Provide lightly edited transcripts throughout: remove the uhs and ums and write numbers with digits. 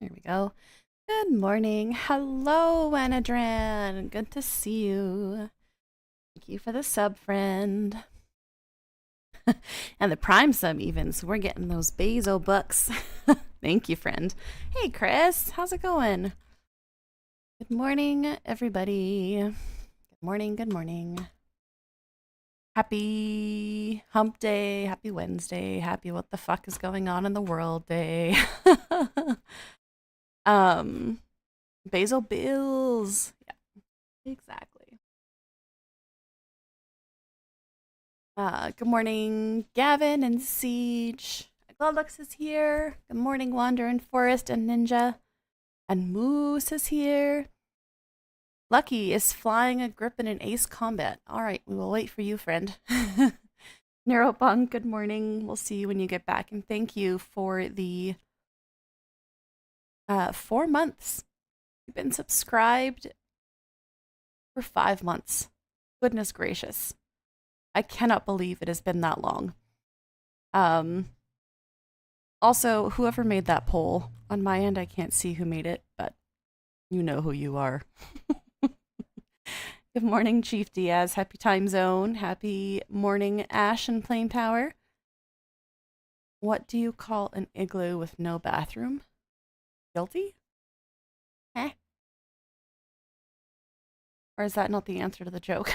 Here we go. Good morning. Hello, Anadran. Good to see you. Thank you for the sub, friend. And the prime sub even, so we're getting those Bezo bucks. Thank you, friend. Hey, Chris. How's it going? Good morning, everybody. Good morning, good morning. Happy hump day, happy Wednesday, happy what the fuck is going on in the world day. um, Basil Bills. Yeah, exactly. Good morning, Gavin and Siege. Glodlux is here. Good morning, Wandering Forest and Ninja. And Moose is here. Lucky is flying a grip in an ace combat. All right, we will wait for you, friend. Neuropunk, good morning. We'll see you when you get back. And thank you for the 4 months. You've been subscribed for 5 months. Goodness gracious. I cannot believe it has been that long. Also, whoever made that poll, on my end, I can't see who made it, but you know who you are. Good morning, Chief Diaz. Happy time zone. Happy morning, Ash and Plain Power. What do you call an igloo with no bathroom? Guilty? Eh? Or is that not the answer to the joke?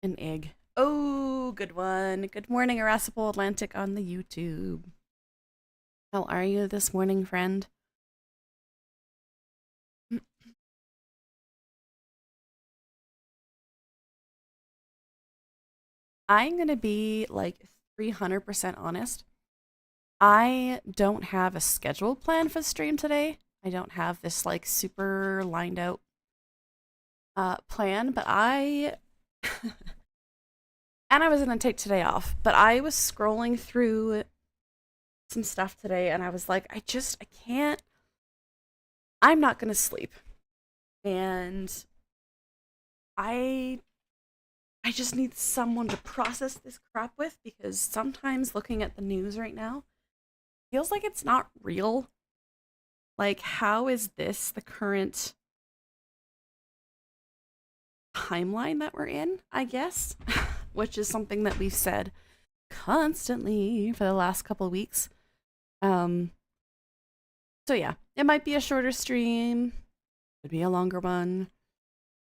An egg. Oh, good one. Good morning, Irascible Atlantic on the YouTube. How are you this morning, friend? I'm going to be like 300% honest. I don't have a scheduled plan for the stream today. I don't have this like super lined out plan, but I and I was going to take today off, but I was scrolling through some stuff today and I was like, I can't, I'm not going to sleep. And I just need someone to process this crap with, because sometimes looking at the news right now feels like it's not real. Like, how is this the current timeline that we're in, I guess? Which is something that we've said constantly for the last couple of weeks. So yeah, it might be a shorter stream. Could be a longer one.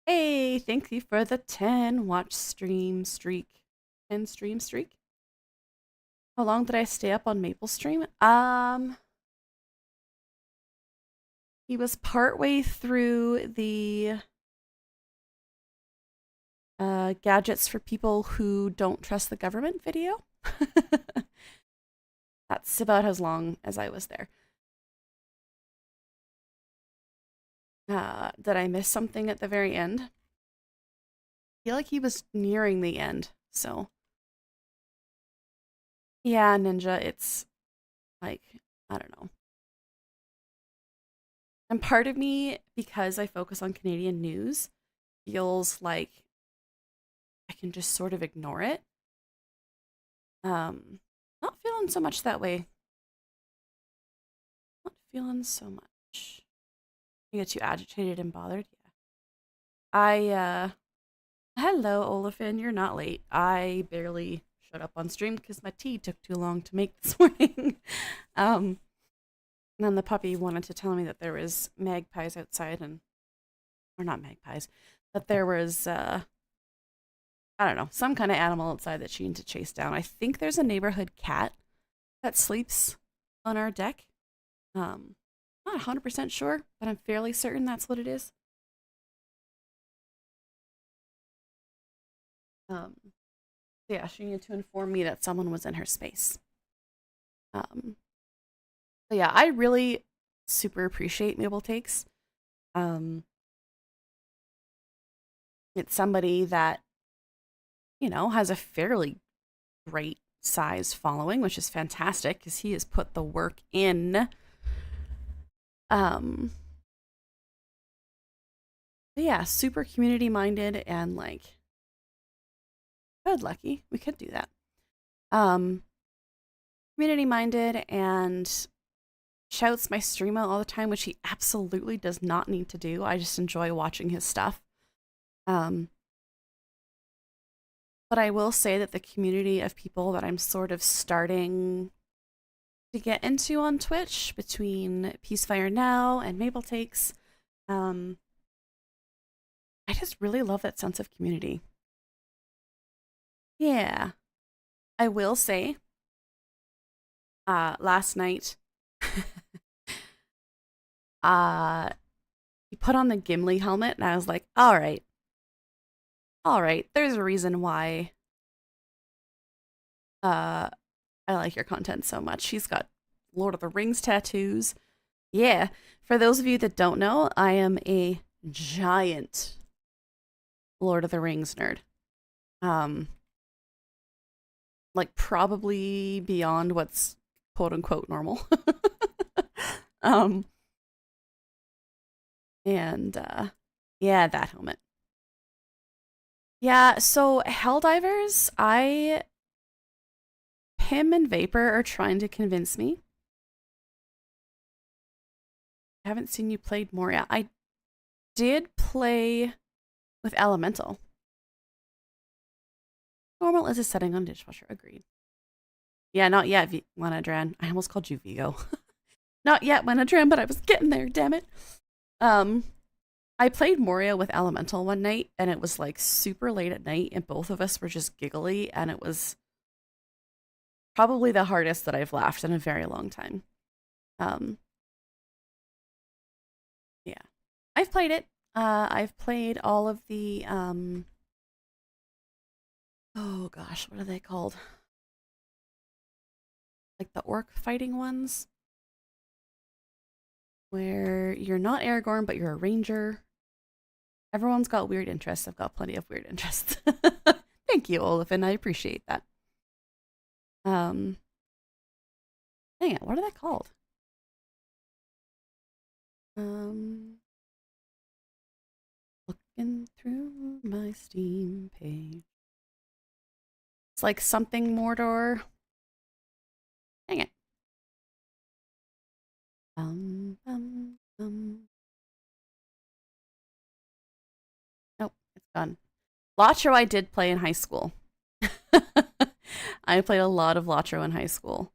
Hey, thank you for the 10 watch stream streak. 10 stream streak? How long did I stay up on Maple stream? He was partway through the gadgets for people who don't trust the government video. That's about as long as I was there. Did I miss something at the very end? I feel like he was nearing the end, so. Yeah, Ninja, it's like, I don't know. And part of me, because I focus on Canadian news, feels like I can just sort of ignore it. Not feeling so much that way. Not feeling so much. You get too agitated and bothered? Yeah. Hello, Olafin, you're not late. I barely showed up on stream because my tea took too long to make this morning. And then the puppy wanted to tell me that there was magpies outside or not magpies, that there was, I don't know, some kind of animal outside that she needed to chase down. I think there's a neighborhood cat that sleeps on our deck. Not 100% sure, but I'm fairly certain that's what it is. Yeah, she needed to inform me that someone was in her space. But yeah, I really super appreciate Mabel Takes. It's somebody that, you know, has a fairly great size following, which is fantastic because he has put the work in. Yeah, super community minded and like, good, Lucky. We could do that. community minded and shouts my stream out all the time, which he absolutely does not need to do. I just enjoy watching his stuff. But I will say that the community of people that I'm sort of starting to get into on Twitch between Peacefire Now and Maple Takes, I just really love that sense of community. Yeah. I will say, last night, he put on the Gimli helmet, and I was like, all right, there's a reason why I like your content so much. He's got Lord of the Rings tattoos. Yeah, for those of you that don't know, I am a giant Lord of the Rings nerd. Like probably beyond what's quote unquote normal. um, and yeah, that helmet. Yeah, so Helldivers, Pim and Vapor are trying to convince me. I haven't seen you played Moria. I did play with Elemental. Normal is a setting on dishwasher. Agreed. Yeah, not yet, Wenadran. I almost called you Vigo. Not yet, Wenadran, but I was getting there, damn it. I played Moria with Elemental one night, and it was like super late at night, and both of us were just giggly, and it was probably the hardest that I've laughed in a very long time. Yeah. I've played it. I've played all of the, oh gosh, what are they called? Like the orc fighting ones? Where you're not Aragorn, but you're a ranger. Everyone's got weird interests. I've got plenty of weird interests. Thank you, Olafin. I appreciate that. Dang it, what are they called? Looking through my Steam page. It's like something Mordor. Dang it. Nope, it's gone. Lotro I did play in high school. I played a lot of Lotro in high school.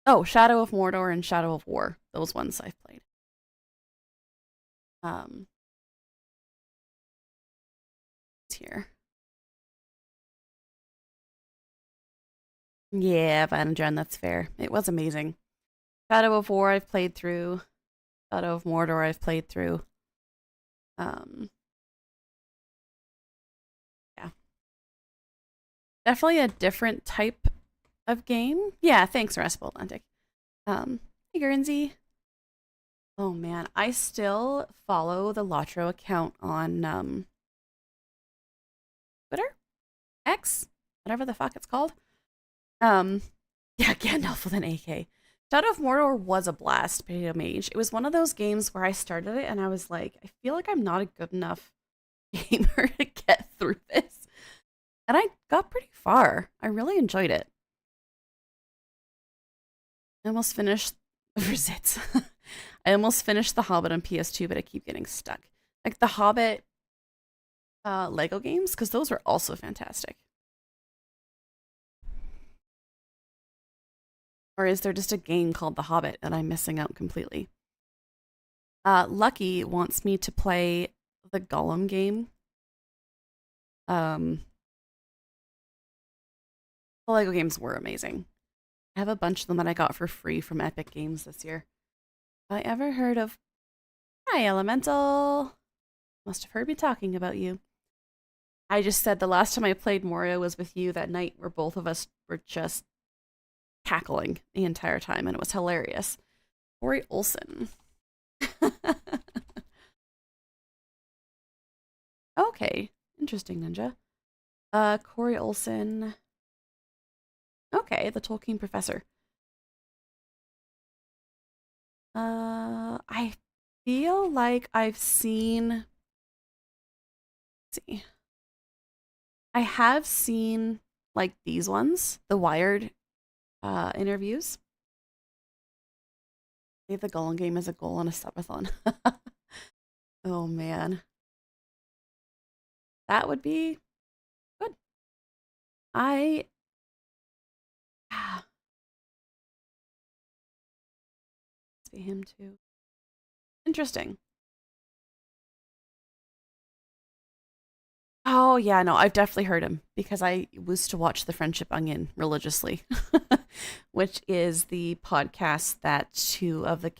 Oh, Shadow of Mordor and Shadow of War. Those ones I've played. It's here. Yeah, Vanadren, that's fair. It was amazing. Shadow of War I've played through. Shadow of Mordor I've played through. Yeah. Definitely a different type of game. Yeah, thanks, Recipe Atlantic. Hey, Guernsey. Oh man, I still follow the Lotro account on Twitter? X? Whatever the fuck it's called. Yeah, Gandalf with an AK. Shadow of Mordor was a blast, Potato Mage. It was one of those games where I started it and I was like, I feel like I'm not a good enough gamer to get through this. And I got pretty far. I really enjoyed it. I almost finished Resits. I almost finished The Hobbit on PS2, but I keep getting stuck. Like the Hobbit Lego games, because those were also fantastic. Or is there just a game called The Hobbit that I'm missing out completely? Lucky wants me to play the Gollum game. The Lego games were amazing. I have a bunch of them that I got for free from Epic Games this year. Have I ever heard of... Hi, Elemental! Must have heard me talking about you. I just said the last time I played Moria was with you that night where both of us were just cackling the entire time, and it was hilarious. Corey Olsen. Okay, interesting, Ninja. Corey Olsen. Okay, the Tolkien professor. I feel like I've seen... Let's see. I have seen like these ones, the Wired interviews. Save the Golem game as a goal on a subathon. Oh man, that would be good. I see him too. Interesting. Oh yeah, no, I've definitely heard him because I used to watch The Friendship Onion religiously, which is the podcast that two of the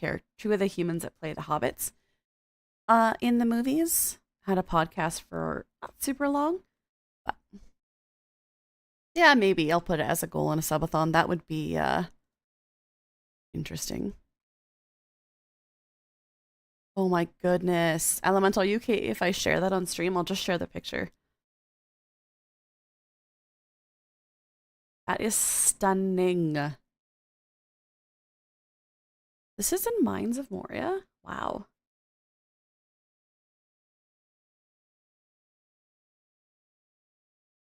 humans that play the hobbits in the movies had a podcast for not super long. But yeah, maybe I'll put it as a goal on a subathon. That would be interesting. Oh my goodness. Elemental UK, if I share that on stream, I'll just share the picture. That is stunning. This is in Mines of Moria? Wow.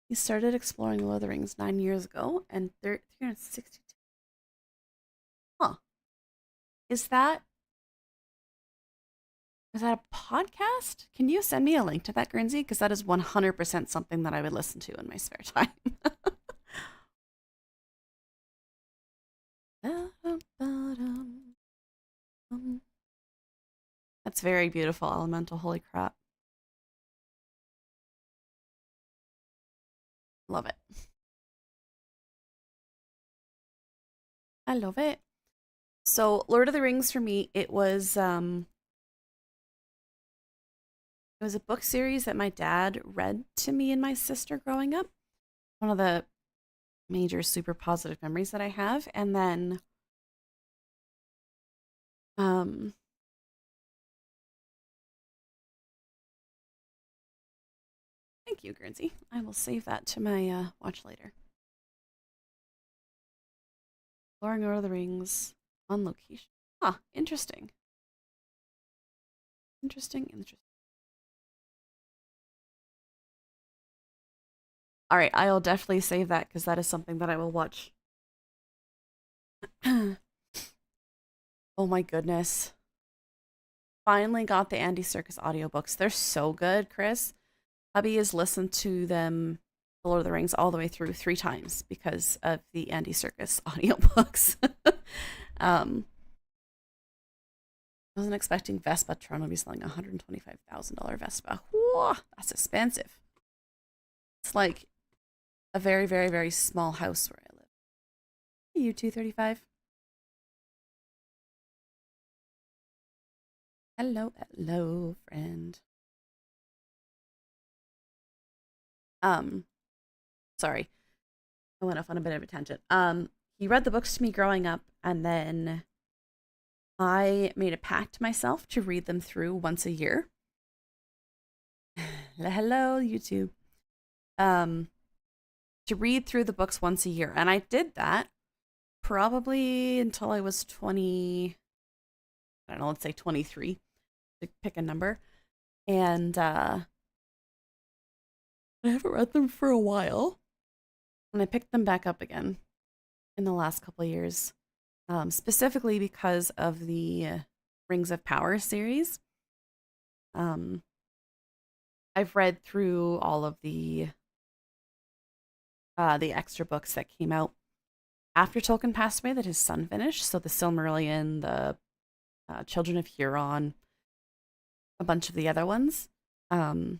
He started exploring Lord of the Rings 9 years ago, and 362. Huh. Is that is that a podcast? Can you send me a link to that, Guernsey? Because that is 100% something that I would listen to in my spare time. That's very beautiful, Elemental. Holy crap. Love it. I love it. So, Lord of the Rings for me, it was a book series that my dad read to me and my sister growing up. One of the major super positive memories that I have. And then um thank you, Guernsey. I will save that to my watch later. Exploring Lord of the Rings on location. Huh, interesting. Interesting. All right, I'll definitely save that because that is something that I will watch. Oh my goodness. Finally got the Andy Serkis audiobooks. They're so good, Chris. Hubby has listened to them, The Lord of the Rings, all the way through 3 times because of the Andy Serkis audiobooks. I wasn't expecting Vespa Toronto to be selling a $125,000 Vespa. Whoa, that's expensive. It's like a very, very, very small house where I live. You 235. Hello, hello, friend. Um, sorry. I went off on a bit of a tangent. He read the books to me growing up, and then I made a pact to myself to read them through once a year. Hello, YouTube. To read through the books once a year. And I did that probably until I was 20, I don't know, let's say 23, to pick a number. And I haven't read them for a while. And I picked them back up again in the last couple of years, specifically because of the Rings of Power series. I've read through all of the extra books that came out after Tolkien passed away that his son finished. So the Silmarillion, the Children of Huron, a bunch of the other ones. So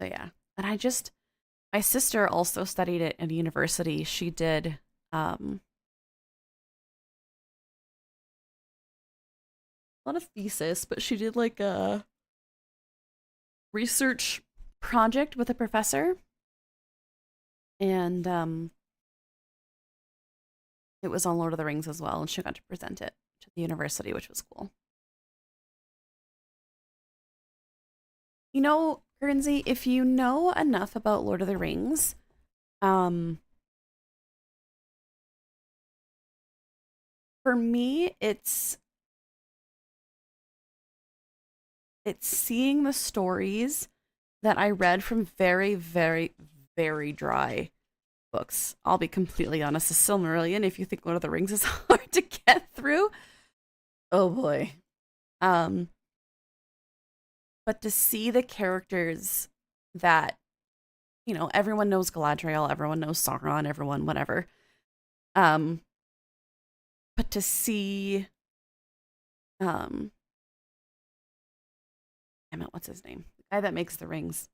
yeah, and my sister also studied it at university. She did not a thesis, but she did like a research project with a professor, and it was on Lord of the Rings as well, and she got to present it to the university, which was cool. You know, Guernsey, if you know enough about Lord of the Rings, for me, it's seeing the stories that I read from very, very, very dry books. I'll be completely honest. The Silmarillion, if you think Lord of the Rings is hard to get through, oh boy. Um, but to see the characters that, everyone knows Galadriel, everyone knows Sauron, everyone, whatever. Um, but to see, damn it, what's his name? The guy that makes the rings.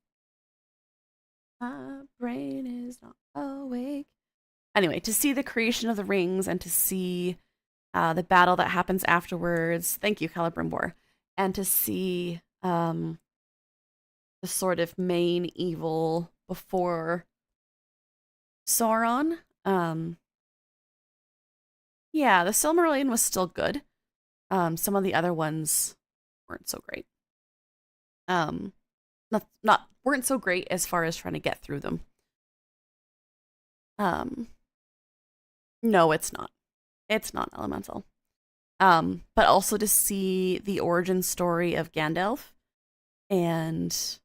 My brain is not awake. Anyway, to see the creation of the rings and to see the battle that happens afterwards. Thank you, Celebrimbor. And to see the sort of main evil before Sauron. Yeah, the Silmarillion was still good. Some of the other ones weren't so great. Not weren't so great as far as trying to get through them. No, it's not. It's not Elemental. But also to see the origin story of Gandalf and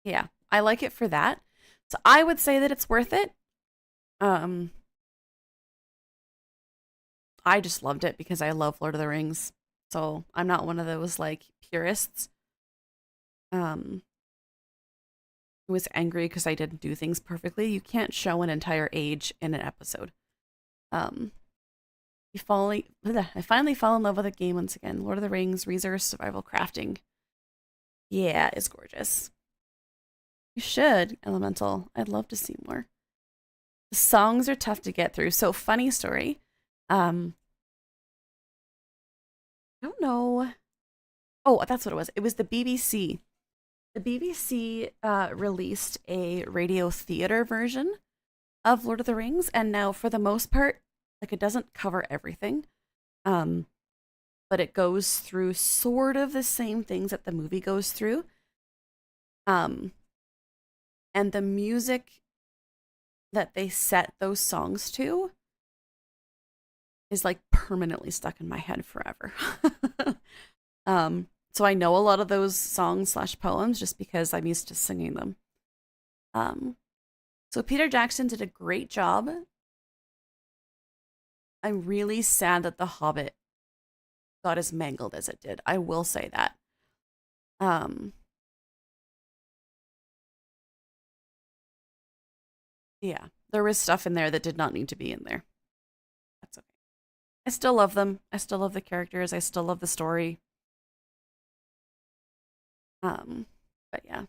yeah, I like it for that. So I would say that it's worth it. I just loved it because I love Lord of the Rings. So I'm not one of those like purists. Who was angry because I didn't do things perfectly. You can't show an entire age in an episode. I finally fell in love with the game once again. Lord of the Rings, Resource Survival Crafting. Yeah, it's gorgeous. You should, Elemental. I'd love to see more. The songs are tough to get through. So, funny story. I don't know. Oh, that's what it was. It was the BBC. The BBC released a radio theater version of Lord of the Rings, and now for the most part, like it doesn't cover everything, but it goes through sort of the same things that the movie goes through. And the music that they set those songs to is like permanently stuck in my head forever. So I know a lot of those songs / poems just because I'm used to singing them. So Peter Jackson did a great job. I'm really sad that The Hobbit got as mangled as it did. I will say that. Yeah, there was stuff in there that did not need to be in there. That's okay. I still love them. I still love the characters. I still love the story. But yeah.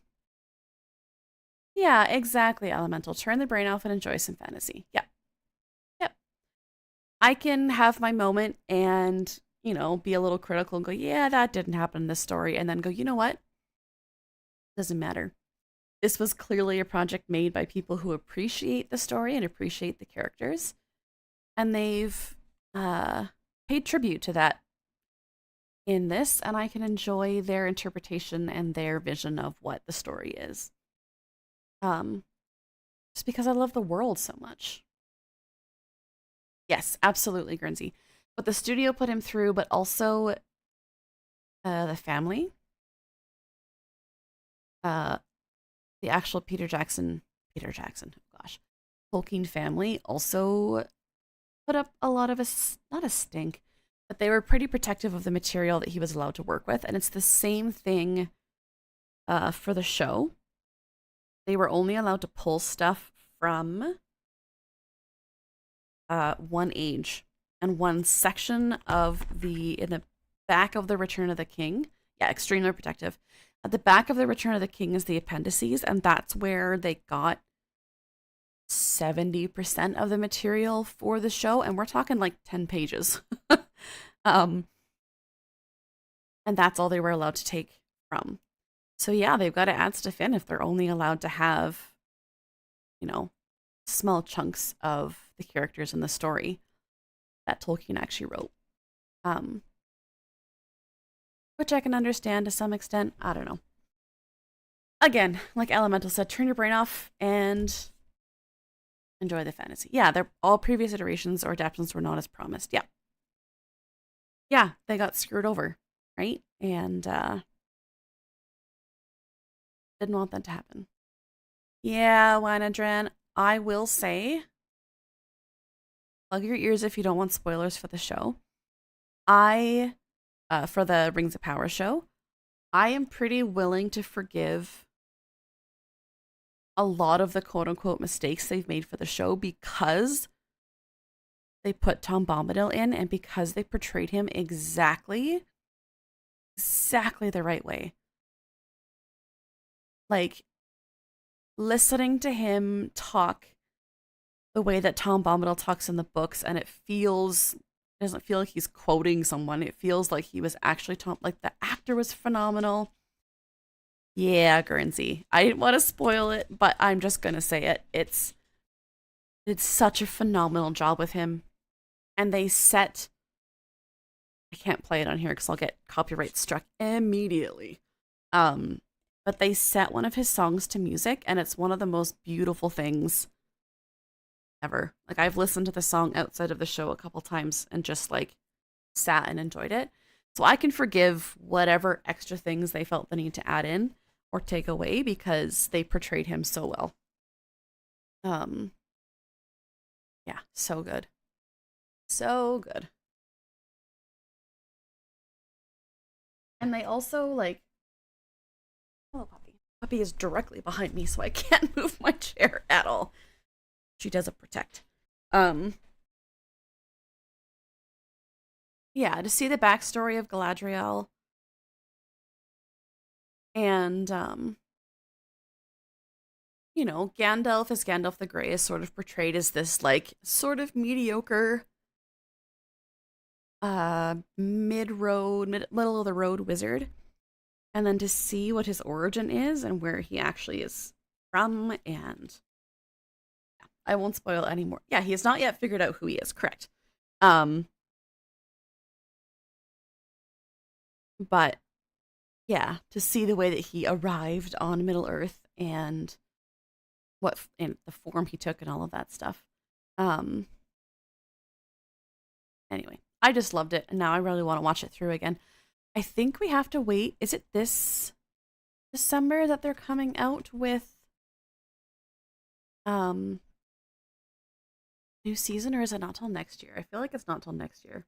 Yeah, exactly, Elemental. Turn the brain off and enjoy some fantasy. Yep. Yep. I can have my moment and, be a little critical and go, yeah, that didn't happen in this story. And then go, you know what? Doesn't matter. This was clearly a project made by people who appreciate the story and appreciate the characters. And they've paid tribute to that in this, and I can enjoy their interpretation and their vision of what the story is. Just because I love the world so much. Yes, absolutely, Guernsey. What the studio put him through, but also the family. The actual Peter Jackson, oh gosh, Tolkien family also put up a lot of not a stink, but they were pretty protective of the material that he was allowed to work with. And it's the same thing for the show. They were only allowed to pull stuff from one age and one section of in the back of the Return of the King. Yeah, extremely protective. At the back of the Return of the King is the appendices, and that's where they got 70% of the material for the show, and we're talking like 10 pages. And that's all they were allowed to take from. So yeah, they've got to add stuff in if they're only allowed to have, small chunks of the characters in the story that Tolkien actually wrote. Which I can understand to some extent. I don't know. Again, like Elemental said, turn your brain off and enjoy the fantasy. Yeah, they're all previous iterations or adaptations were not as promised. Yeah. Yeah, they got screwed over, right? And Didn't want that to happen. Yeah, Winadran, I will say, plug your ears if you don't want spoilers for the show. For the Rings of Power show, I am pretty willing to forgive a lot of the quote unquote mistakes they've made for the show because they put Tom Bombadil in and because they portrayed him exactly the right way. Like, listening to him talk the way that Tom Bombadil talks in the books, and it doesn't feel like he's quoting someone. It feels like he was actually Tom. Like, the actor was phenomenal. Yeah, Guernsey. I didn't want to spoil it, but I'm just gonna say it. It's such a phenomenal job with him, and they set. I can't play it on here because I'll get copyright struck immediately. Um, but they set one of his songs to music, and it's one of the most beautiful things ever. Like, I've listened to the song outside of the show a couple times and just like sat and enjoyed it. So I can forgive whatever extra things they felt the need to add in or take away because they portrayed him so well. Um yeah, so good. So good. And they also like hello puppy. Puppy is directly behind me so I can't move my chair at all. She doesn't protect. Um yeah, to see the backstory of Galadriel and Gandalf as Gandalf the Grey is sort of portrayed as this like sort of mediocre middle of the road wizard. And then to see what his origin is and where he actually is from, and yeah, I won't spoil anymore. Yeah, he has not yet figured out who he is, correct. Um but yeah, to see the way that he arrived on Middle Earth and and the form he took and all of that stuff. Um Anyway, I just loved it, and now I really want to watch it through again. I think we have to wait. Is it this December that they're coming out with um new season, or is it not till next year? I feel like it's not till next year.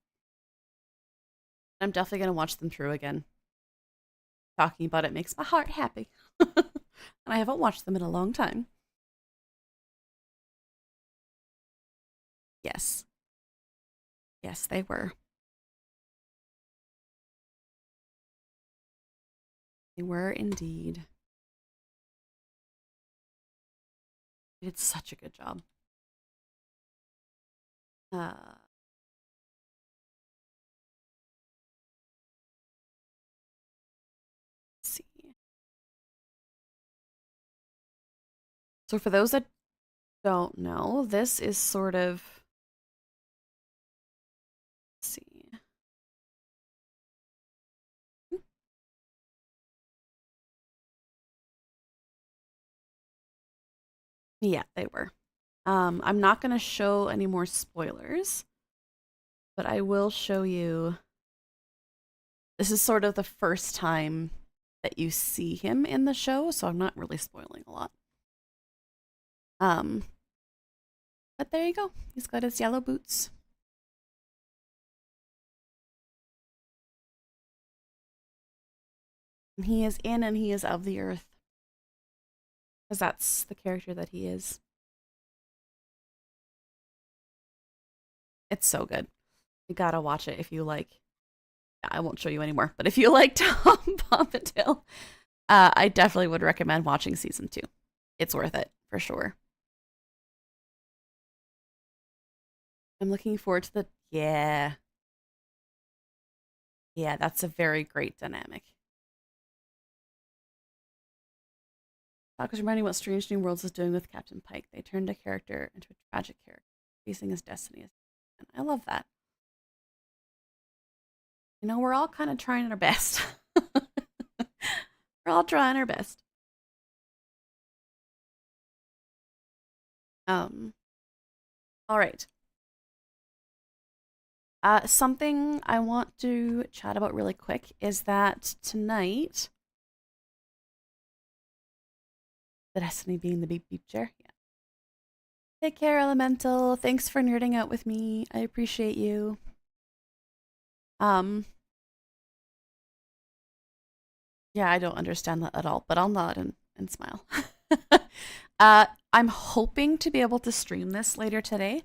I'm definitely gonna watch them through again. Talking about it makes my heart happy. And I haven't watched them in a long time. Yes. Yes, they were. They were indeed. They did such a good job. Let's see. So for those that don't know, this is sort of, let's see. Yeah, they were. I'm not going to show any more spoilers, but I will show you. This is sort of the first time that you see him in the show, so I'm not really spoiling a lot. Um, but there you go. He's got his yellow boots. And he is in and he is of the earth. Because that's the character that he is. It's so good. You gotta watch it if you like. I won't show you anymore, but if you like Tom Bombadil, I definitely would recommend watching season 2. It's worth it, for sure. I'm looking forward to the... Yeah. Yeah, that's a very great dynamic. Talk is reminding what Strange New Worlds is doing with Captain Pike. They turned a character into a tragic character, facing his destiny. And I love that. We're all kind of trying our best. We're all trying our best. All right. Something I want to chat about really quick is that tonight The Destiny being the beep beep chair. Yeah. Take care, Elemental. Thanks for nerding out with me. I appreciate you. Yeah, I don't understand that at all, but I'll nod and smile. I'm hoping to be able to stream this later today.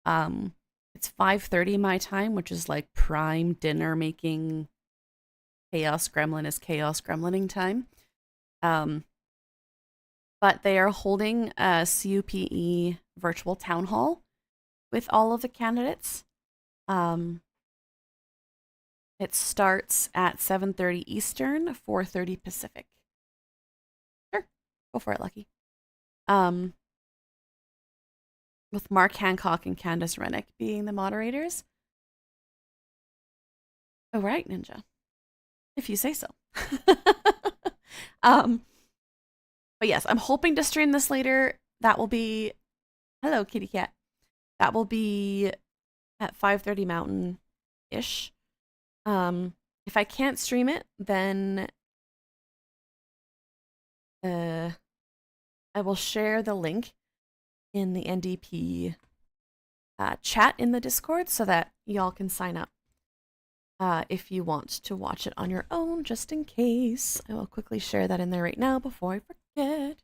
It's 5:30 my time, which is like prime dinner making chaos gremlin is chaos gremlining time. But they are holding a CUPE virtual town hall with all of the candidates. It starts at 7:30 Eastern, 4:30 Pacific. Sure, go for it, Lucky. With Mark Hancock and Candace Rennick being the moderators. Oh, right, Ninja. If you say so. But yes, I'm hoping to stream this later. That will be... Hello, kitty cat. That will be at 5:30 Mountain-ish. If I can't stream it, then I will share the link in the NDP chat in the Discord so that y'all can sign up if you want to watch it on your own, just in case. I will quickly share that in there right now before I forget.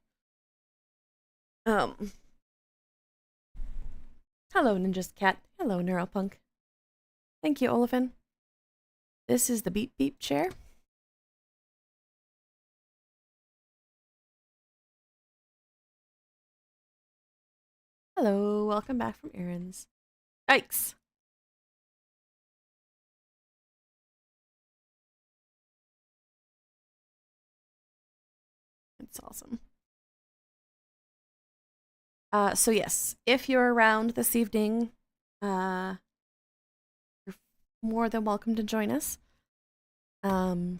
Hello, Ninja's cat. Hello, Neuropunk. Thank you, Olafin. This is the beep beep chair. Hello, welcome back from errands. Yikes. It's awesome. So yes, if you're around this evening, you're more than welcome to join us. I'm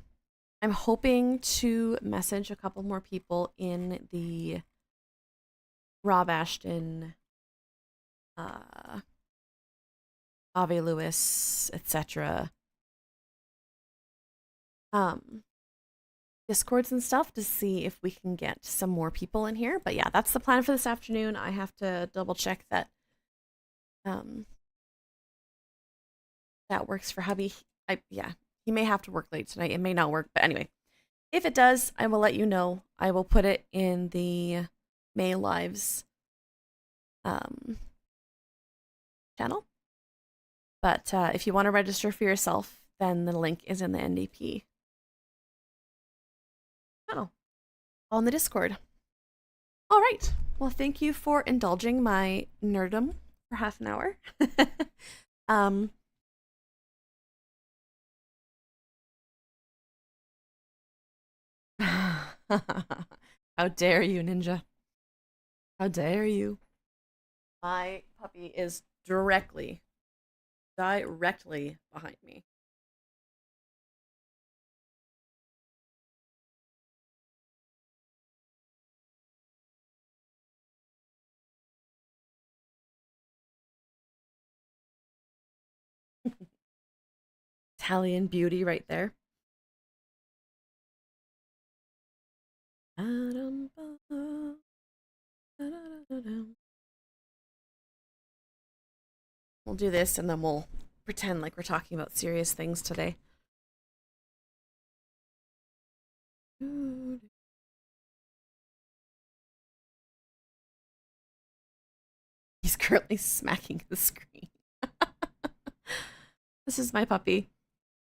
hoping to message a couple more people in the Rob Ashton, Ave Lewis, etc. Discords and stuff to see if we can get some more people in here. But yeah, that's the plan for this afternoon. I have to double check that that works for hubby. Yeah, he may have to work late tonight. It may not work, but anyway, if it does, I will let you know. I will put it in the May Lives channel. But if you want to register for yourself, then the link is in the NDP channel on the Discord. All right. Well, thank you for indulging my nerdum for half an hour. How dare you, Ninja? How dare you? My puppy is directly behind me. Italian beauty right there. We'll do this and then we'll pretend like we're talking about serious things today. He's currently smacking the screen. This is my puppy.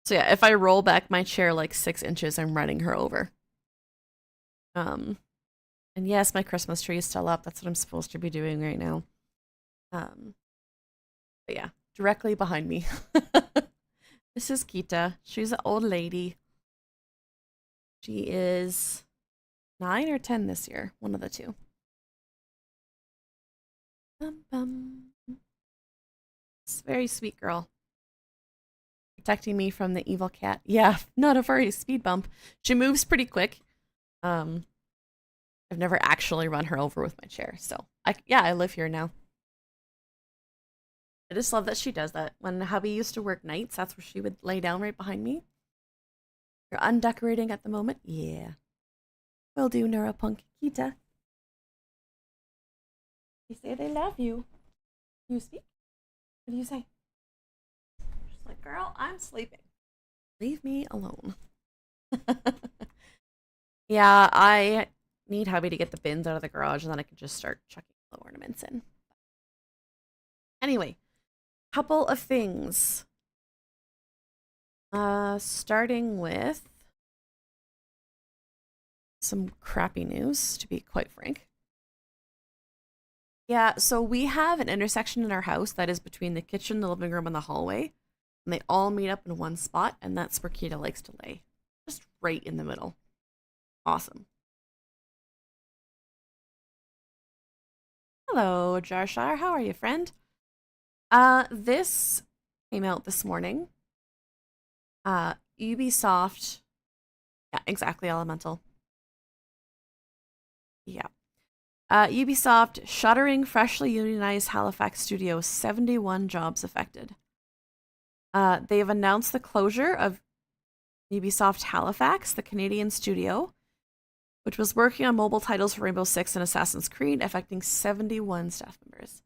So yeah, if I roll back my chair like 6 inches, I'm running her over. And yes, my Christmas tree is still up. That's what I'm supposed to be doing right now. But yeah, directly behind me. This is Kita. She's an old lady. She is 9 or 10 this year. One of the two. It's a very sweet girl. Protecting me from the evil cat. Yeah, not a furry speed bump. She moves pretty quick. I've never actually run her over with my chair. So, I live here now. I just love that she does that. When hubby used to work nights, that's where she would lay down right behind me. You're undecorating at the moment? Yeah. Will do, Neuropunk. Kita. They say they love you. You speak? What do you say? She's like, girl, I'm sleeping. Leave me alone. Yeah, I need hubby to get the bins out of the garage and then I can just start chucking the ornaments in. Anyway, couple of things. Starting with some crappy news, to be quite frank. Yeah, so we have an intersection in our house that is between the kitchen, the living room, and the hallway. And they all meet up in one spot, and that's where Kita likes to lay. Just right in the middle. Awesome. Hello, Jarshire. How are you, friend? This came out this morning. Ubisoft. Yeah, exactly, Elemental. Yeah. Ubisoft shuttering freshly unionized Halifax studio, 71 jobs affected. They have announced the closure of Ubisoft Halifax, the Canadian studio, which was working on mobile titles for Rainbow Six and Assassin's Creed, affecting 71 staff members.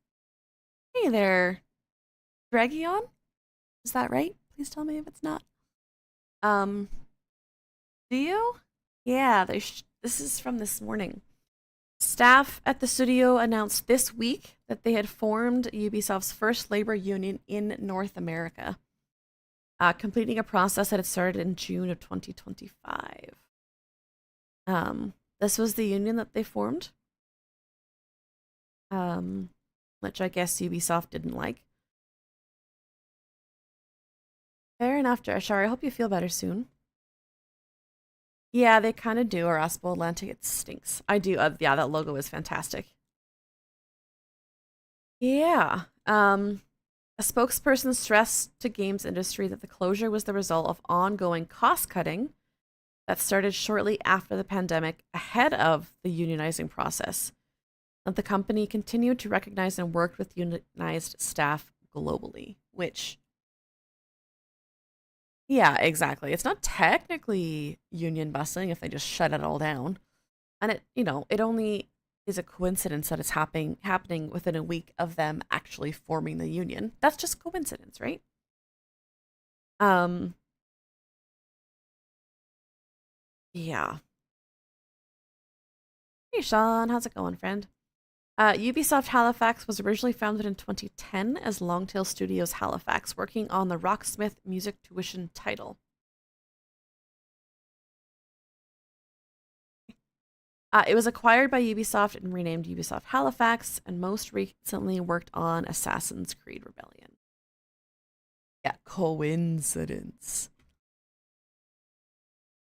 Hey there, Dragion? Is that right? Please tell me if it's not. Um, do you? Yeah, this is from this morning. Staff at the studio announced this week that they had formed Ubisoft's first labor union in North America, completing a process that had started in June of 2025. This was the union that they formed, which I guess Ubisoft didn't like. Fair enough, Joshar. I hope you feel better soon. Yeah, they kind of do. Or Aspel Atlantic, it stinks. I do. Yeah, that logo is fantastic. Yeah. A spokesperson stressed to games industry that the closure was the result of ongoing cost cutting that started shortly after the pandemic, ahead of the unionizing process. That the company continued to recognize and work with unionized staff globally, which, yeah, exactly. It's not technically union busting if they just shut it all down. And it only is a coincidence that it's happening within a week of them actually forming the union. That's just coincidence, right? Um, yeah. Hey Sean, how's it going, friend? Ubisoft Halifax was originally founded in 2010 as Longtail Studios Halifax, working on the Rocksmith Music Tuition title. It was acquired by Ubisoft and renamed Ubisoft Halifax, and most recently worked on Assassin's Creed Rebellion. Yeah, coincidence.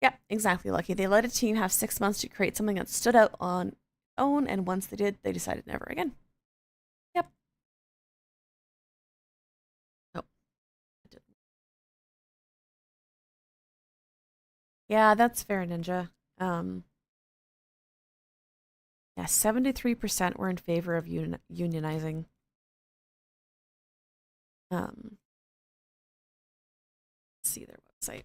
Yeah, exactly, Lucky. They let a team have 6 months to create something that stood out on its own, and once they did, they decided never again. Yep. Oh, it didn't. Yeah, that's fair, Ninja. Yeah, 73% were in favor of unionizing. Let's see their website.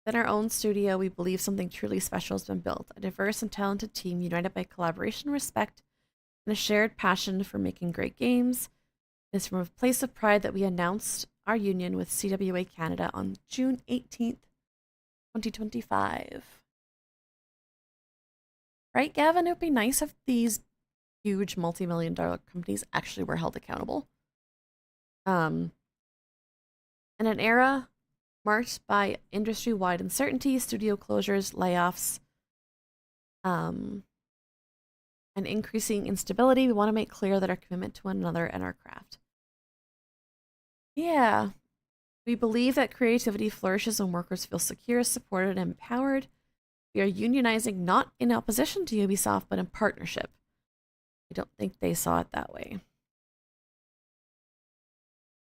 In our own studio, we believe something truly special has been built. A diverse and talented team united by collaboration, respect, and a shared passion for making great games. It is from a place of pride that we announced our union with CWA Canada on June 18th, 2025. Right, Gavin? It would be nice if these huge multi-million-dollar companies actually were held accountable. In an era marked by industry-wide uncertainty, studio closures, layoffs, and increasing instability, we want to make clear that our commitment to one another and our craft. Yeah. We believe that creativity flourishes when workers feel secure, supported, and empowered. We are unionizing not in opposition to Ubisoft, but in partnership. I don't think they saw it that way.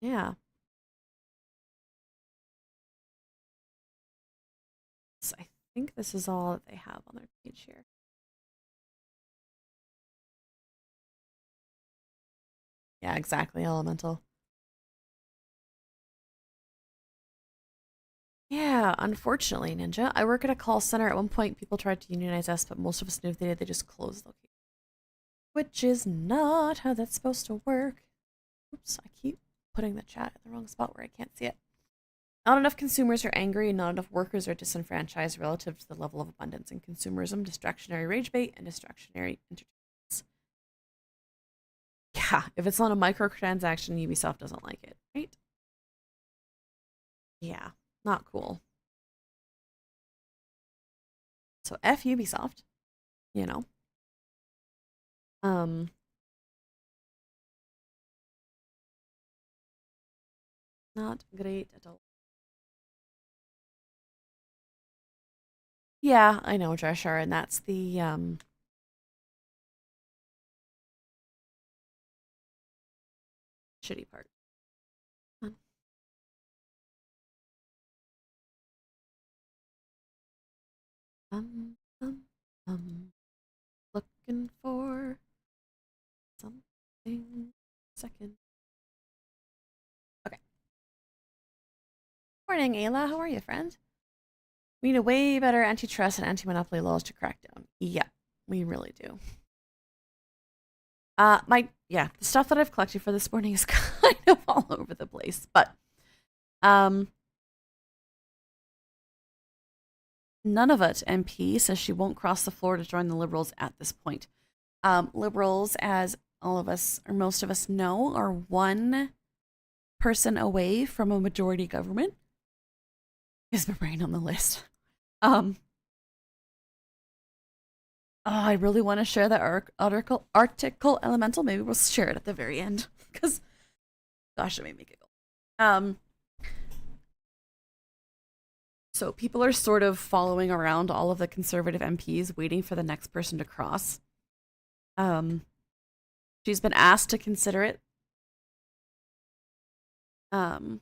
Yeah. So I think this is all that they have on their page here. Yeah, exactly. Elemental. Yeah, unfortunately, Ninja. I work at a call center. At one point, people tried to unionize us, but most of us knew if they did, they just closed the location. Which is not how that's supposed to work. Oops, I keep putting the chat in the wrong spot where I can't see it. Not enough consumers are angry, and not enough workers are disenfranchised relative to the level of abundance in consumerism, distractionary rage bait, and distractionary entertainment. Yeah, if it's not a microtransaction, Ubisoft doesn't like it, right? Yeah, not cool. So F Ubisoft, you know. Um, Not great at all. Yeah, I know, Joshar, and that's the shitty part. Um, um, um, um, looking for something. Second. Okay. Morning, Ayla. How are you, friend? We need a way better antitrust and anti-monopoly laws to crack down. Yeah, we really do. The stuff that I've collected for this morning is kind of all over the place, but um, Nunavut MP says she won't cross the floor to join the Liberals at this point. Liberals, as all of us or most of us know, are one person away from a majority government. Is my brain on the list? Um, I really want to share that article elemental. Maybe we'll share it at the very end because, gosh, it made me giggle. So people are sort of following around all of the conservative MPs, waiting for the next person to cross. Um, she's been asked to consider it. Um,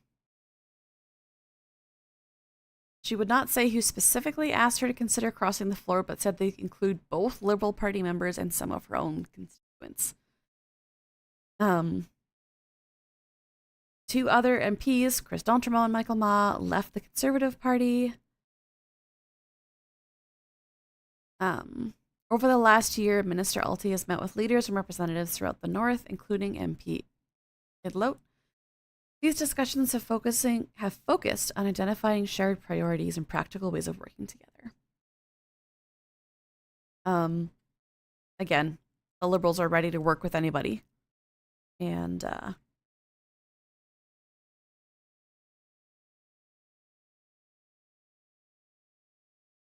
She would not say who specifically asked her to consider crossing the floor, but said they include both Liberal Party members and some of her own constituents. Um, Two other MPs, Chris D'Entremont and Michael Ma, left the Conservative Party. Over the last year, Minister Alti has met with leaders and representatives throughout the North, including MP Idloat. These discussions have focused on identifying shared priorities and practical ways of working together. Um, Again, the Liberals are ready to work with anybody. And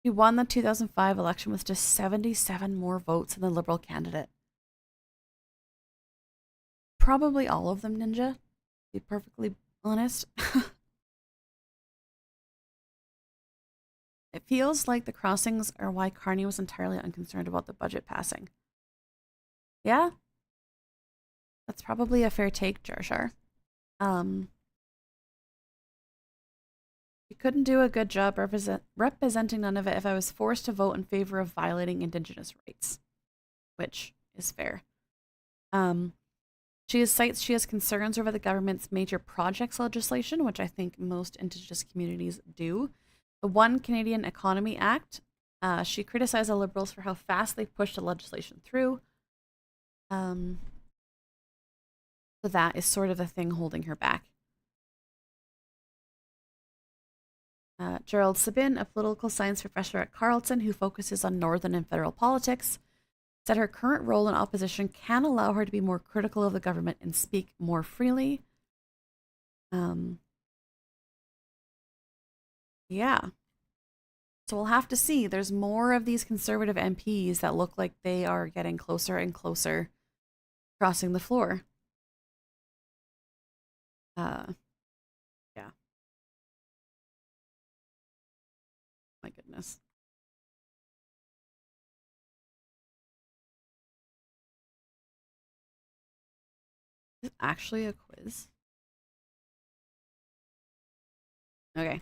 he won the 2005 election with just 77 more votes than the Liberal candidate. Probably all of them, Ninja, to be perfectly honest. It feels like the crossings are why Carney was entirely unconcerned about the budget passing. Yeah, that's probably a fair take, Jar Jar. We couldn't do a good job representing none of it if I was forced to vote in favor of violating Indigenous rights, which is fair. She cites she has concerns over the government's major projects legislation, which I think most Indigenous communities do. The One Canadian Economy Act, she criticized the Liberals for how fast they pushed the legislation through. So that is sort of the thing holding her back. Gerald Sabin, a political science professor at Carleton who focuses on northern and federal politics, said her current role in opposition can allow her to be more critical of the government and speak more freely. Yeah. So we'll have to see. There's more of these conservative MPs that look like they are getting closer and closer crossing the floor. Uh, yeah. My goodness. Is it actually a quiz? Okay.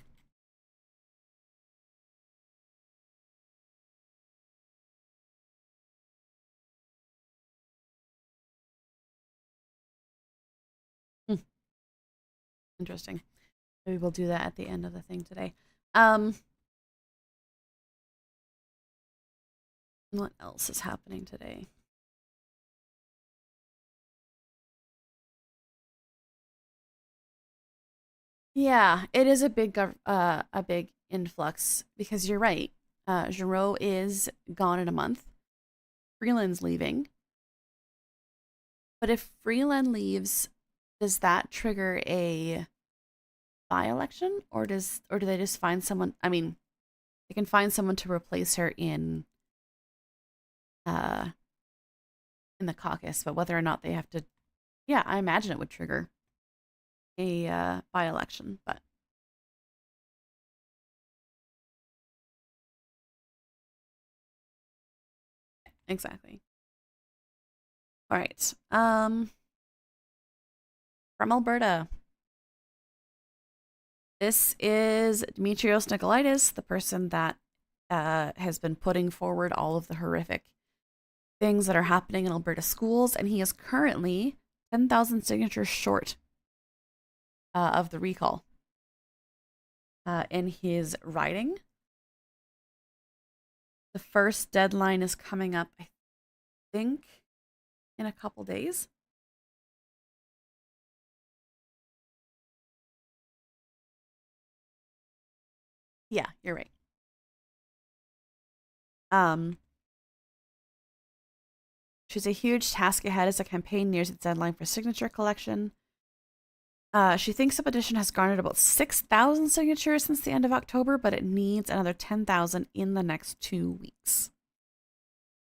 Hmm. Interesting. Maybe we'll do that at the end of the thing today. Um, what else is happening today? Yeah, it is a big influx because you're right. Giro is gone in a month. Freeland's leaving. But if Freeland leaves, does that trigger a by-election, or do they just find someone? I mean, they can find someone to replace her uh in the caucus, but whether or not they have to, yeah, I imagine it would trigger a by-election. But exactly. All right. From Alberta, this is Dimitrios Nicolaitis, the person that has been putting forward all of the horrific things that are happening in Alberta schools, and he is currently 10,000 signatures short of the recall. In his writing, the first deadline is coming up, I think, in a couple days. Yeah, you're right. Um, she's a huge task ahead as the campaign nears its deadline for signature collection. She thinks the petition has garnered about 6,000 signatures since the end of October, but it needs another 10,000 in the next 2 weeks.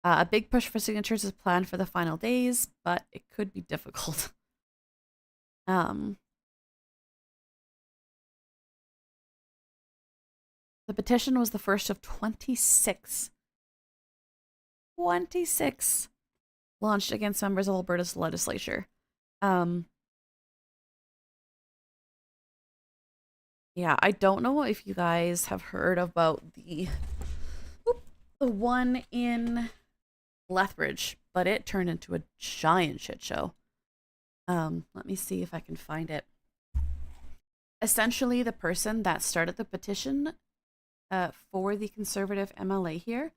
A big push for signatures is planned for the final days, but it could be difficult. Um, the petition was the first of 26 launched against members of Alberta's legislature. Um, yeah, I don't know if you guys have heard about the one in Lethbridge, but it turned into a giant shit show. Let me see if I can find it. Essentially, the person that started the petition for the Conservative MLA here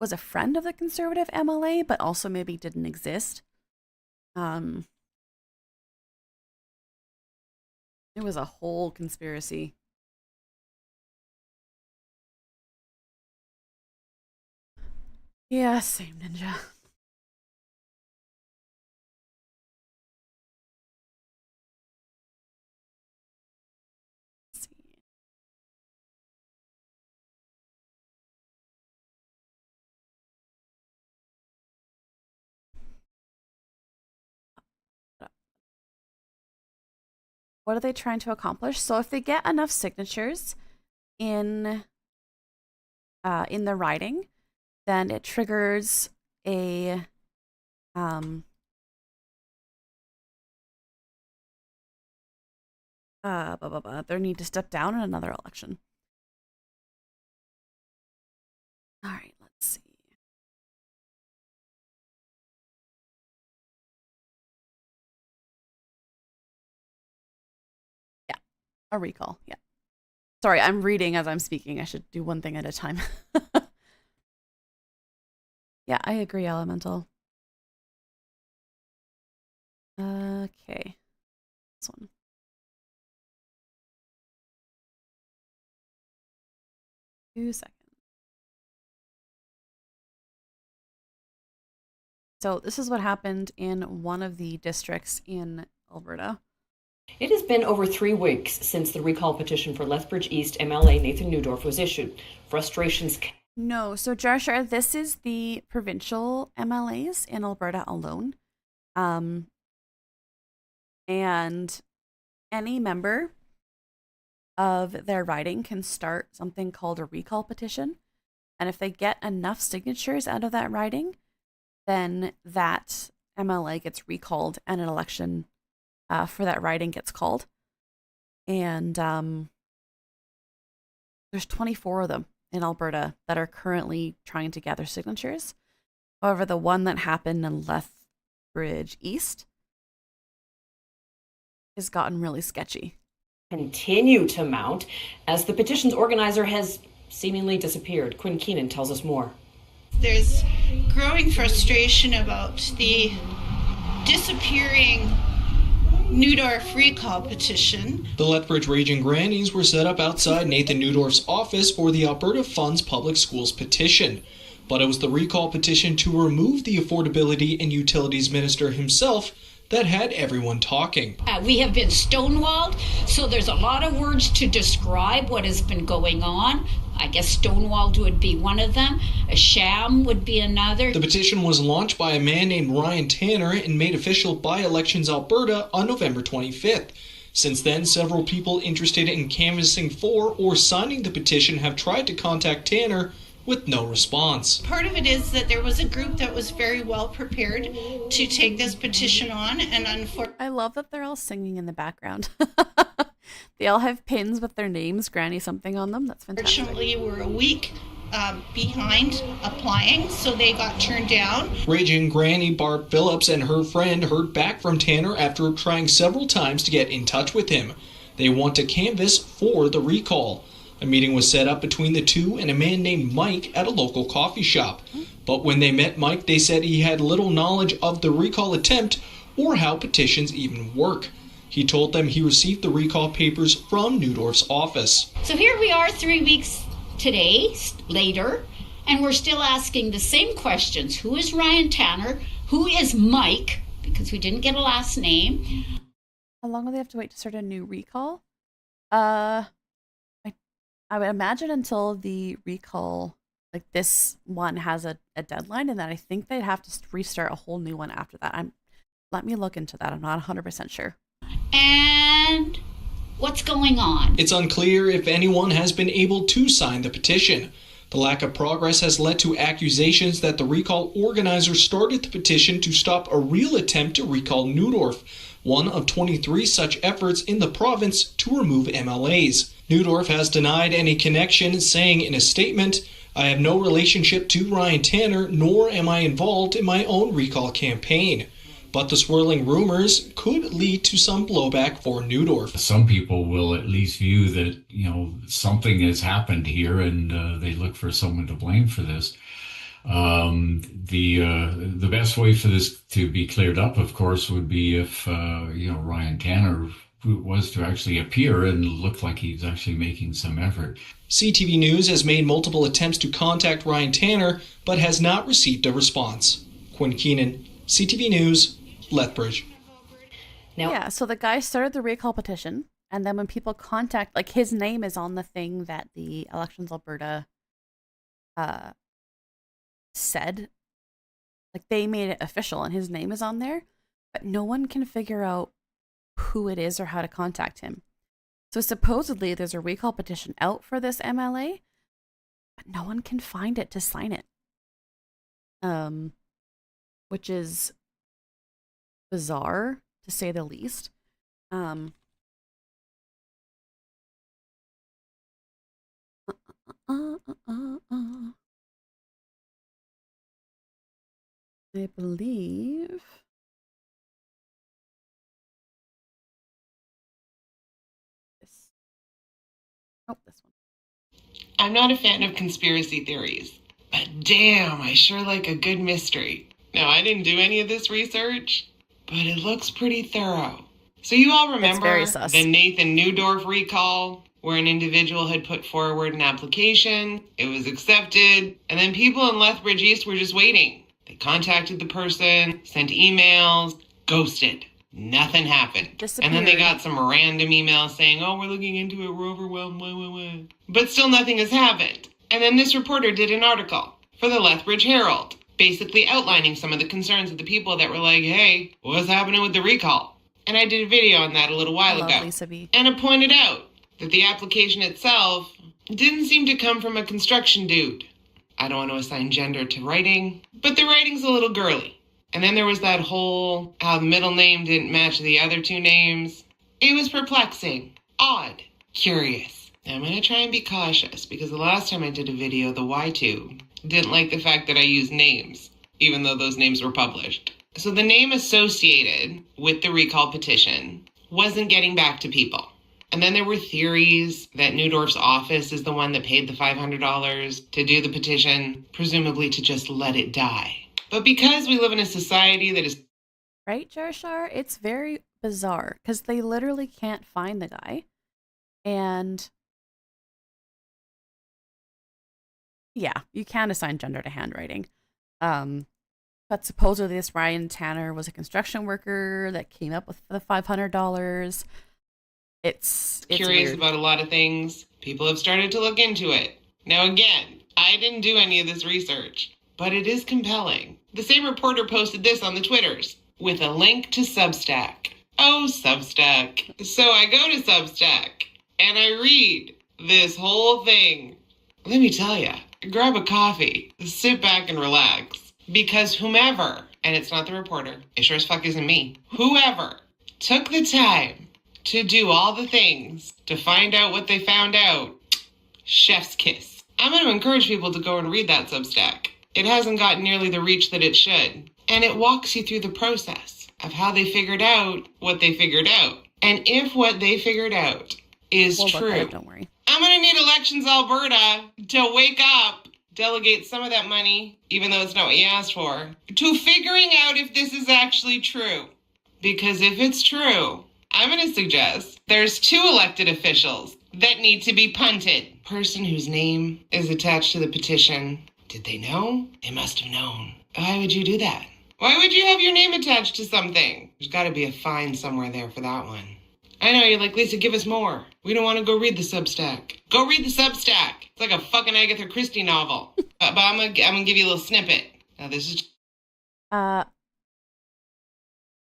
was a friend of the Conservative MLA, but also maybe didn't exist. It was a whole conspiracy. Yeah, same ninja. Let's see. What are they trying to accomplish? So if they get enough signatures in the writing, then it triggers a their need to step down in another election. All right, let's see. Yeah, a recall. Yeah. Sorry, I'm reading as I'm speaking. I should do one thing at a time. Yeah, I agree, Elemental. Okay. This one. Two seconds. So this is what happened in one of the districts in Alberta. It has been over 3 weeks since the recall petition for Lethbridge East MLA Nathan Newdorf was issued. Frustrations. No, so Jarshar, this is the provincial MLAs in Alberta alone. And any member of their riding can start something called a recall petition. And if they get enough signatures out of that riding, then that MLA gets recalled and an election for that riding gets called. And there's 24 of them in Alberta that are currently trying to gather signatures. However, the one that happened in Lethbridge East has gotten really sketchy. continue to mount as the petition's organizer has seemingly disappeared. Quinn Keenan tells us more. There's growing frustration about the disappearing Neudorf recall petition. The Lethbridge Raging Grannies were set up outside Nathan Neudorf's office for the Alberta Funds Public Schools petition. But it was the recall petition to remove the Affordability and Utilities Minister himself that had everyone talking. We have been stonewalled, so there's a lot of words to describe what has been going on. I guess stonewalled would be one of them. A sham would be another. The petition was launched by a man named Ryan Tanner and made official by Elections Alberta on November 25th. Since then, several people interested in canvassing for or signing the petition have tried to contact Tanner with no response. Part of it is that there was a group that was very well prepared to take this petition on, and unfortunately, I love that they're all singing in the background. They all have pins with their names, Granny something on them. That's fantastic. we're a week behind applying, so they got turned down. Raging Granny Barb Phillips and her friend heard back from Tanner after trying several times to get in touch with him. They want to canvass for the recall. A meeting was set up between the two and a man named Mike at a local coffee shop. But when they met Mike, they said he had little knowledge of the recall attempt or how petitions even work. He told them he received the recall papers from Neudorf's office. So here we are 3 weeks today, later, and we're still asking the same questions. Who is Ryan Tanner? Who is Mike? Because we didn't get a last name. How long will they have to wait to start a new recall? I would imagine until the recall, like this one has a deadline, and then I think they'd have to restart a whole new one after that. Let me look into that. I'm not 100% sure. And what's going on? It's unclear if anyone has been able to sign the petition. The lack of progress has led to accusations that the recall organizer started the petition to stop a real attempt to recall Neudorf, one of 23 such efforts in the province to remove MLAs. Neudorf has denied any connection, saying in a statement, "I have no relationship to Ryan Tanner, nor am I involved in my own recall campaign." But the swirling rumors could lead to some blowback for Neudorf. Some people will at least view that, something has happened here and they look for someone to blame for this. The best way for this to be cleared up, of course, would be if, Ryan Tanner was to actually appear and look like he's actually making some effort. CTV News has made multiple attempts to contact Ryan Tanner, but has not received a response. Quinn Keenan, CTV News, Lethbridge. Yeah, so the guy started the recall petition, and then when people contact, like his name is on the thing that the Elections Alberta said, like they made it official and his name is on there, but no one can figure out who it is or how to contact him. So supposedly there's a recall petition out for this MLA, but no one can find it to sign it. Which is bizarre to say the least. I believe this. Oh, this one. I'm not a fan of conspiracy theories, but damn, I sure like a good mystery. Now, I didn't do any of this research, but it looks pretty thorough. So you all remember the Nathan Neudorf recall, where an individual had put forward an application, it was accepted, and then people in Lethbridge East were just waiting. They contacted the person, sent emails, ghosted. Nothing happened. Disappeared. And then they got some random emails saying, "Oh, we're looking into it, we're overwhelmed, But still nothing has happened. And then this reporter did an article for the Lethbridge Herald, basically outlining some of the concerns of the people that were like, "Hey, what's happening with the recall?" And I did a video on that a little while ago. Lisa B. And I pointed out that the application itself didn't seem to come from a construction dude. I don't want to assign gender to writing, but the writing's a little girly. And then there was that whole how the middle name didn't match the other two names. It was perplexing, odd, curious. Now I'm going to try and be cautious because the last time I did a video, the Y2 didn't like the fact that I used names, even though those names were published. So the name associated with the recall petition wasn't getting back to people. And then there were theories that Newdorf's office is the one that paid the $500 to do the petition, presumably to just let it die. But because we live in a society that is... Right, Jarshar? It's very bizarre because they literally can't find the guy. And yeah, you can assign gender to handwriting. But supposedly this Ryan Tanner was a construction worker that came up with the $500. It's curious weird. About a lot of things. People have started to look into it. Now again, I didn't do any of this research, but it is compelling. The same reporter posted this on the Twitters with a link to Substack. Oh, Substack. So I go to Substack and I read this whole thing. Let me tell you, grab a coffee, sit back and relax. Because whomever, and it's not the reporter, it sure as fuck isn't me, whoever took the time to do all the things to find out what they found out, chef's kiss. I'm going to encourage people to go and read that Substack. It hasn't gotten nearly the reach that it should. And it walks you through the process of how they figured out what they figured out. And if what they figured out is true, don't worry. I'm going to need Elections Alberta to wake up, delegate some of that money, even though it's not what you asked for, to figuring out if this is actually true. Because if it's true, I'm going to suggest there's 2 elected officials that need to be punted. Person whose name is attached to the petition. Did they know? They must have known. Why would you do that? Why would you have your name attached to something? There's got to be a fine somewhere there for that one. I know, you're like, Lisa, give us more. We don't want to go read the Substack. Go read the Substack. It's like a fucking Agatha Christie novel. but I'm gonna give you a little snippet. Now this is...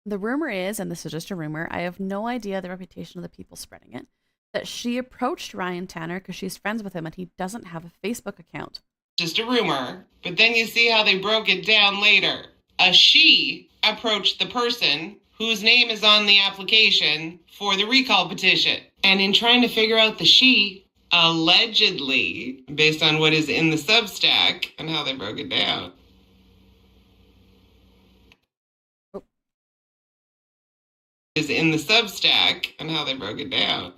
The rumor is, and this is just a rumor, I have no idea the reputation of the people spreading it, that she approached Ryan Tanner because she's friends with him and he doesn't have a Facebook account. Just a rumor. But then you see how they broke it down later. A she approached the person whose name is on the application for the recall petition. And in trying to figure out the she, allegedly, based on what is in the Substack and how they broke it down. Is in the Substack and how they broke it down.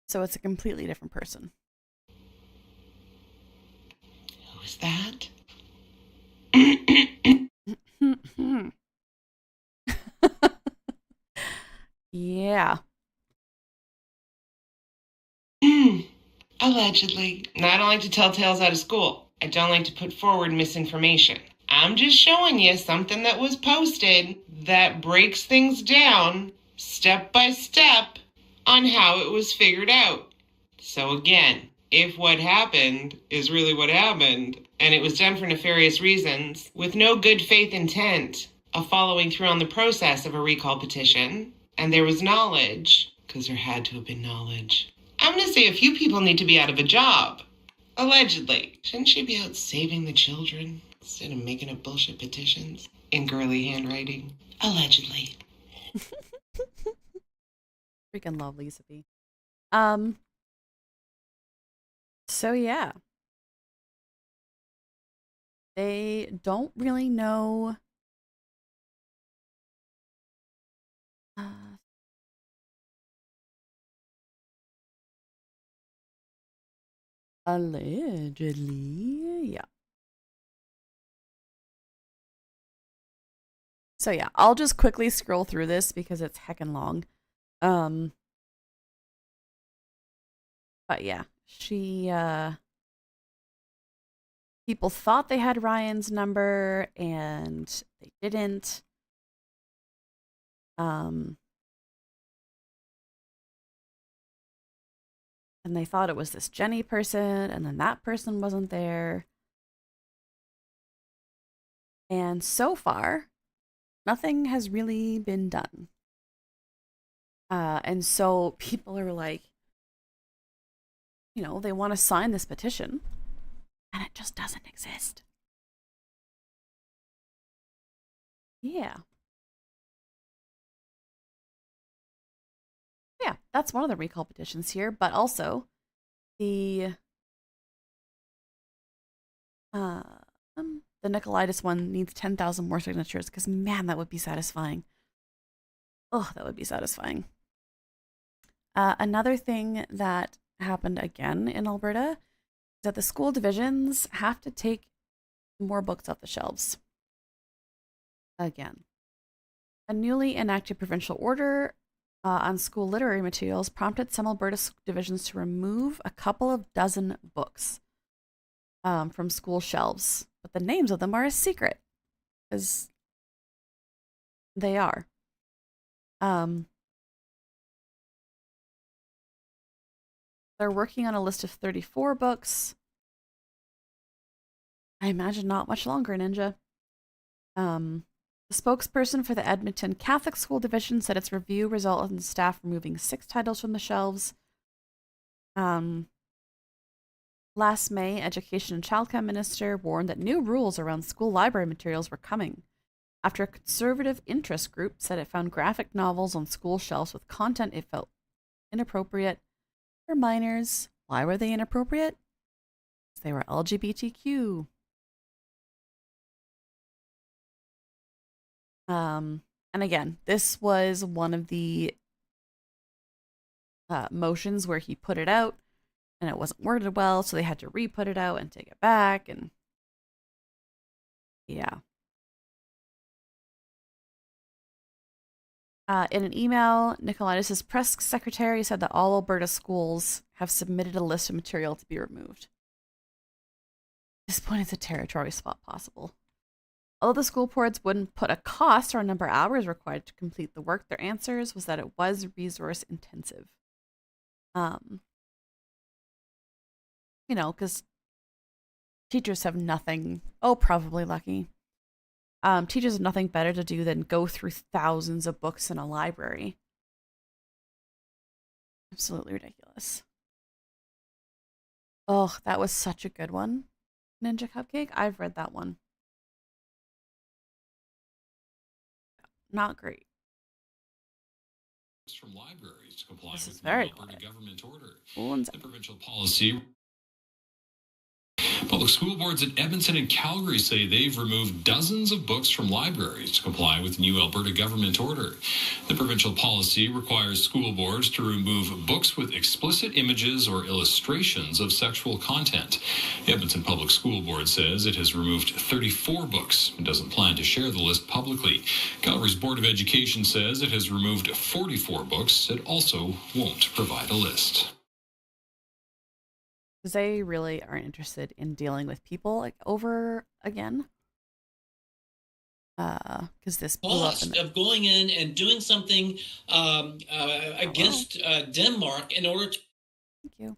So it's a completely different person. Who is that? Yeah. Allegedly. Now, I don't like to tell tales out of school. I don't like to put forward misinformation. I'm just showing you something that was posted that breaks things down step by step on how it was figured out. So again, if what happened is really what happened, and it was done for nefarious reasons, with no good faith intent of following through on the process of a recall petition, and there was knowledge, because there had to have been knowledge, I'm going to say a few people need to be out of a job. Allegedly. Shouldn't she be out saving the children instead of making up bullshit petitions in girly handwriting? Allegedly. Freaking love Lisa B. So yeah. They don't really know allegedly, yeah. So yeah, I'll just quickly scroll through this because it's heckin' long. But yeah, she people thought they had Ryan's number and they didn't. And they thought it was this Jenny person, and then that person wasn't there. And so far, nothing has really been done. And so people are like, you know, they want to sign this petition, and it just doesn't exist. Yeah. Yeah, that's one of the recall petitions here, but also the Nicolaitis one needs 10,000 more signatures because man, that would be satisfying. Oh, that would be satisfying. Another thing that happened again in Alberta is that the school divisions have to take more books off the shelves. Again. A newly enacted provincial order on school literary materials prompted some Alberta divisions to remove a couple of dozen books from school shelves, but the names of them are a secret, because they are. They're working on a list of 34 books. I imagine not much longer, Ninja. The spokesperson for the Edmonton Catholic School Division said its review resulted in staff removing 6 titles from the shelves. Last May, Education and Childcare Minister warned that new rules around school library materials were coming after a conservative interest group said it found graphic novels on school shelves with content it felt inappropriate for minors. Why were they inappropriate? Because they were LGBTQ. And again, this was one of the motions where he put it out and it wasn't worded well, so they had to re-put it out and take it back, and yeah. In an email, Nicolaitis' press secretary said that all Alberta schools have submitted a list of material to be removed. At this point, it's a territory spot possible. Although the school boards wouldn't put a cost or a number of hours required to complete the work, their answers was that it was resource intensive. You know, because teachers have nothing, probably lucky. Teachers have nothing better to do than go through thousands of books in a library. Absolutely ridiculous. Oh, that was such a good one. Ninja Cupcake? I've read that one. Not great. From libraries to comply This with is very Alberta quiet. government order. Ooh, The provincial policy. Public school boards at Edmonton and Calgary say they've removed dozens of books from libraries to comply with new Alberta government order. The provincial policy requires school boards to remove books with explicit images or illustrations of sexual content. The Edmonton Public School Board says it has removed 34 books and doesn't plan to share the list publicly. Calgary's Board of Education says it has removed 44 books. It also won't provide a list. Because they really aren't interested in dealing with people like over again. Because this blew up Cost of going in and doing something against Denmark in order to. Thank you.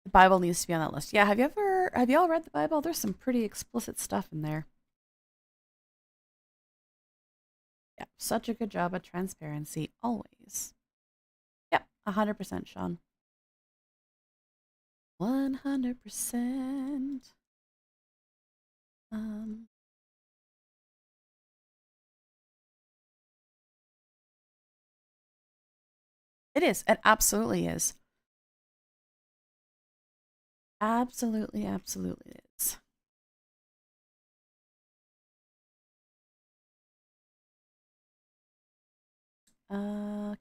The Bible needs to be on that list. Yeah, have you all read the Bible? There's some pretty explicit stuff in there. Yeah, such a good job at transparency, always. Yep, 100%, Sean. 100%. It is. It absolutely is. Absolutely, absolutely is. Okay.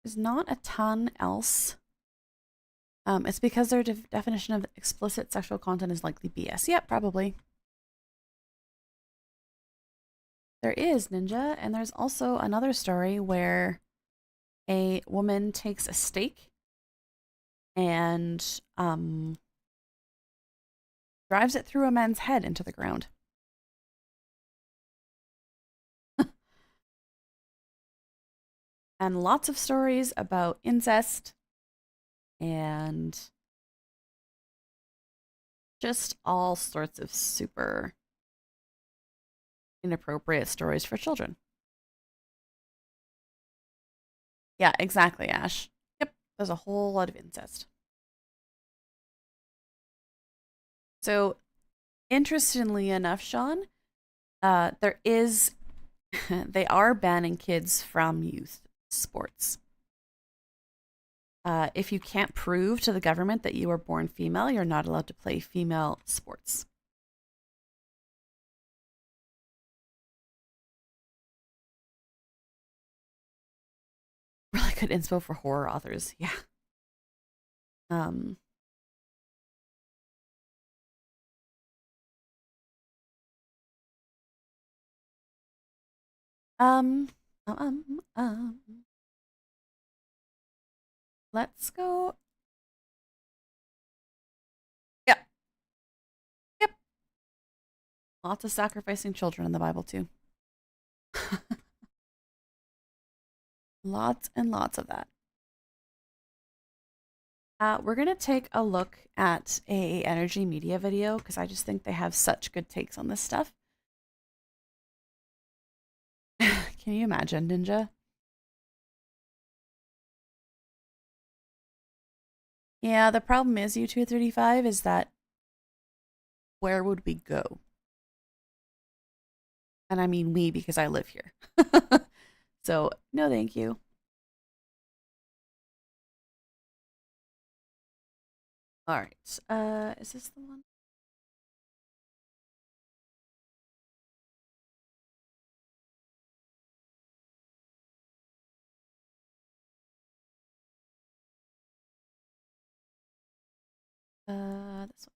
There's not a ton else. It's because their definition of explicit sexual content is likely BS. Yep, probably. There is, Ninja, and there's also another story where a woman takes a stake and drives it through a man's head into the ground. And lots of stories about incest and just all sorts of super inappropriate stories for children. Yeah, exactly, Ash. Yep, there's a whole lot of incest. So, interestingly enough, Sean, there is, they are banning kids from youth sports. If you can't prove to the government that you were born female, you're not allowed to play female sports. Really good inspo for horror authors. Yeah. Um, um, um, um, let's go. Yep. Yep. Lots of sacrificing children in the Bible, too. Lots and lots of that. We're going to take a look at a energy media video because I just think they have such good takes on this stuff. Can you imagine, Ninja? Yeah, the problem is, U235, is that where would we go? And I mean we because I live here. So, no thank you. All right. Is this the one? This one.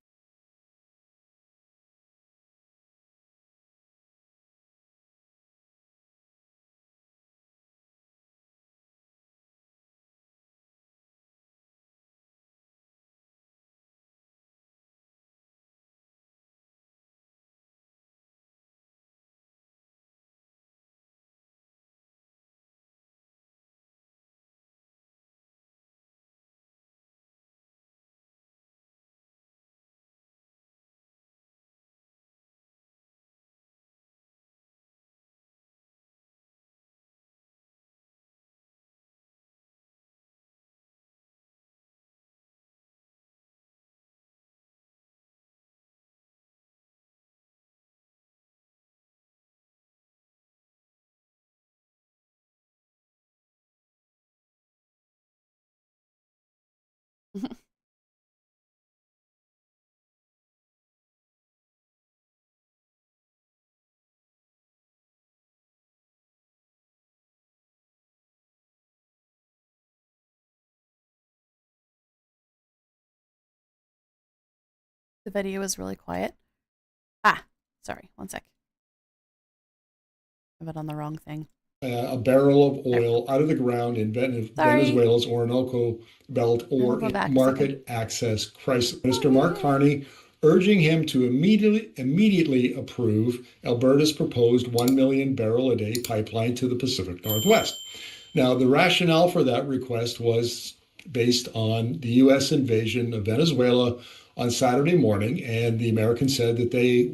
The video is really quiet. Sorry, one sec. I have it on the wrong thing. A barrel of oil out of the ground in Venezuela's Orinoco Belt or market access crisis. Minister Mark Carney urging him to immediately approve Alberta's proposed 1 million barrel a day pipeline to the Pacific Northwest. Now, the rationale for that request was based on the U.S. invasion of Venezuela on Saturday morning, and the Americans said that they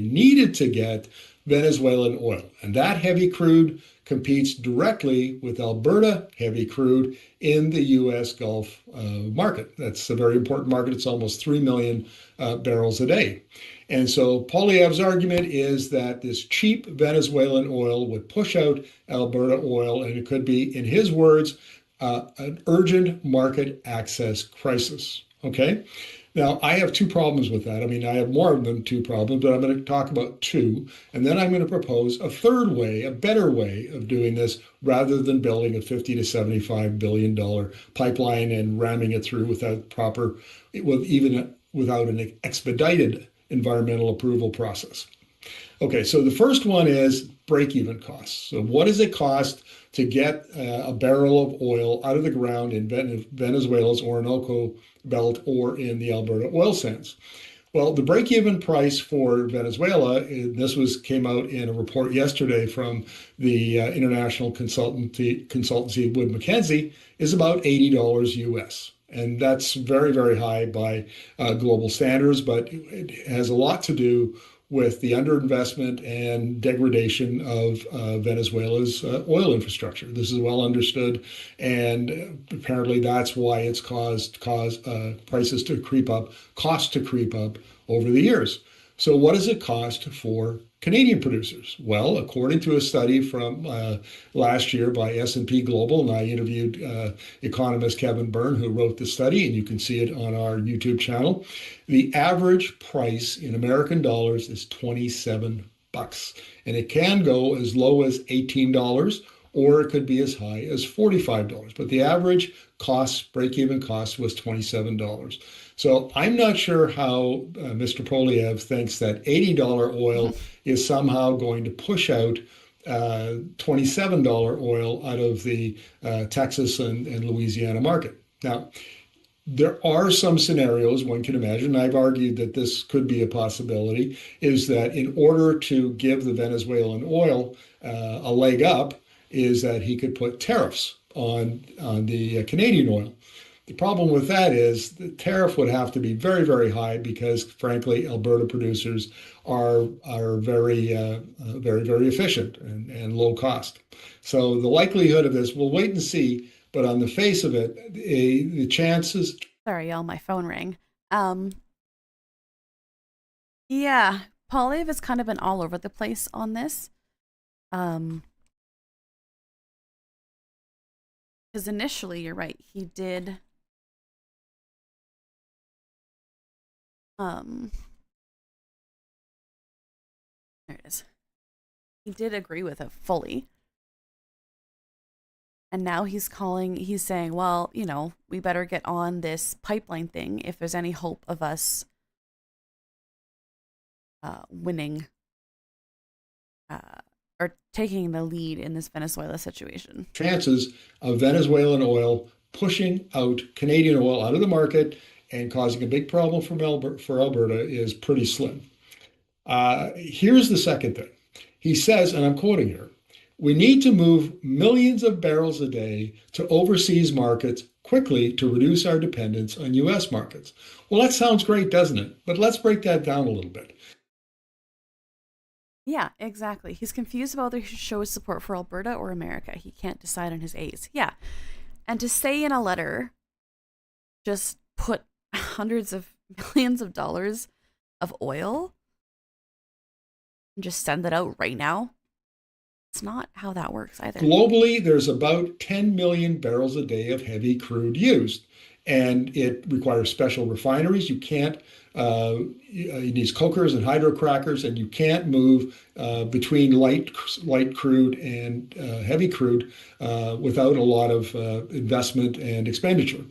needed to get Venezuelan oil. And that heavy crude competes directly with Alberta heavy crude in the U.S. Gulf market. That's a very important market. It's almost 3 million barrels a day. And so Poilievre's argument is that this cheap Venezuelan oil would push out Alberta oil, and it could be, in his words, an urgent market access crisis. Okay? Now, I have two problems with that. I mean, I have more than two problems, but I'm going to talk about two. And then I'm going to propose a third way, a better way of doing this rather than building a $50 to $75 billion pipeline and ramming it through without an expedited environmental approval process. Okay, so the first one is break-even costs. So what does it cost to get a barrel of oil out of the ground in Venezuela's Orinoco Belt or in the Alberta oil sands? Well, the break-even price for Venezuela, came out in a report yesterday from the international consultancy Wood Mackenzie, is about $80 US. And that's very, very high by global standards, but it has a lot to do with the underinvestment and degradation of Venezuela's oil infrastructure. This is well understood, and apparently that's why it's caused prices to creep up, costs to creep up over the years. So what does it cost for Canadian producers? Well, according to a study from last year by S&P Global, and I interviewed economist Kevin Byrne, who wrote the study, and you can see it on our YouTube channel, the average price in American dollars is $27, and it can go as low as $18 or it could be as high as $45. But the average cost, break-even cost, was $27. So I'm not sure how Mr. Polyev thinks that $80 oil is somehow going to push out $27 oil out of the Texas and Louisiana market. Now, there are some scenarios one can imagine. I've argued that this could be a possibility, is that in order to give the Venezuelan oil a leg up, is that he could put tariffs on the Canadian oil. The problem with that is the tariff would have to be very, very high because, frankly, Alberta producers are very, very efficient and low cost. So the likelihood of this, we'll wait and see. But on the face of it, the chances. Sorry, y'all, my phone rang. Yeah, Polyev has kind of been all over the place on this. Because initially, you're right, he did. There it is. He did agree with it fully. And now he's saying, well, you know, we better get on this pipeline thing if there's any hope of us winning or taking the lead in this Venezuela situation. Chances of Venezuelan oil pushing out Canadian oil out of the market and causing a big problem for Alberta is pretty slim. Here's the second thing. He says, and I'm quoting here, "We need to move millions of barrels a day to overseas markets quickly to reduce our dependence on U.S. markets." Well, that sounds great, doesn't it? But let's break that down a little bit. Yeah, exactly. He's confused about whether he should show his support for Alberta or America. He can't decide on his A's. Yeah. And to say in a letter, just put hundreds of millions of dollars of oil and just send it out right now, it's not how that works either. Globally, there's about 10 million barrels a day of heavy crude used, and it requires special refineries. You can't, it needs cokers and hydrocrackers, and you can't move between light crude and heavy crude without a lot of investment and expenditure.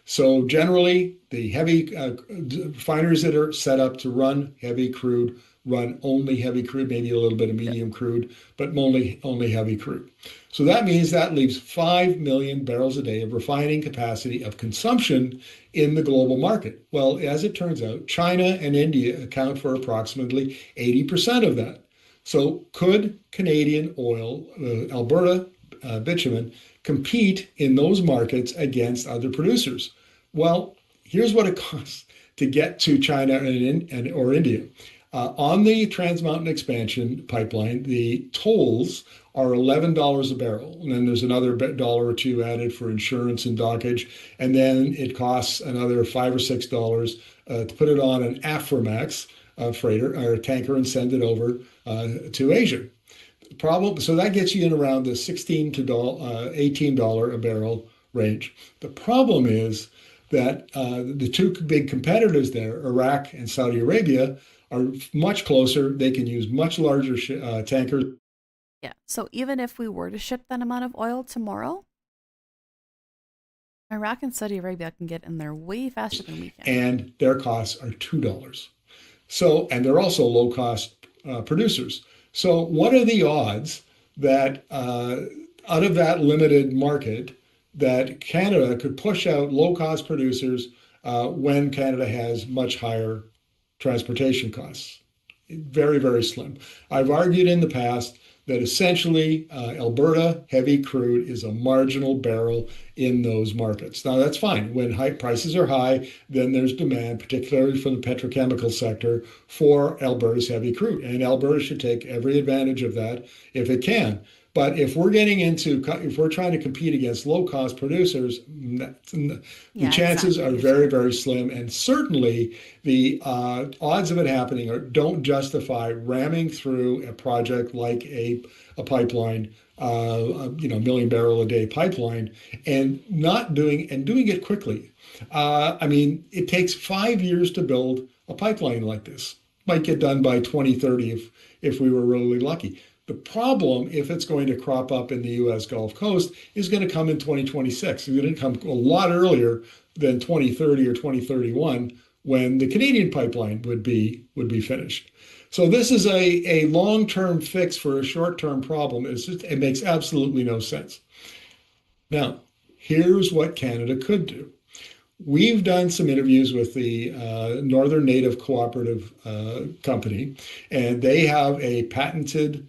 So generally, the heavy refineries that are set up to run heavy crude run only heavy crude, maybe a little bit of medium crude, but only heavy crude. So that means that leaves 5 million barrels a day of refining capacity of consumption in the global market. Well, as it turns out, China and India account for approximately 80% of that. So could Canadian oil, Alberta bitumen, compete in those markets against other producers? Well, here's what it costs to get to China or India. On the Trans Mountain Expansion pipeline, the tolls are $11 a barrel. And then there's another dollar or two added for insurance and dockage. And then it costs another $5 or $6 to put it on an Aframax freighter or a tanker and send it over to Asia. So that gets you in around the $16 to $18 a barrel range. The problem is that the two big competitors there, Iraq and Saudi Arabia, are much closer. They can use much larger tankers. Yeah, so even if we were to ship that amount of oil tomorrow, Iraq and Saudi Arabia can get in there way faster than we can. And their costs are $2. So, and they're also low-cost producers. So what are the odds that out of that limited market that Canada could push out low-cost producers when Canada has much higher transportation costs? Very, very slim. I've argued in the past that essentially Alberta heavy crude is a marginal barrel in those markets. Now that's fine. When prices are high, then there's demand, particularly from the petrochemical sector, for Alberta's heavy crude. And Alberta should take every advantage of that if it can. But if we're trying to compete against low-cost producers, the chances are very, very slim. And certainly the odds of it happening don't justify ramming through a project like a pipeline, million barrel a day pipeline, and doing it quickly. I mean, it takes 5 years to build a pipeline like this. Might get done by 2030 if we were really lucky. The problem, if it's going to crop up in the US Gulf Coast, is going to come in 2026. It's going to come a lot earlier than 2030 or 2031 when the Canadian pipeline would be finished. So this is a long-term fix for a short-term problem. It makes absolutely no sense. Now, here's what Canada could do. We've done some interviews with the Northern Native Cooperative Company, and they have a patented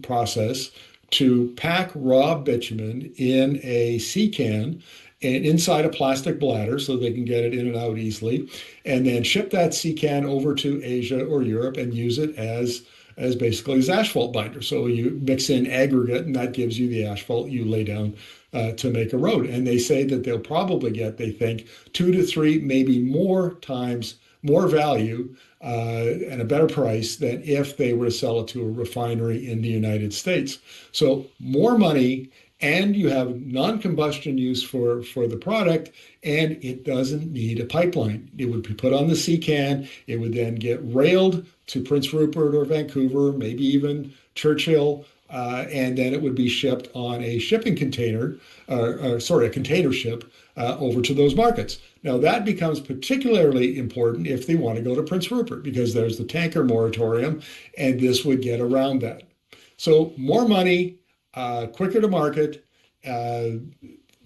process to pack raw bitumen in a sea can and inside a plastic bladder so they can get it in and out easily, and then ship that sea can over to Asia or Europe and use it as basically as asphalt binder. So you mix in aggregate, and that gives you the asphalt you lay down to make a road. And they say that they'll probably get, they think, 2 to 3, maybe more times more value and a better price than if they were to sell it to a refinery in the United States. So more money, and you have non-combustion use for the product, and it doesn't need a pipeline. It would be put on the sea can. It would then get railed to Prince Rupert or Vancouver, maybe even Churchill, and then it would be shipped on a shipping container, a container ship over to those markets. Now that becomes particularly important if they want to go to Prince Rupert, because there's the tanker moratorium, and this would get around that. So more money, quicker to market.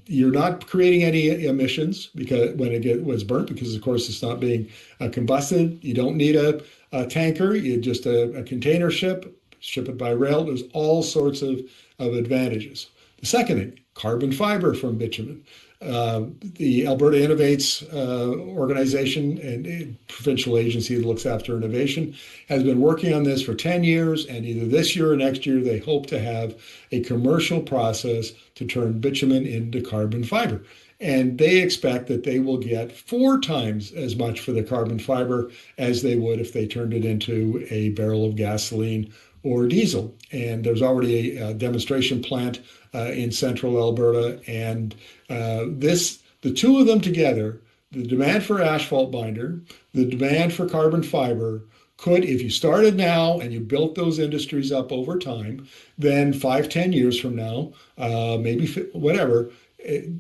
You're not creating any emissions because when it was burnt, because of course it's not being combusted. You don't need a tanker. You just a container ship it by rail. There's all sorts of advantages. The second thing, carbon fiber from bitumen. The Alberta Innovates organization and provincial agency that looks after innovation has been working on this for 10 years, and either this year or next year they hope to have a commercial process to turn bitumen into carbon fiber. And they expect that they will get 4 times as much for the carbon fiber as they would if they turned it into a barrel of gasoline or diesel. And there's already a demonstration plant in central Alberta. And the two of them together, the demand for asphalt binder, the demand for carbon fiber, could, if you started now and you built those industries up over time, then 5-10 years from now, maybe whatever,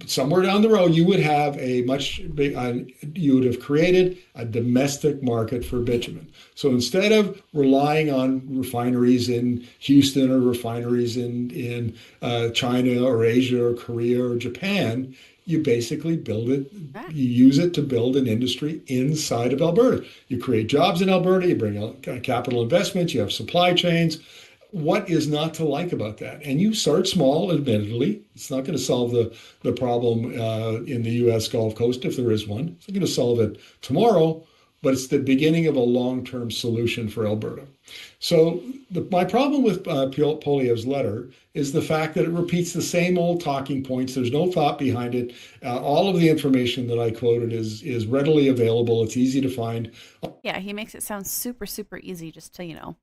somewhere down the road, you would have you would have created a domestic market for bitumen. So instead of relying on refineries in Houston or refineries in China or Asia or Korea or Japan, you basically build it, you use it to build an industry inside of Alberta. You create jobs in Alberta, you bring out capital investments, you have supply chains. What is not to like about that? And you start small, admittedly. It's not going to solve the problem in the U.S. Gulf Coast, if there is one. It's not going to solve it tomorrow, but it's the beginning of a long-term solution for Alberta. So my problem with Poilievre's letter is the fact that it repeats the same old talking points. There's no thought behind it. All of the information that I quoted is readily available. It's easy to find. Yeah, he makes it sound super, super easy just to,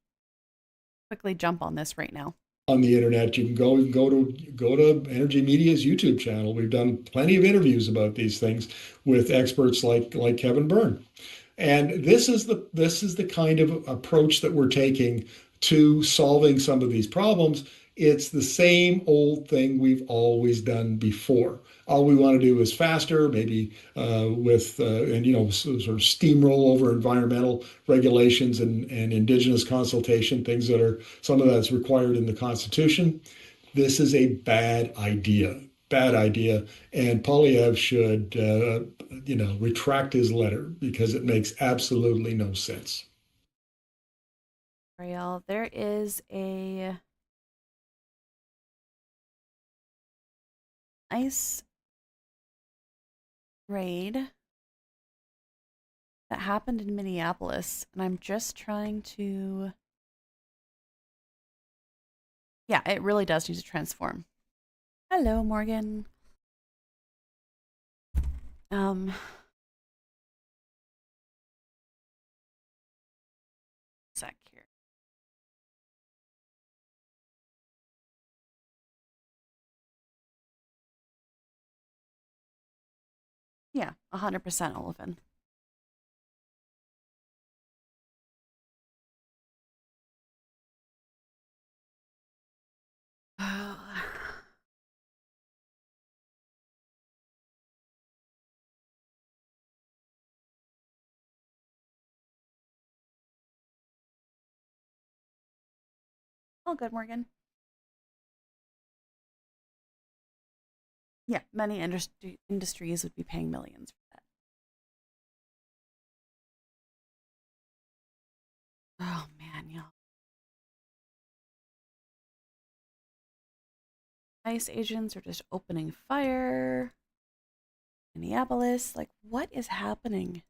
quickly jump on this right now. On the internet, you can go to Energy Media's YouTube channel. We've done plenty of interviews about these things with experts like Kevin Byrne. And this is the kind of approach that we're taking to solving some of these problems. It's the same old thing we've always done before. All we want to do is faster, maybe sort of steamroll over environmental regulations and Indigenous consultation, things that are, some of that's required in the Constitution. This is a bad idea. And Poilievre should, retract his letter because it makes absolutely no sense. Ariel, there is a ice raid that happened in Minneapolis, and I'm just trying to... Yeah, it really does need to transform. Hello, Morgan. Sec here. Yeah, 100% olefin. All good, Morgan. Yeah, many industries would be paying millions for that. Oh man, y'all. ICE agents are just opening fire. Minneapolis, like, what is happening?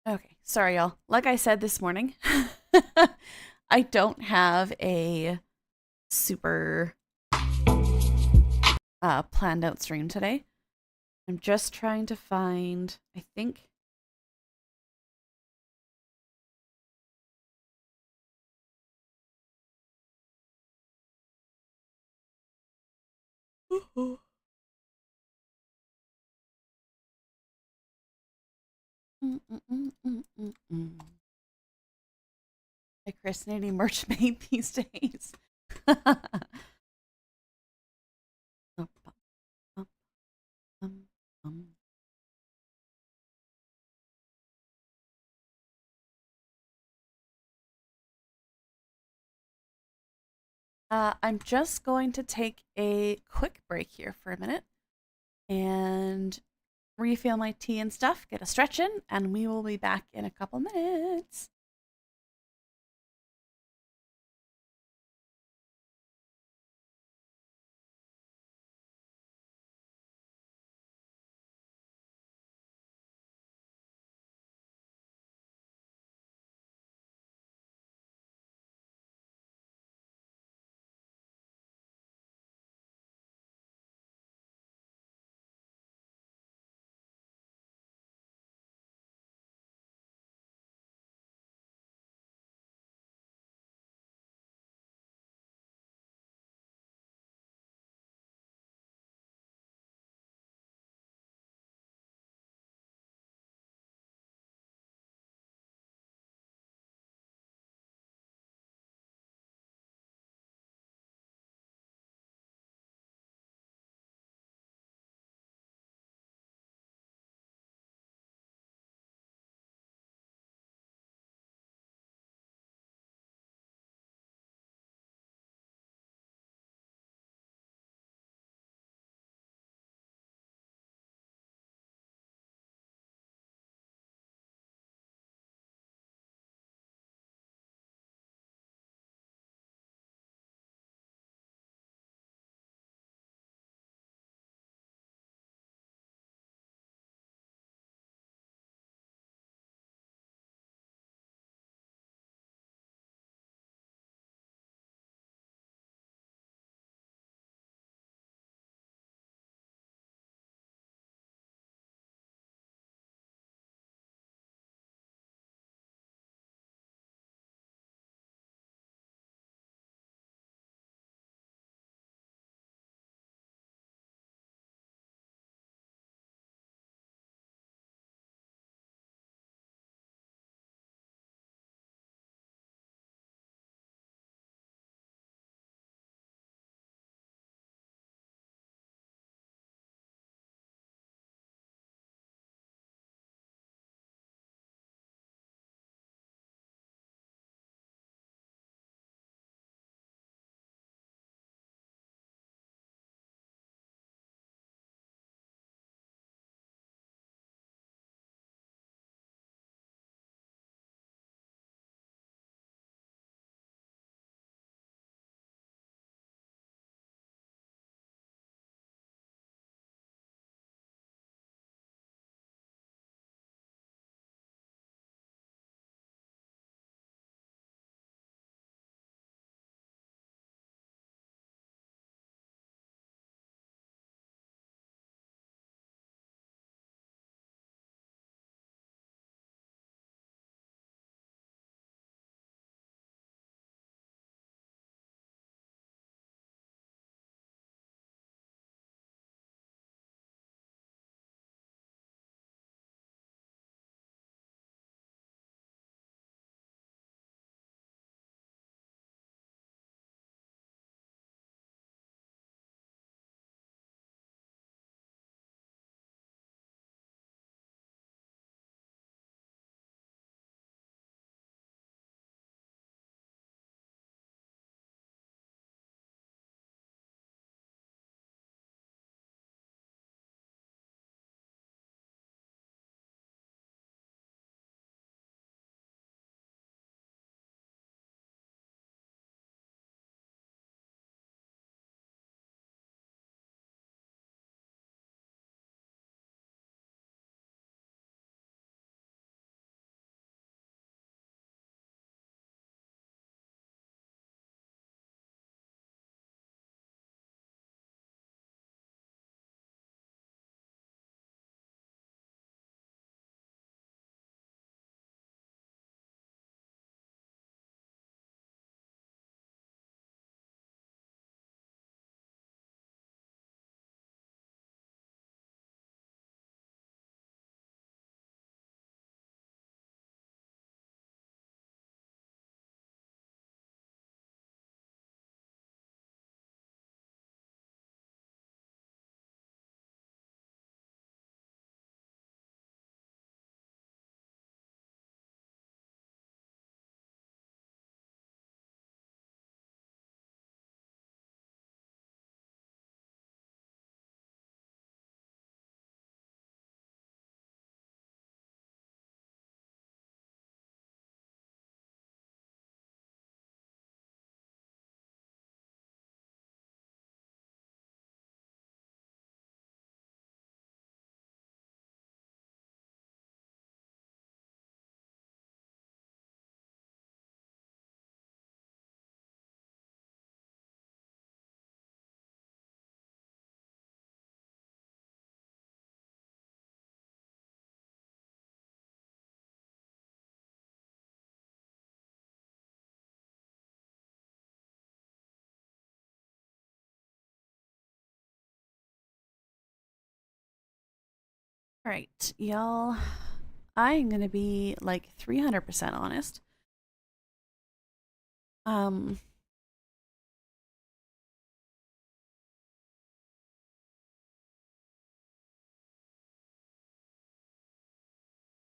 Okay, sorry, y'all. Like I said this morning, I don't have a super planned out stream today. I'm just trying to find, I think. Like Christinating MrsMae these days. I'm just going to take a quick break here for a minute and refill my tea and stuff, get a stretch in, and we will be back in a couple minutes. All right, y'all. I'm gonna be like 300% honest.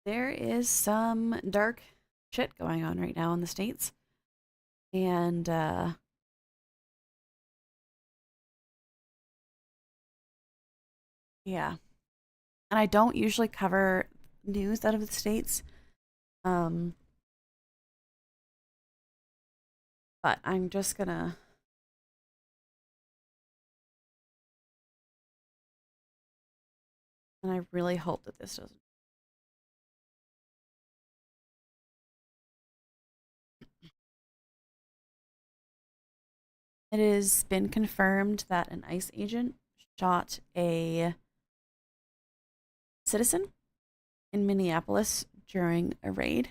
There is some dark shit going on right now in the States. And, yeah. And I don't usually cover news out of the States. But I'm just gonna... And I really hope that this doesn't... It has been confirmed that an ICE agent shot a citizen in Minneapolis during a raid.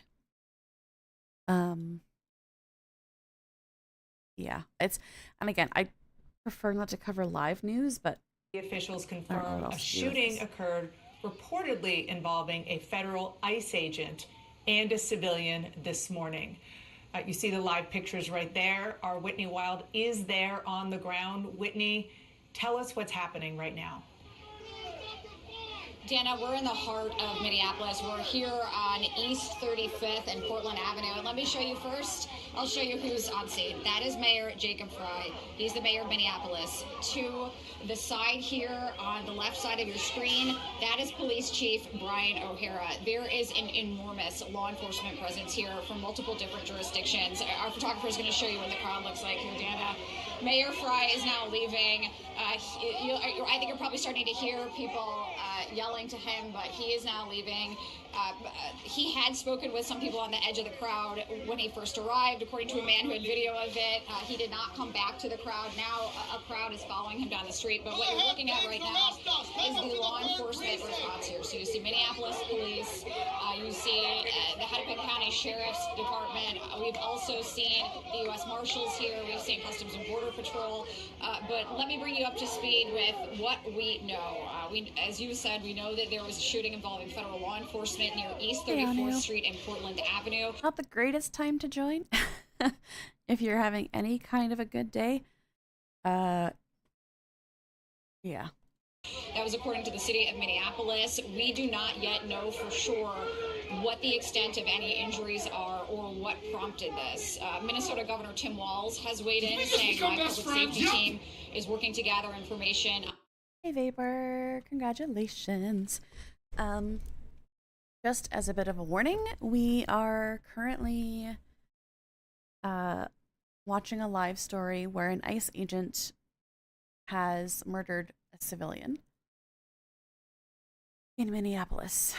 Yeah, and again, I prefer not to cover live news, but the officials confirm a shooting occurred reportedly involving a federal ICE agent and a civilian this morning. You see the live pictures right there. Our Whitney Wild is there on the ground. Whitney, tell us what's happening right now. Dana, we're in the heart of Minneapolis. We're here on East 35th and Portland Avenue. And let me show you first, I'll show you who's on scene. That is Mayor Jacob Fry. He's the mayor of Minneapolis. To the side here on the left side of your screen, that is Police Chief Brian O'Hara. There is an enormous law enforcement presence here from multiple different jurisdictions. Our photographer is going to show you what the crowd looks like here, Dana. Mayor Fry is now leaving. I think you're probably starting to hear people yelling to him, but he is now leaving. He had spoken with some people on the edge of the crowd when he first arrived, according to a man who had video of it. He did not come back to the crowd. Now a crowd is following him down the street. But what you're looking at right now is the law enforcement response here. So you see Minneapolis Police, you see the Hennepin County Sheriff's Department. We've also seen the U.S. Marshals here. We've seen Customs and Border Patrol. But let me bring you up to speed with what we know. As you said, we know that there was a shooting involving federal law enforcement near East 34th Street and Portland Avenue. Not the greatest time to join if you're having any kind of a good day. Yeah. That was according to the city of Minneapolis. We do not yet know for sure what the extent of any injuries are or what prompted this. Minnesota Governor Tim Walz has weighed in, saying my public safety team is working to gather information. Hey, Vapor, congratulations. Just as a bit of a warning, we are currently watching a live story where an ICE agent has murdered a civilian in Minneapolis.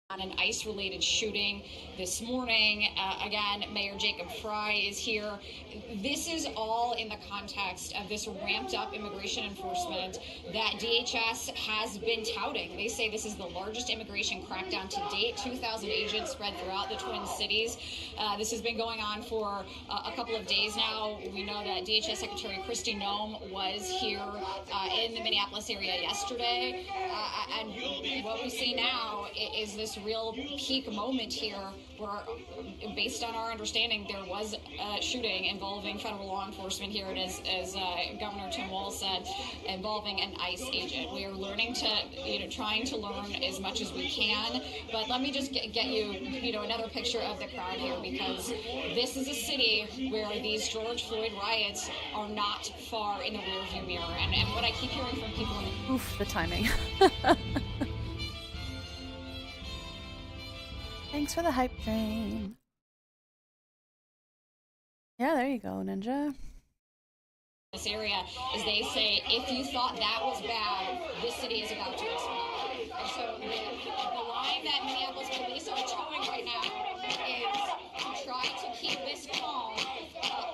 On an ICE-related shooting this morning. Again, Mayor Jacob Fry is here. This is all in the context of this ramped-up immigration enforcement that DHS has been touting. They say this is the largest immigration crackdown to date, 2,000 agents spread throughout the Twin Cities. This has been going on for a couple of days now. We know that DHS Secretary Kristi Noem was here in the Minneapolis area yesterday. And what we see now is this real peak moment here where, based on our understanding, there was a shooting involving federal law enforcement here, and as Governor Tim Walz said, involving an ICE agent. We are learning to, trying to learn as much as we can, but let me just get you, another picture of the crowd here, because this is a city where these George Floyd riots are not far in the rearview mirror, and what I keep hearing from people... Oof, the timing. Thanks for the hype train. Yeah, there you go, Ninja. This area, as they say, if you thought that was bad, this city is about to explode. And so the line that Minneapolis police are towing right now is to try to keep this calm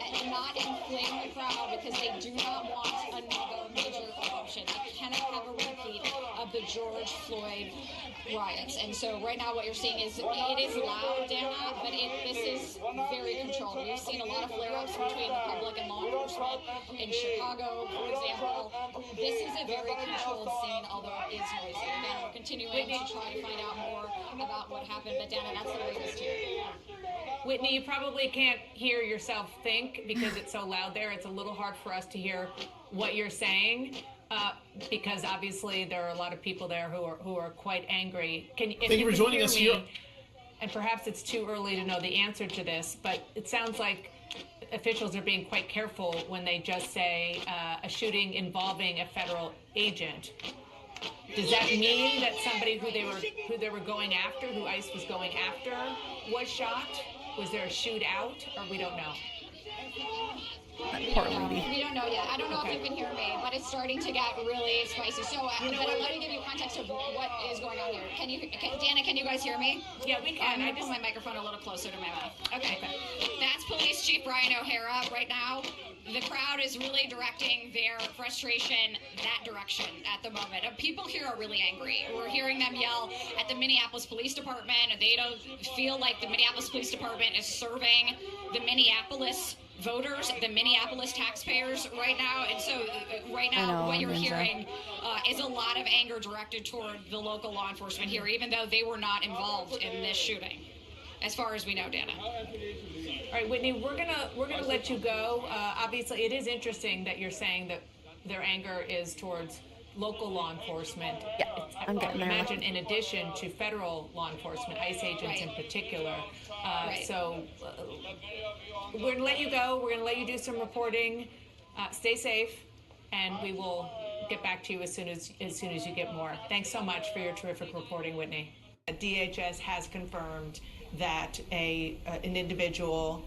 and not inflame the crowd, because they do not want another major eruption. They cannot have a repeat of the the George Floyd riots. And so right now what you're seeing is it is loud, Dana, but this is very controlled. We've seen a lot of flare-ups between the public and law enforcement in Chicago, for example. This is a very controlled scene, although it is noisy. Again, we're continuing to try to find out more about what happened, but Dana, that's the latest here. Whitney, you probably can't hear yourself think because it's so loud there. It's a little hard for us to hear what you're saying because obviously there are a lot of people there who are quite angry. Thank you for joining us here. And perhaps it's too early to know the answer to this, but it sounds like officials are being quite careful when they just say a shooting involving a federal agent. Does that mean that somebody who they were going after, who ICE was going after, was shot? Was there a shootout, or we don't know? We don't know yet. I don't know if you can hear me, but it's starting to get really spicy. So, let me give you context of what is going on here. Dana, can you guys hear me? Yeah, we can. I just put my microphone a little closer to my mouth. Okay. That's Police Chief Brian O'Hara right now. The crowd is really directing their frustration that direction at the moment. People here are really angry. We're hearing them yell at the Minneapolis Police Department. They don't feel like the Minneapolis Police Department is serving the Minneapolis voters, the Minneapolis taxpayers right now. And so right now what you're hearing is a lot of anger directed toward the local law enforcement here, even though they were not involved in this shooting, as far as we know, Dana. All right, Whitney, we're gonna let you go. Obviously, it is interesting that you're saying that their anger is towards local law enforcement. Yeah, I'm getting there. I imagine in addition to federal law enforcement, ICE agents in particular. So we're going to let you go. We're going to let you do some reporting. Stay safe, and we will get back to you as soon as you get more. Thanks so much for your terrific reporting, Whitney. DHS has confirmed that an individual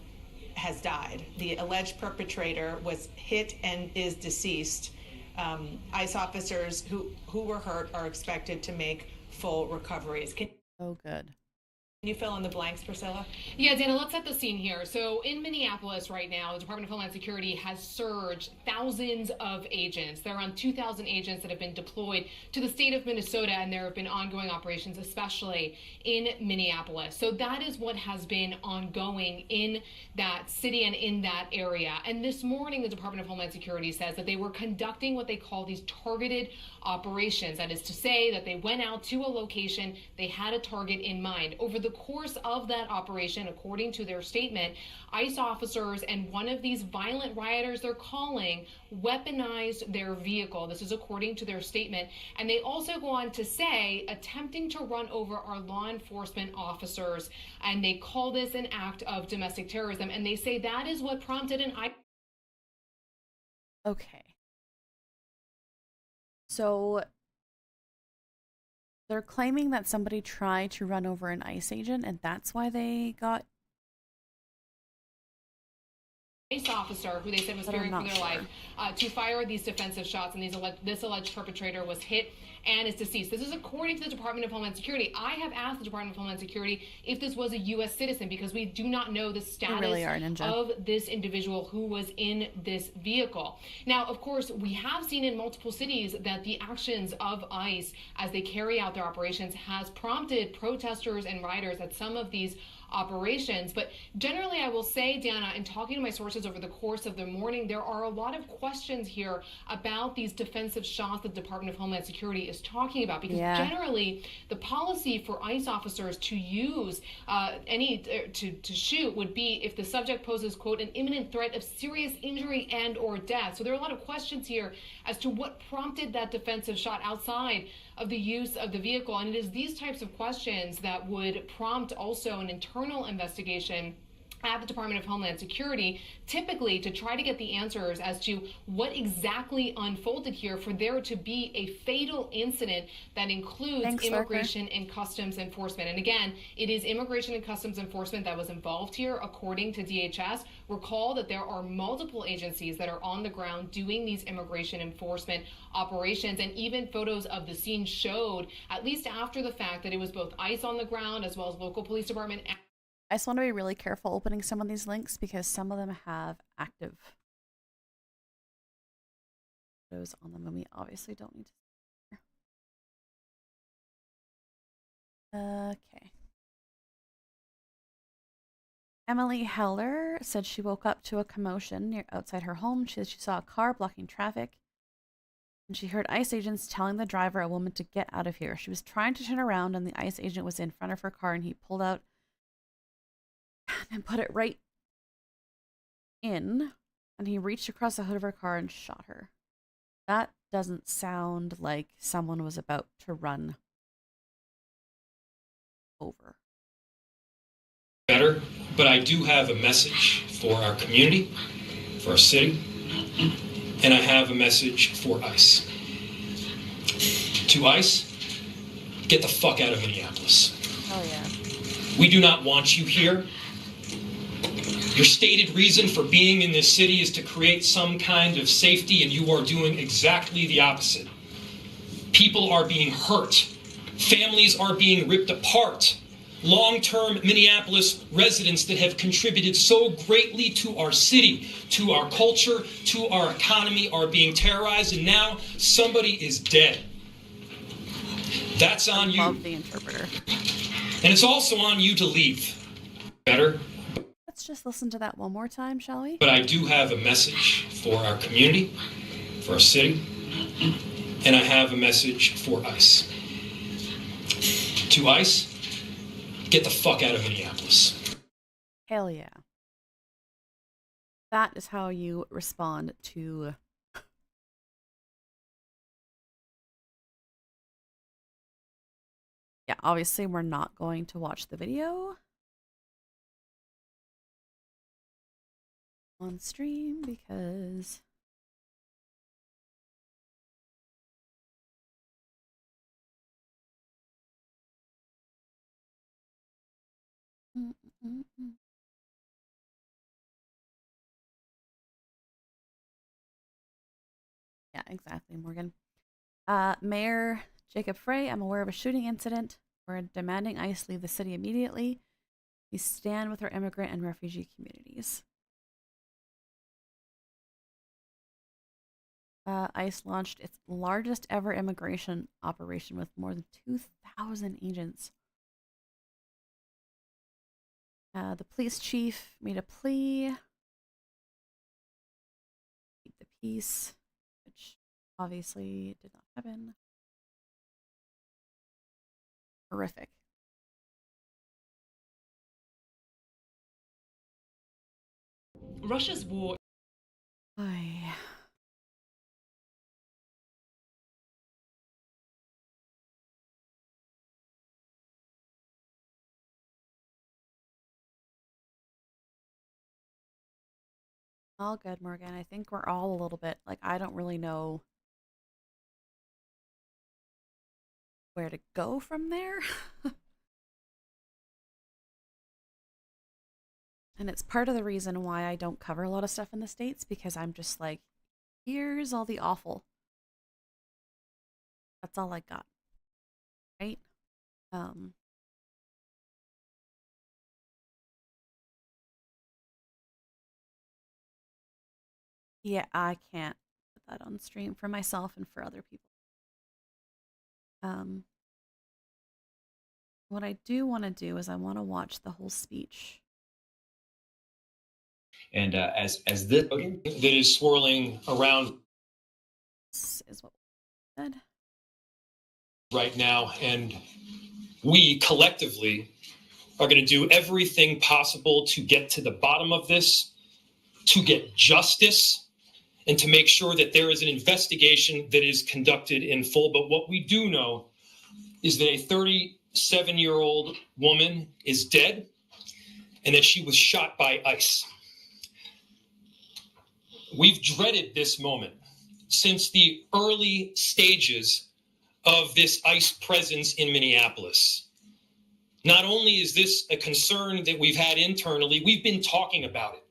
has died. The alleged perpetrator was hit and is deceased. ICE officers who were hurt are expected to make full recoveries. Oh, good. Can you fill in the blanks, Priscilla? Yeah, Dana, let's set the scene here. So in Minneapolis right now, the Department of Homeland Security has surged thousands of agents. There are around 2,000 agents that have been deployed to the state of Minnesota, and there have been ongoing operations, especially in Minneapolis. So that is what has been ongoing in that city and in that area. And this morning, the Department of Homeland Security says that they were conducting what they call these targeted operations. That is to say that they went out to a location, they had a target in mind. Over the course of that operation, according to their statement, ICE officers and one of these violent rioters they're calling weaponized their vehicle. This is according to their statement. And they also go on to say attempting to run over our law enforcement officers. And they call this an act of domestic terrorism. And they say that is what prompted an Okay. So they're claiming that somebody tried to run over an ICE agent, and that's why they got ICE officer, who they said was fearing for their life, to fire these defensive shots, and this alleged perpetrator was hit and is deceased. This is according to the Department of Homeland Security. I have asked the Department of Homeland Security if this was a U.S. citizen, because we do not know the status of this individual who was in this vehicle. Now, of course, we have seen in multiple cities that the actions of ICE as they carry out their operations has prompted protesters and rioters at some of these operations. But generally, I will say, Dana, in talking to my sources over the course of the morning, there are a lot of questions here about these defensive shots that the Department of Homeland Security is talking about, because generally the policy for ICE officers to use to shoot would be if the subject poses, quote, an imminent threat of serious injury and or death. So there are a lot of questions here as to what prompted that defensive shot outside of the use of the vehicle. And it is these types of questions that would prompt also an internal investigation at the Department of Homeland Security, typically to try to get the answers as to what exactly unfolded here for there to be a fatal incident that includes Immigration and Customs Enforcement. And again, it is Immigration and Customs Enforcement that was involved here, according to DHS. Recall that there are multiple agencies that are on the ground doing these immigration enforcement operations, and even photos of the scene showed, at least after the fact, that it was both ICE on the ground as well as local police department. I just want to be really careful opening some of these links because some of them have active photos on them, and we obviously don't need to. Okay. Emily Heller said she woke up to a commotion outside her home. She said she saw a car blocking traffic, and she heard ICE agents telling the driver, a woman, to get out of here. She was trying to turn around, and the ICE agent was in front of her car, and he pulled out and put it right in, and he reached across the hood of her car and shot her. That doesn't sound like someone was about to run over. Better, but I do have a message for our community, for our city, and I have a message for ICE. To ICE, get the fuck out of Minneapolis. Oh yeah. We do not want you here. Your stated reason for being in this city is to create some kind of safety, and you are doing exactly the opposite. People are being hurt. Families are being ripped apart. Long-term Minneapolis residents that have contributed so greatly to our city, to our culture, to our economy are being terrorized, and now somebody is dead. That's on you. Love the interpreter. And it's also on you to leave. Better. Let's just listen to that one more time, shall we? But I do have a message for our community, for our city, and I have a message for ICE. To ICE, get the fuck out of Minneapolis. Hell yeah. That is how you respond to yeah, obviously we're not going to watch the video on stream because yeah, exactly, Morgan. Mayor Jacob Frey, I'm aware of a shooting incident. We're demanding ICE leave the city immediately. We stand with our immigrant and refugee communities. ICE launched its largest ever immigration operation with more than 2,000 agents. The police chief made a plea. Keep the peace, which obviously did not happen. Horrific. Russia's war. Ay. All good, Morgan. I think we're all a little bit like, I don't really know where to go from there. And it's part of the reason why I don't cover a lot of stuff in the States, because I'm just like, here's all the awful. That's all I got. Right? Yeah, I can't put that on stream for myself and for other people. What I do want to do is I want to watch the whole speech. And as this that is swirling around This is what we said right now, and we collectively are going to do everything possible to get to the bottom of this, to get justice, and to make sure that there is an investigation that is conducted in full. But what we do know is that a 37-year-old woman is dead and that she was shot by ICE. We've dreaded this moment since the early stages of this ICE presence in Minneapolis. Not only is this a concern that we've had internally, we've been talking about it.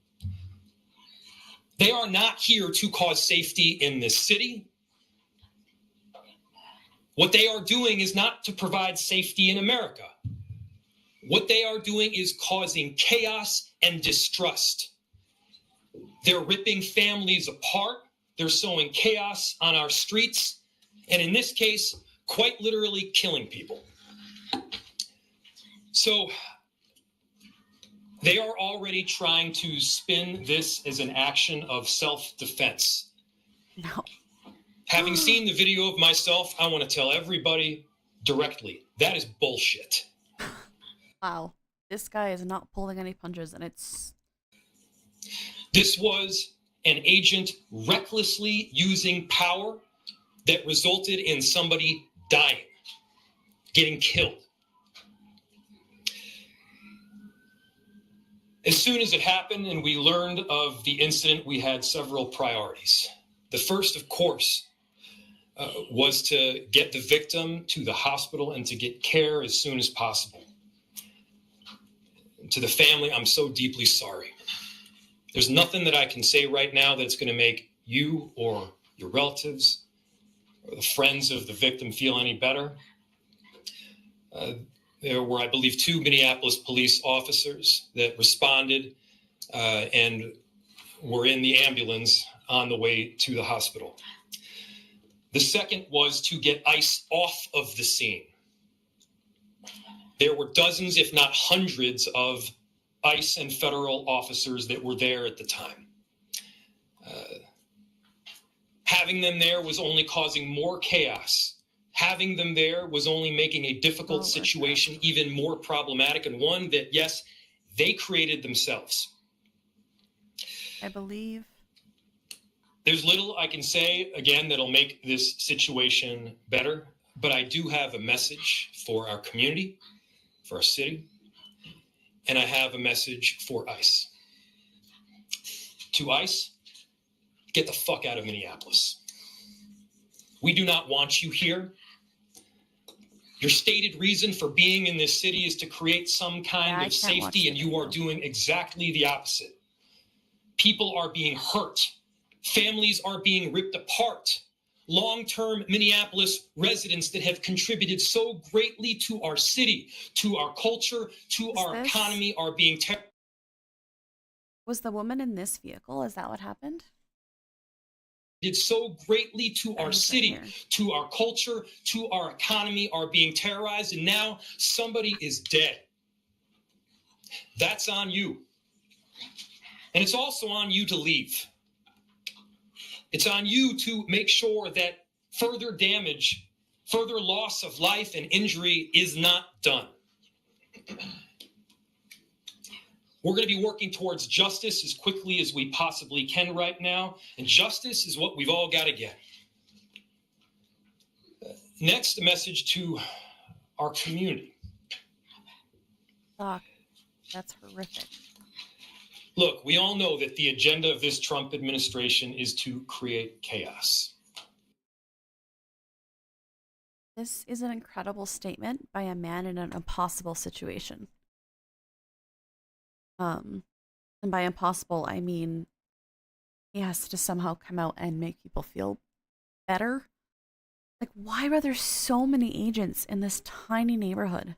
They are not here to cause safety in this city. What they are doing is not to provide safety in America. What they are doing is causing chaos and distrust. They're ripping families apart. They're sowing chaos on our streets. And in this case, quite literally killing people. So they are already trying to spin this as an action of self-defense. No. Having seen the video of myself, I want to tell everybody directly, that is bullshit. Wow. This guy is not pulling any punches, and it's... This was an agent recklessly using power that resulted in somebody dying, getting killed. As soon as it happened and we learned of the incident, we had several priorities. The first, of course, was to get the victim to the hospital and to get care as soon as possible. To the family, I'm so deeply sorry. There's nothing that I can say right now that's going to make you or your relatives or the friends of the victim feel any better. There were, I believe, 2 Minneapolis police officers that responded and were in the ambulance on the way to the hospital. The second was to get ICE off of the scene. There were dozens, if not hundreds, of ICE and federal officers that were there at the time. Having them there was only causing more chaos. Having them there was only making a difficult situation even more problematic, and one that, yes, they created themselves. I believe. There's little I can say, again, that'll make this situation better, but I do have a message for our community, for our city, and I have a message for ICE. To ICE, get the fuck out of Minneapolis. We do not want you here. Your stated reason for being in this city is to create some kind of safety, and you are doing exactly the opposite. People are being hurt. Families are being ripped apart. Long-term Minneapolis residents that have contributed so greatly to our city, to our culture, to our economy are being Was the woman in this vehicle? Is that what happened? did so greatly to our city, to our culture, to our economy are being terrorized, and now somebody is dead. That's on you. And it's also on you to leave. It's on you to make sure that further damage, further loss of life and injury is not done. We're going to be working towards justice as quickly as we possibly can right now, and justice is what we've all got to get. Next, a message to our community. Doc, that's horrific. Look, we all know that the agenda of this Trump administration is to create chaos. This is an incredible statement by a man in an impossible situation. And by impossible, I mean he has to somehow come out and make people feel better. Like, why are there so many agents in this tiny neighborhood?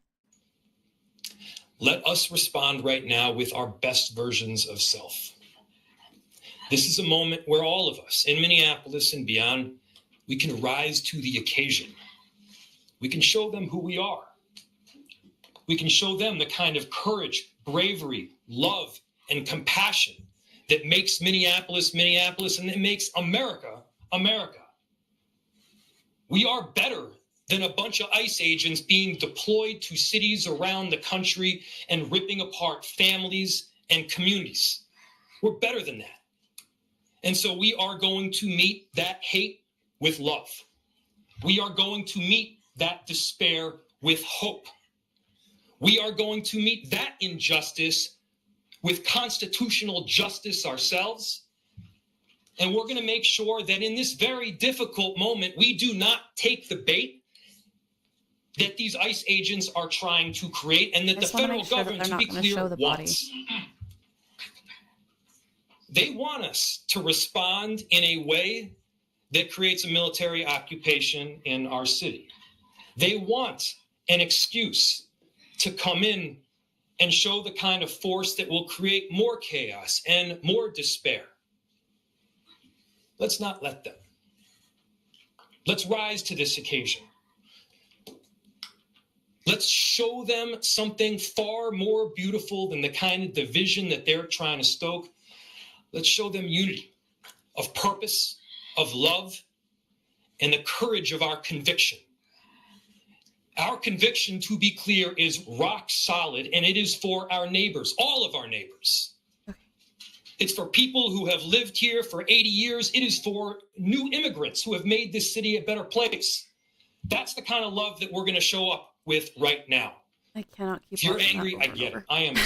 Let us respond right now with our best versions of self. This is a moment where all of us in Minneapolis and beyond, we can rise to the occasion. We can show them who we are. We can show them the kind of courage, bravery, love, and compassion that makes Minneapolis, Minneapolis, and that makes America, America. We are better than a bunch of ICE agents being deployed to cities around the country and ripping apart families and communities. We're better than that. And so we are going to meet that hate with love. We are going to meet that despair with hope. We are going to meet that injustice with constitutional justice ourselves. And we're going to make sure that in this very difficult moment, we do not take the bait that these ICE agents are trying to create and that the federal government, to be clear, wants. They want us to respond in a way that creates a military occupation in our city. They want an excuse to come in and show the kind of force that will create more chaos and more despair. Let's not let them. Let's rise to this occasion. Let's show them something far more beautiful than the kind of division that they're trying to stoke. Let's show them unity of purpose, of love, and the courage of our conviction. Our conviction, to be clear, is rock solid, and it is for our neighbors, all of our neighbors. It's for people who have lived here for 80 years. It is for new immigrants who have made this city a better place. That's the kind of love that we're going to show up with right now. I cannot keep. If you're angry, I get it. I am.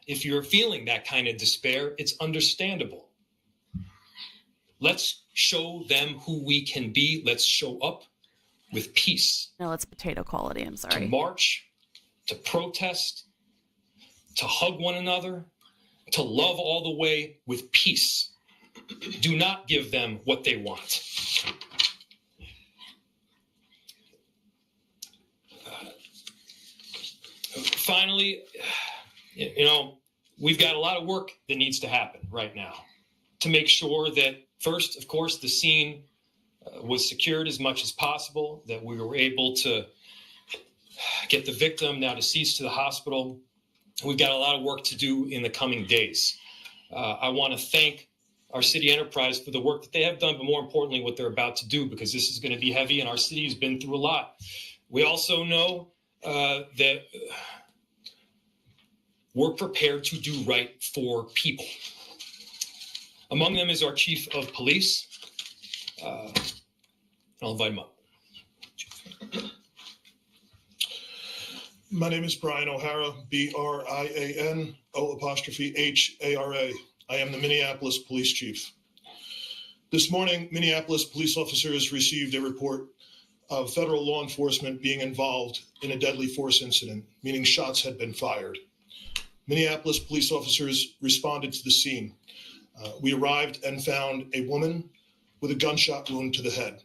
If you're feeling that kind of despair, it's understandable. Let's show them who we can be. Let's show up with peace. No, it's potato quality. I'm sorry. To march, to protest, to hug one another, to love all the way with peace. Do not give them what they want. Finally, we've got a lot of work that needs to happen right now to make sure that, first, of course, the scene was secured as much as possible, that we were able to get the victim, now deceased, to the hospital. We've got a lot of work to do in the coming days. I want to thank our city enterprise for the work that they have done, but more importantly, what they're about to do, because this is going to be heavy and our city has been through a lot. We also know that we're prepared to do right for people. Among them is our chief of police. I'll invite him up. My name is Brian O'Hara, BRIAN O''HARA. I am the Minneapolis Police Chief. This morning, Minneapolis police officers received a report of federal law enforcement being involved in a deadly force incident, meaning shots had been fired. Minneapolis police officers responded to the scene. We arrived and found a woman with a gunshot wound to the head.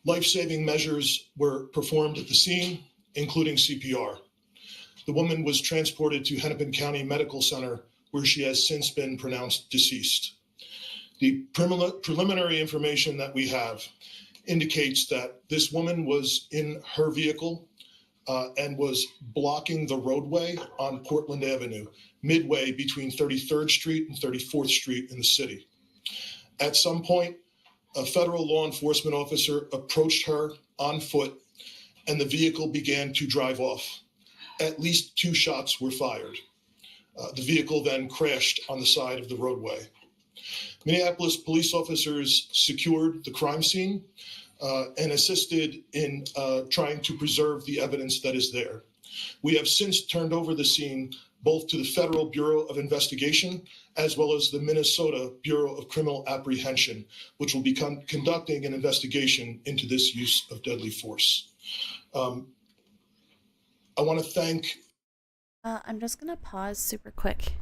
Life-saving measures were performed at the scene, including CPR. The woman was transported to Hennepin County Medical Center, where she has since been pronounced deceased. The preliminary information that we have indicates that this woman was in her vehicle and was blocking the roadway on Portland Avenue, midway between 33rd Street and 34th Street in the city. At some point, a federal law enforcement officer approached her on foot, and the vehicle began to drive off. At least 2 shots were fired. The vehicle then crashed on the side of the roadway. Minneapolis police officers secured the crime scene and assisted in trying to preserve the evidence that is there. We have since turned over the scene both to the Federal Bureau of Investigation as well as the Minnesota Bureau of Criminal Apprehension, which will be conducting an investigation into this use of deadly force. I want to thank... I'm just going to pause super quick.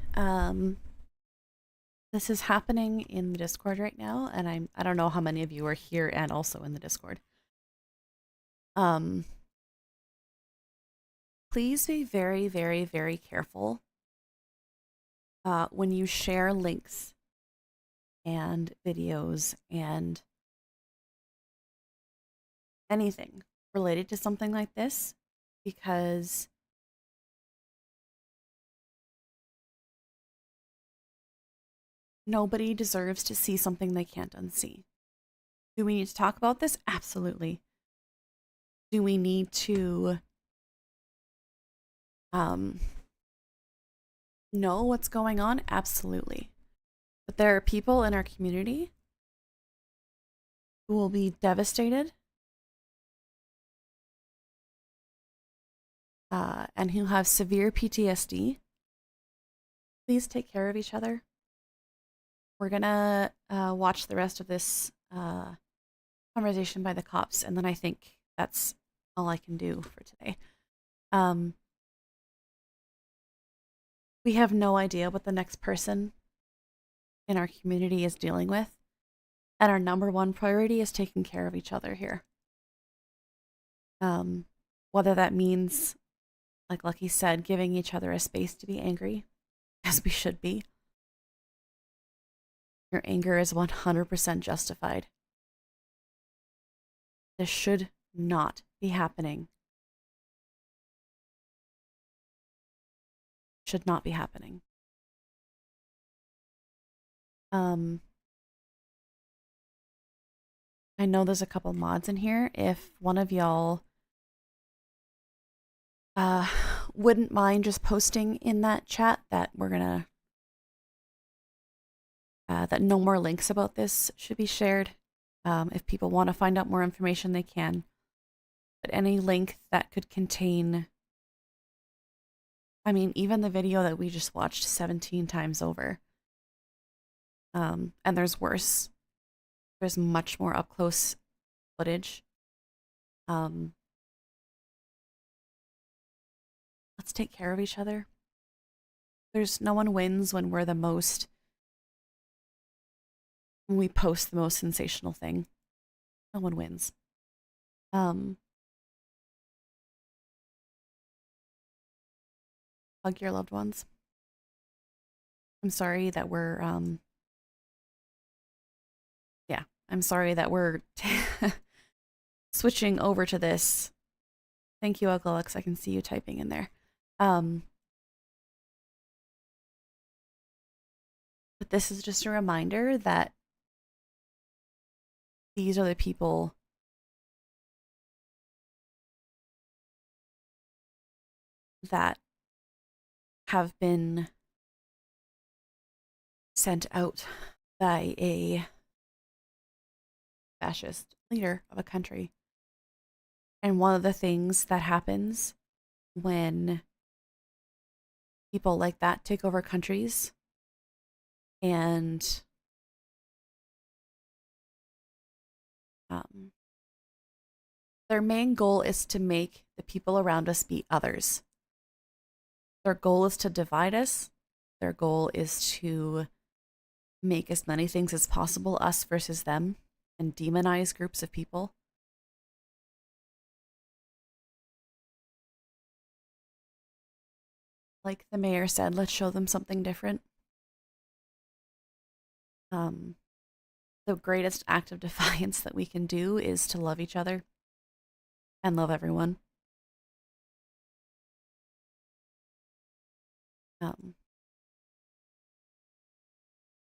This is happening in the Discord right now, and I don't know how many of you are here and also in the Discord. Please be very, very, very careful when you share links and videos and anything related to something like this, because nobody deserves to see something they can't unsee. Do we need to talk about this? Absolutely. Do we need to know what's going on? Absolutely. But there are people in our community who will be devastated and who have severe PTSD. Please take care of each other. We're gonna watch the rest of this conversation by the cops, and then I think that's all I can do for today. We have no idea what the next person in our community is dealing with, and our #1 priority is taking care of each other here. Whether that means, like Lucky said, giving each other a space to be angry, as we should be. Your anger is 100% justified. This should not be happening. Should not be happening. I know there's a couple mods in here. If one of y'all wouldn't mind just posting in that chat that we're gonna that no more links about this should be shared. If people want to find out more information, they can. But any link that could contain, I mean, even the video that we just watched 17 times over. And there's worse. There's much more up close footage. Let's take care of each other. There's no one wins when we're the most, when we post the most sensational thing. No one wins. Hug your loved ones. I'm sorry that we're yeah, I'm sorry that we're switching over to this. Thank you, Uncle Alex. I can see you typing in there. But this is just a reminder that these are the people that have been sent out by a fascist leader of a country. And one of the things that happens when people like that take over countries and their main goal is to make the people around us be others. Their goal is to divide us. Their goal is to make as many things as possible, us versus them, and demonize groups of people. Like the mayor said, let's show them something different. The greatest act of defiance that we can do is to love each other and love everyone. I'm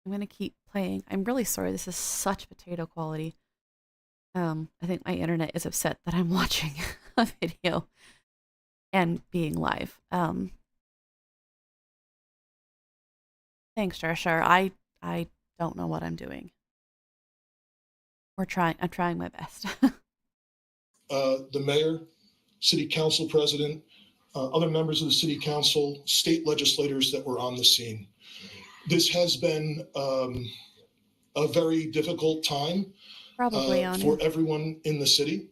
going to keep playing. I'm really sorry. This is such potato quality. I think my internet is upset that I'm watching a video and being live. Thanks, Jarshar. I don't know what I'm doing. I'm trying my best. The mayor, city council president, other members of the city council, state legislators that were on the scene. This has been a very difficult time for everyone in the city.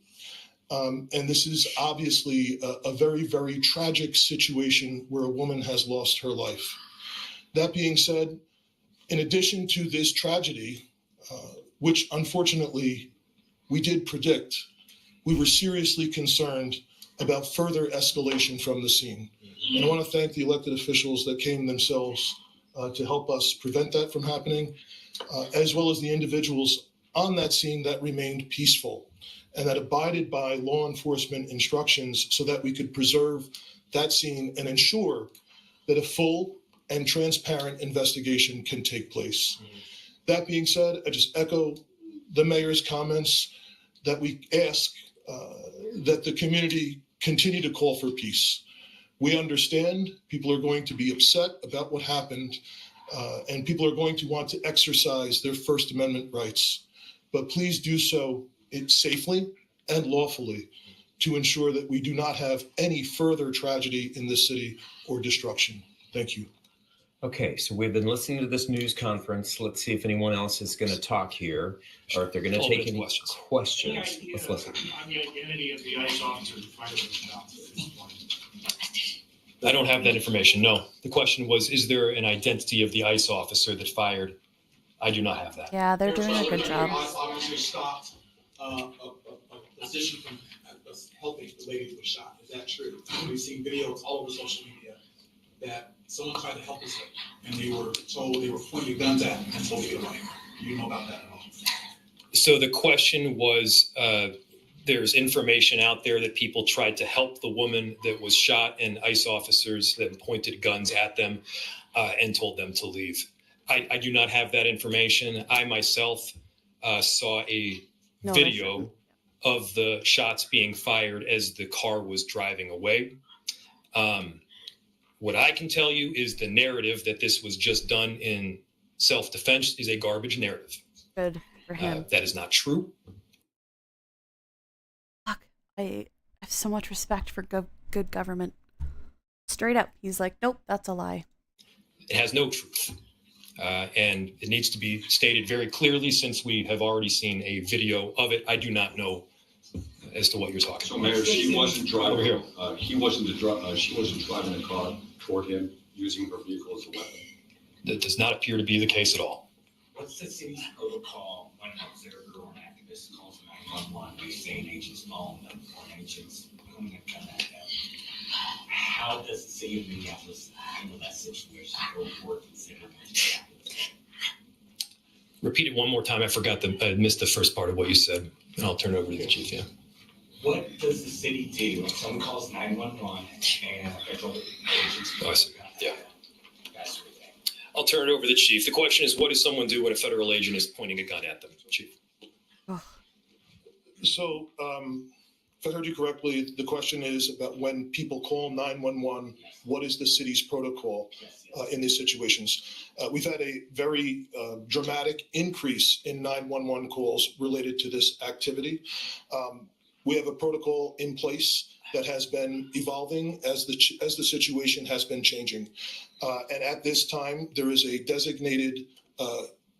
And this is obviously a very, very tragic situation where a woman has lost her life. That being said, in addition to this tragedy, which unfortunately we did predict, we were seriously concerned about further escalation from the scene. And I want to thank the elected officials that came themselves to help us prevent that from happening, as well as the individuals on that scene that remained peaceful and that abided by law enforcement instructions so that we could preserve that scene and ensure that a full and transparent investigation can take place. That being said, I just echo the mayor's comments that we ask that the community continue to call for peace. We understand people are going to be upset about what happened, and people are going to want to exercise their First Amendment rights. But please do so safely and lawfully to ensure that we do not have any further tragedy in this city or destruction. Thank you. Okay, so we've been listening to this news conference. Let's see if anyone else is going to talk here or if they're going to take any questions. Let's listen. On the identity of the ICE officer who fired the shot this morning. I don't have that information, no. The question was, is there an identity of the ICE officer that fired? I do not have that. Yeah, they're doing a good job. ICE officer stopped a physician from helping the lady who was shot. Is that true? We've seen videos all over social media that someone tried to help this lady, and they were told they were pointing guns at and told to get away. Do you know about that at all? So the question was, There's information out there that people tried to help the woman that was shot, and ICE officers then pointed guns at them and told them to leave. I do not have that information. I myself saw a video of the shots being fired as the car was driving away. What I can tell you is the narrative that this was just done in self-defense is a garbage narrative. Good for him. That is not true. Fuck. I have so much respect for good government. Straight up, he's like, nope, that's a lie. It has no truth. And it needs to be stated very clearly, since we have already seen a video of it. I do not know as to what you're talking so, about. Mayor, she wasn't driving. Over here. She wasn't driving the car toward him, using her vehicle as a weapon. That does not appear to be the case at all. What's the city's protocol when an observer or an activist calls 911? They say an agent's phone or an agent's coming and coming at them. How does the city of Minneapolis handle that situation going forward, considering Repeat it one more time. I missed the first part of what you said, and I'll turn it over to the chief. Yeah. What does the city do when someone calls 911 and a federal agent's phone? Yeah. I'll turn it over to the chief. The question is, what does someone do when a federal agent is pointing a gun at them, chief? So, if I heard you correctly, the question is about when people call 911, what is the city's protocol in these situations? We've had a very dramatic increase in 911 calls related to this activity. We have a protocol in place that has been evolving as the situation has been changing. And at this time, there is a designated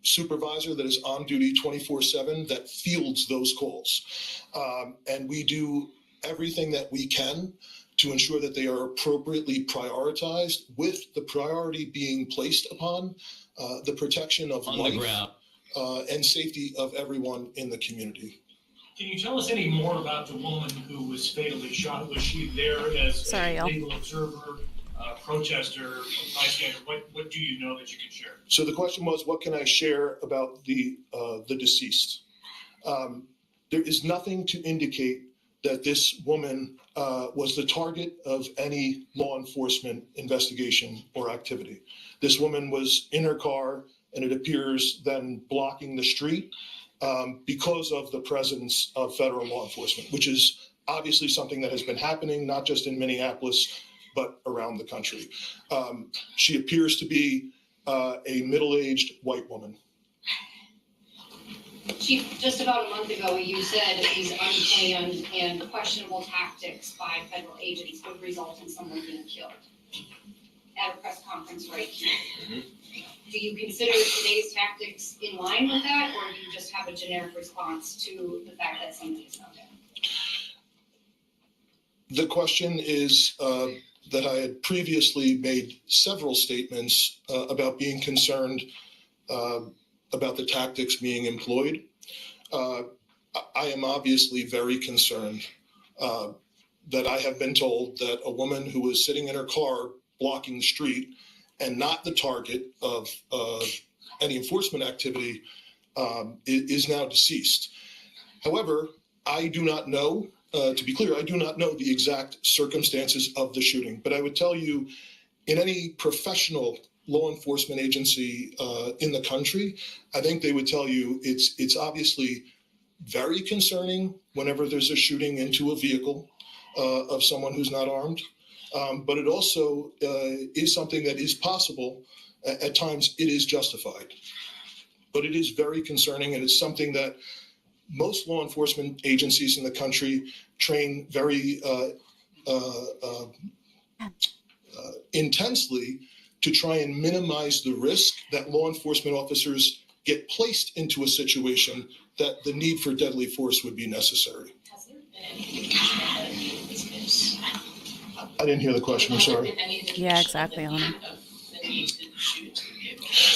supervisor that is on duty 24/7 that fields those calls. And we do everything that we can to ensure that they are appropriately prioritized, with the priority being placed upon the protection of life and safety of everyone in the community. Can you tell us any more about the woman who was fatally shot? Was she there as a legal observer, protester, bystander? What do you know that you can share? So the question was, what can I share about the deceased? There is nothing to indicate that this woman was the target of any law enforcement investigation or activity. This woman was in her car, and it appears then blocking the street because of the presence of federal law enforcement, which is obviously something that has been happening not just in Minneapolis, but around the country. She appears to be a middle-aged white woman. Chief, just about a month ago, you said these unplanned and questionable tactics by federal agents would result in someone being killed at a press conference right here. Do you consider today's tactics in line with that, or do you just have a generic response to the fact that somebody is not dead? The question is that I had previously made several statements about being concerned about the tactics being employed. I am obviously very concerned that I have been told that a woman who was sitting in her car blocking the street and not the target of any enforcement activity is now deceased. However, I do not know, to be clear, I do not know the exact circumstances of the shooting, but I would tell you, in any professional law enforcement agency in the country, I think they would tell you it's obviously very concerning whenever there's a shooting into a vehicle of someone who's not armed. But it also is something that is possible. At times it is justified. But it is very concerning, and it's something that most law enforcement agencies in the country train very intensely to try and minimize the risk that law enforcement officers get placed into a situation that the need for deadly force would be necessary. Has there been any indication that this is? I didn't hear the question, I'm sorry. Yeah, exactly, Eleanor.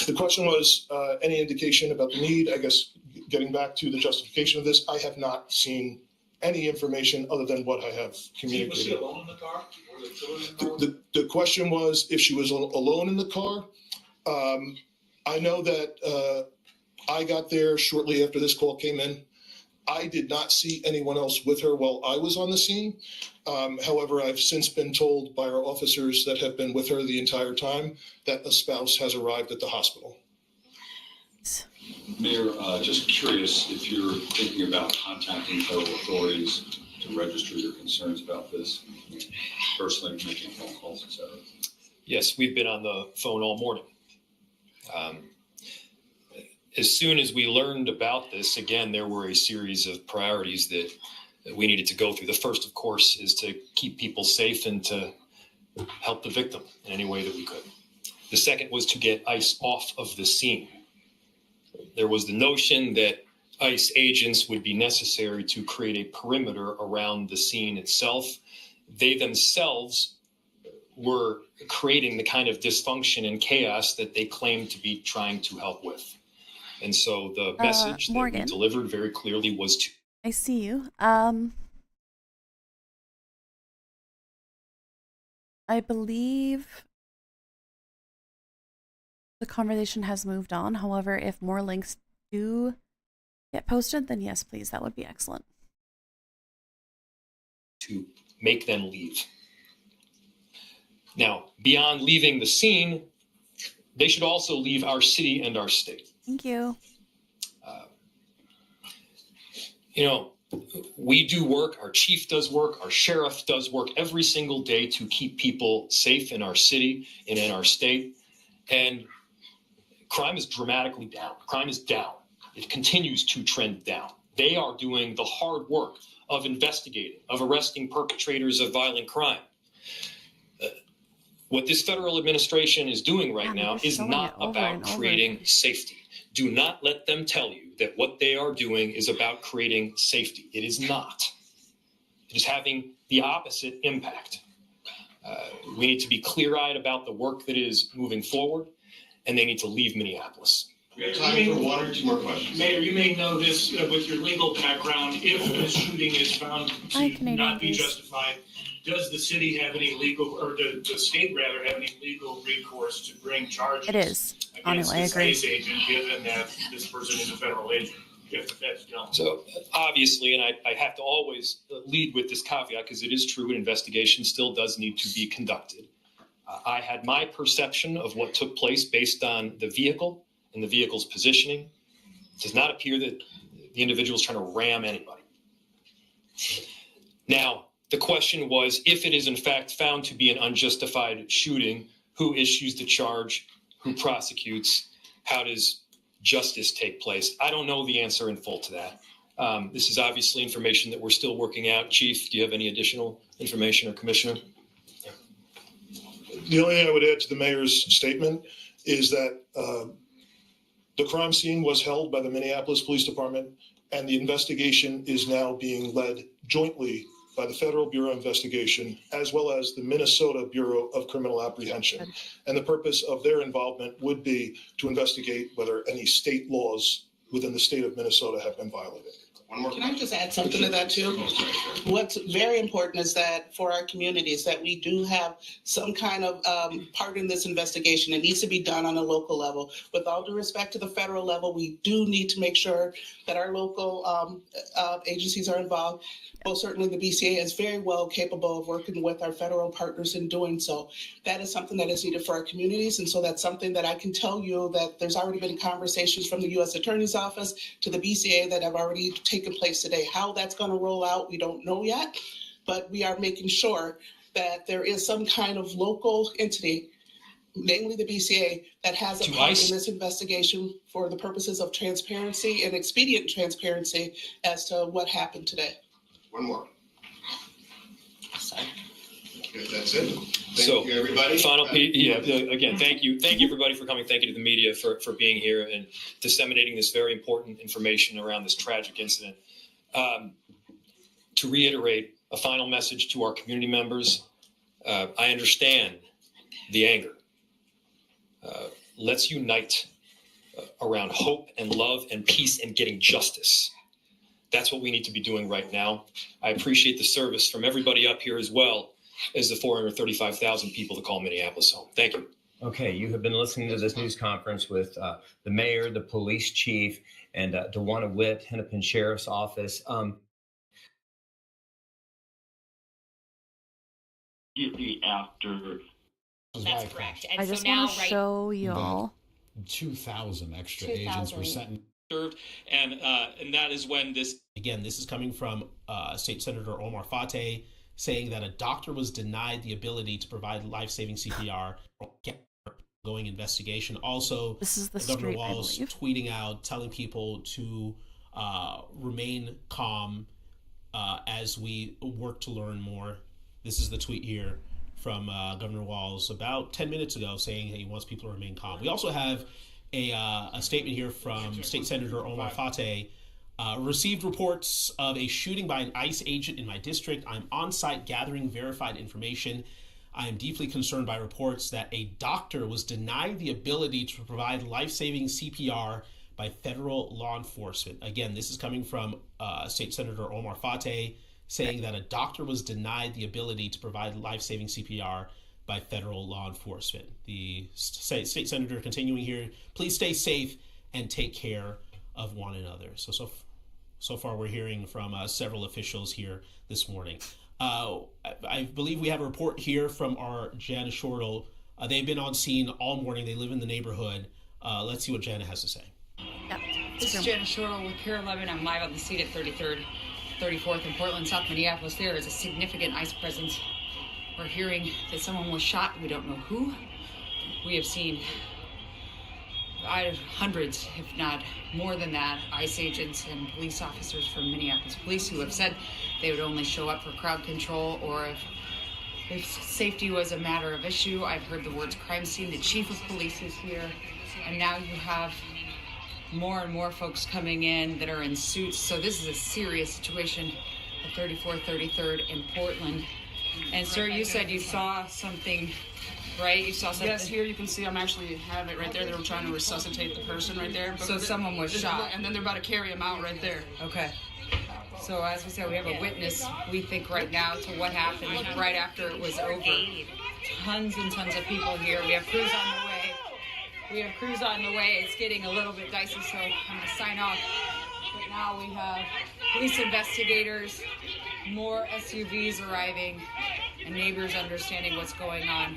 The question was any indication about the need. I guess getting back to the justification of this, I have not seen any information other than what I have communicated. Was she alone in the car? Were there children in the car? The question was if she was alone in the car. I know that I got there shortly after this call came in. I did not see anyone else with her while I was on the scene. However, I've since been told by our officers that have been with her the entire time that a spouse has arrived at the hospital. Mayor, just curious if you're thinking about contacting federal authorities to register your concerns about this, personally making phone calls, et cetera. Yes, we've been on the phone all morning. As soon as we learned about this, again, there were a series of priorities that we needed to go through. The first, of course, is to keep people safe and to help the victim in any way that we could. The second was to get ICE off of the scene. There was the notion that ICE agents would be necessary to create a perimeter around the scene itself. They themselves were creating the kind of dysfunction and chaos that they claimed to be trying to help with. And so the message that we delivered very clearly was to... I see you. I believe the conversation has moved on. However, if more links do get posted, then yes, please, that would be excellent. To make them leave. Now, beyond leaving the scene, they should also leave our city and our state. Thank you. We do work, our chief does work, our sheriff does work every single day to keep people safe in our city and in our state. And crime is dramatically down. Crime is down. It continues to trend down. They are doing the hard work of investigating, of arresting perpetrators of violent crime. What this federal administration is doing right now is not about creating safety. Do not let them tell you that what they are doing is about creating safety. It is not. It is having the opposite impact. We need to be clear-eyed about the work that is moving forward, and they need to leave Minneapolis. We have time for one or two more questions. Mayor, you may know this with your legal background. If a shooting is found to not be justified, does the city have any legal, or the state rather, have any legal recourse to bring charges? It is. Against I this agree. ICE agent, given that this person is a federal agent, if the feds don't? So obviously, and I have to always lead with this caveat because it is true, an investigation still does need to be conducted. I had my perception of what took place based on the vehicle and the vehicle's positioning. It does not appear that the individual is trying to ram anybody. Now, the question was, if it is in fact found to be an unjustified shooting, who issues the charge, who prosecutes, how does justice take place? I don't know the answer in full to that. This is obviously information that we're still working out. Chief, do you have any additional information, or Commissioner? The only thing I would add to the mayor's statement is that the crime scene was held by the Minneapolis Police Department, and the investigation is now being led jointly by the Federal Bureau of Investigation, as well as the Minnesota Bureau of Criminal Apprehension. And the purpose of their involvement would be to investigate whether any state laws within the state of Minnesota have been violated. Can I just add something to that too? What's very important is that for our communities that we do have some kind of part in this investigation. It needs to be done on a local level. With all due respect to the federal level, we do need to make sure that our local agencies are involved. Well, certainly the BCA is very well capable of working with our federal partners in doing so. That is something that is needed for our communities. And so that's something that I can tell you that there's already been conversations from the U.S. Attorney's Office to the BCA that have already taken place today. How that's going to roll out, we don't know yet, but we are making sure that there is some kind of local entity, namely the BCA, that has a part in this investigation for the purposes of transparency and expedient transparency as to what happened today. One more. Sorry. If that's it. Thank you, everybody. Final piece. Yeah. Again, thank you, everybody, for coming. Thank you to the media for being here and disseminating this very important information around this tragic incident. To reiterate a final message to our community members, I understand the anger. Let's unite around hope and love and peace and getting justice. That's what we need to be doing right now. I appreciate the service from everybody up here, as well as the 435,000 people that call Minneapolis home. Thank you. Okay, you have been listening to this news conference with the mayor, the police chief, and DeWanna Witt, Hennepin Sheriff's Office. After. That's correct. And I so just now, want to show y'all. 2,000 extra agents were sent. And that is when this. Again, this is coming from State Senator Omar Fateh saying that a doctor was denied the ability to provide life-saving CPR. Going investigation. Also, this is the Governor street, Walz tweeting out, telling people to remain calm as we work to learn more. This is the tweet here from Governor Walz about 10 minutes ago saying he wants people to remain calm. We also have a statement here from State Senator Omar Fateh. Received reports of a shooting by an ICE agent in my district. I'm on site gathering verified information. I am deeply concerned by reports that a doctor was denied the ability to provide life-saving CPR by federal law enforcement. Again, this is coming from State Senator Omar Fateh saying that a doctor was denied the ability to provide life-saving CPR by federal law enforcement. The state senator continuing here, please stay safe and take care of one another. So far we're hearing from several officials here this morning. I believe we have a report here from our Jana Shortle. They've been on scene all morning. They live in the neighborhood. Let's see what Jana has to say. Yep. This is Jana Shortle with Pier 11. I'm live on the scene at 33rd, 34th in Portland, South Minneapolis. There is a significant ICE presence. We're hearing that someone was shot. We don't know who. We have seen hundreds, if not more than that, ICE agents and police officers from Minneapolis police who have said they would only show up for crowd control or if safety was a matter of issue. I've heard the words crime scene. The chief of police is here. And now you have more and more folks coming in that are in suits. So this is a serious situation at 34th, 33rd in Portland. And sir, you said you saw something, right? You saw something? Yes, here you can see I'm actually have it right there. They were trying to resuscitate the person right there. But so someone was shot. And then they're about to carry him out right there. Okay. So as we said, we have a witness, we think right now, to what happened right after it was over. Tons and tons of people here. We have crews on the way. It's getting a little bit dicey, so I'm going to sign off. But now we have police investigators, more SUVs arriving, and neighbors understanding what's going on.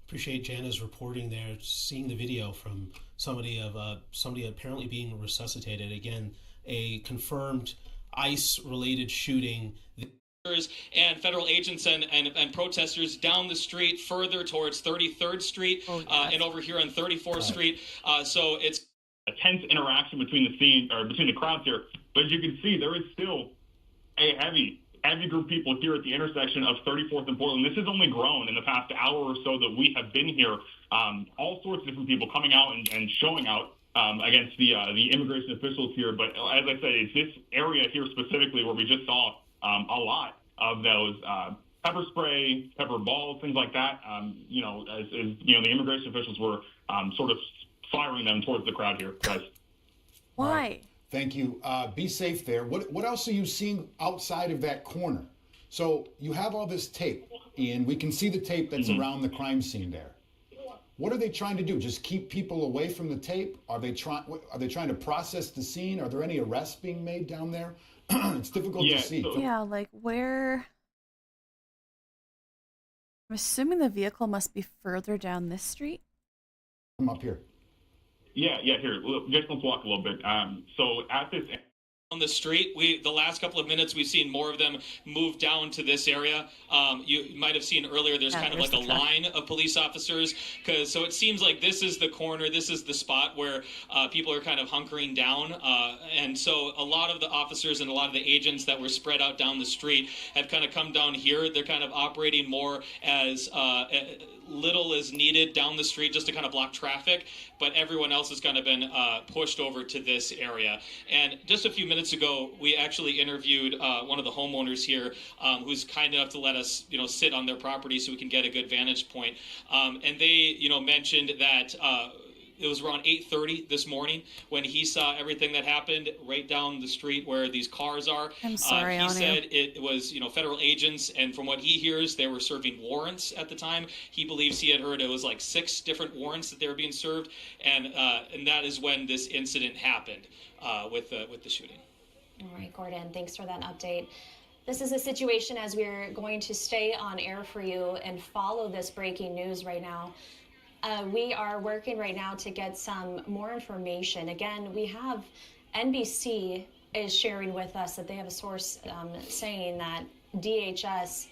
Appreciate Jana's reporting there, seeing the video from somebody apparently being resuscitated. Again, a confirmed ICE-related shooting. And federal agents and protesters down the street further towards 33rd Street and over here on 34th Street. So it's a tense interaction between the crowds here. But as you can see, there is still a heavy group of people here at the intersection of 34th and Portland. This has only grown in the past hour or so that we have been here. All sorts of different people coming out and showing out against the immigration officials here. But as I said, it's this area here specifically where we just saw a lot of those pepper spray, pepper balls, things like that. As the immigration officials were sort of firing them towards the crowd here, guys. Why? Right. Thank you. Be safe there. What else are you seeing outside of that corner? So you have all this tape, and we can see the tape that's around the crime scene there. What are they trying to do? Just keep people away from the tape? Are they trying to process the scene? Are there any arrests being made down there? It's difficult to see. Yeah, like where? I'm assuming the vehicle must be further down this street. Come up here. Yeah, here. Just let's walk a little bit. So at this on the street, the last couple of minutes we've seen more of them move down to this area. You might have seen earlier there's kind of like a line of police officers, so it seems like this is the corner, this is the spot where people are kind of hunkering down, and so a lot of the officers and a lot of the agents that were spread out down the street have kind of come down here. They're kind of operating more as little as needed down the street just to kind of block traffic, but everyone else has kind of been pushed over to this area. And just a few minutes ago, we actually interviewed one of the homeowners here who's kind enough to let us, sit on their property so we can get a good vantage point. And they, mentioned that it was around 8:30 this morning when he saw everything that happened right down the street where these cars are. I'm sorry, he said it was, federal agents, and from what he hears, they were serving warrants at the time. He believes he had heard it was like 6 different warrants that they were being served, and that is when this incident happened with the shooting. All right, Gordon, thanks for that update. This is a situation as we're going to stay on air for you and follow this breaking news right now. We are working right now to get some more information. Again, we have NBC is sharing with us that they have a source saying that DHS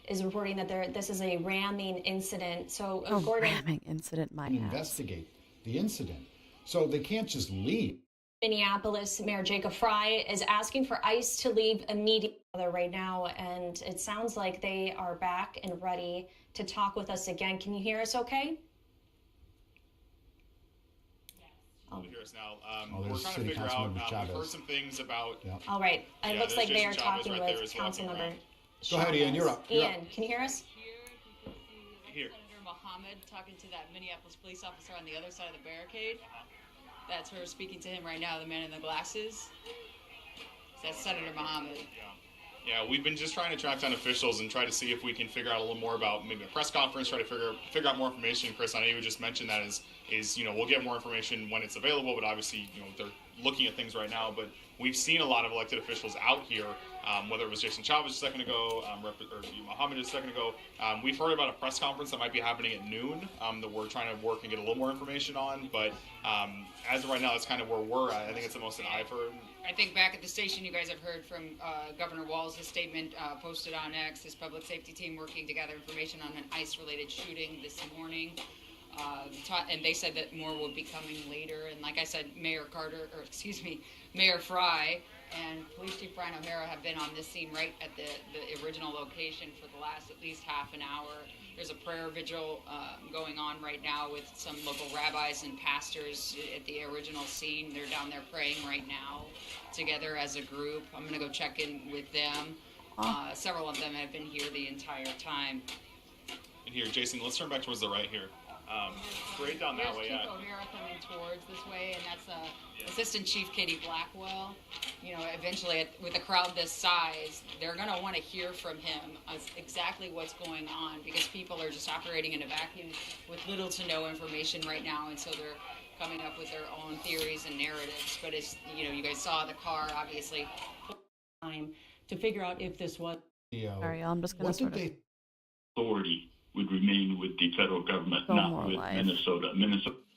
is reporting that this is a ramming incident. So, Gordon, ramming incident, my ass. Investigate the incident, so they can't just leave. Minneapolis Mayor Jacob Fry is asking for ICE to leave immediately right now, and it sounds like they are back and ready to talk with us again. Can you hear us okay? Oh. Hear us now. We're trying to figure out, we've heard some things about... Yeah. All right. It looks like they are talking with council member. Go ahead, Ian. You're up. Ian, can you hear us? Here. Senator Mohammed talking to that Minneapolis police officer on the other side of the barricade. That's her speaking to him right now, the man in the glasses. That's Senator Mohammed. Yeah, we've been just trying to track down officials and try to see if we can figure out a little more about maybe a press conference, try to figure out more information. Chris, I know you just mentioned that is we'll get more information when it's available, but obviously, they're looking at things right now. But we've seen a lot of elected officials out here, whether it was Jason Chavez a second ago, or Mohammed a second ago. We've heard about a press conference that might be happening at noon that we're trying to work and get a little more information on. But as of right now, that's kind of where we're at. I think it's the most that I've heard. I think back at the station, you guys have heard from Governor Walz, his statement posted on X, his public safety team working to gather information on an ICE-related shooting this morning. And they said that more will be coming later. And like I said, Mayor Fry and Police Chief Brian O'Hara have been on this scene right at the original location for the last at least half an hour. There's a prayer vigil going on right now with some local rabbis and pastors at the original scene. They're down there praying right now together as a group. I'm going to go check in with them. Several of them have been here the entire time. And here, Jason, let's turn back towards the right here. Straight down that way, Chief O'Hara coming towards this way, and that's Assistant Chief Katie Blackwell. Eventually, with a crowd this size, they're going to want to hear from him exactly what's going on, because people are just operating in a vacuum with little to no information right now, and so they're coming up with their own theories and narratives. But it's, you guys saw the car, obviously. Time to figure out if this was. Sorry, I'm just going to authority would remain with the federal government, not with Minnesota.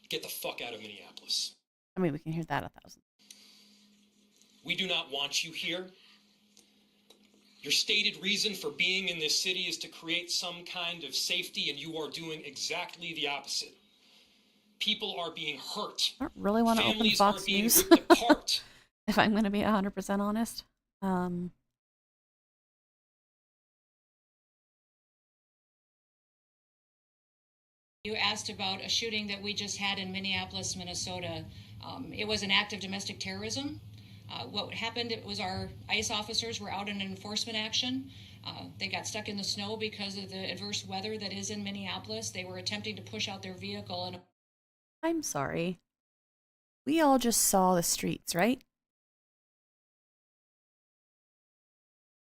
Get the fuck out of Minneapolis. I mean, we can hear that 1,000. We do not want you here. Your stated reason for being in this city is to create some kind of safety, and you are doing exactly the opposite. People are being hurt. I don't really want to open Fox News, if I'm going to be 100% honest. You asked about a shooting that we just had in Minneapolis, Minnesota. It was an act of domestic terrorism. What happened, it was our ICE officers were out in an enforcement action. They got stuck in the snow because of the adverse weather that is in Minneapolis. They were attempting to push out their vehicle. And I'm sorry. We all just saw the streets, right?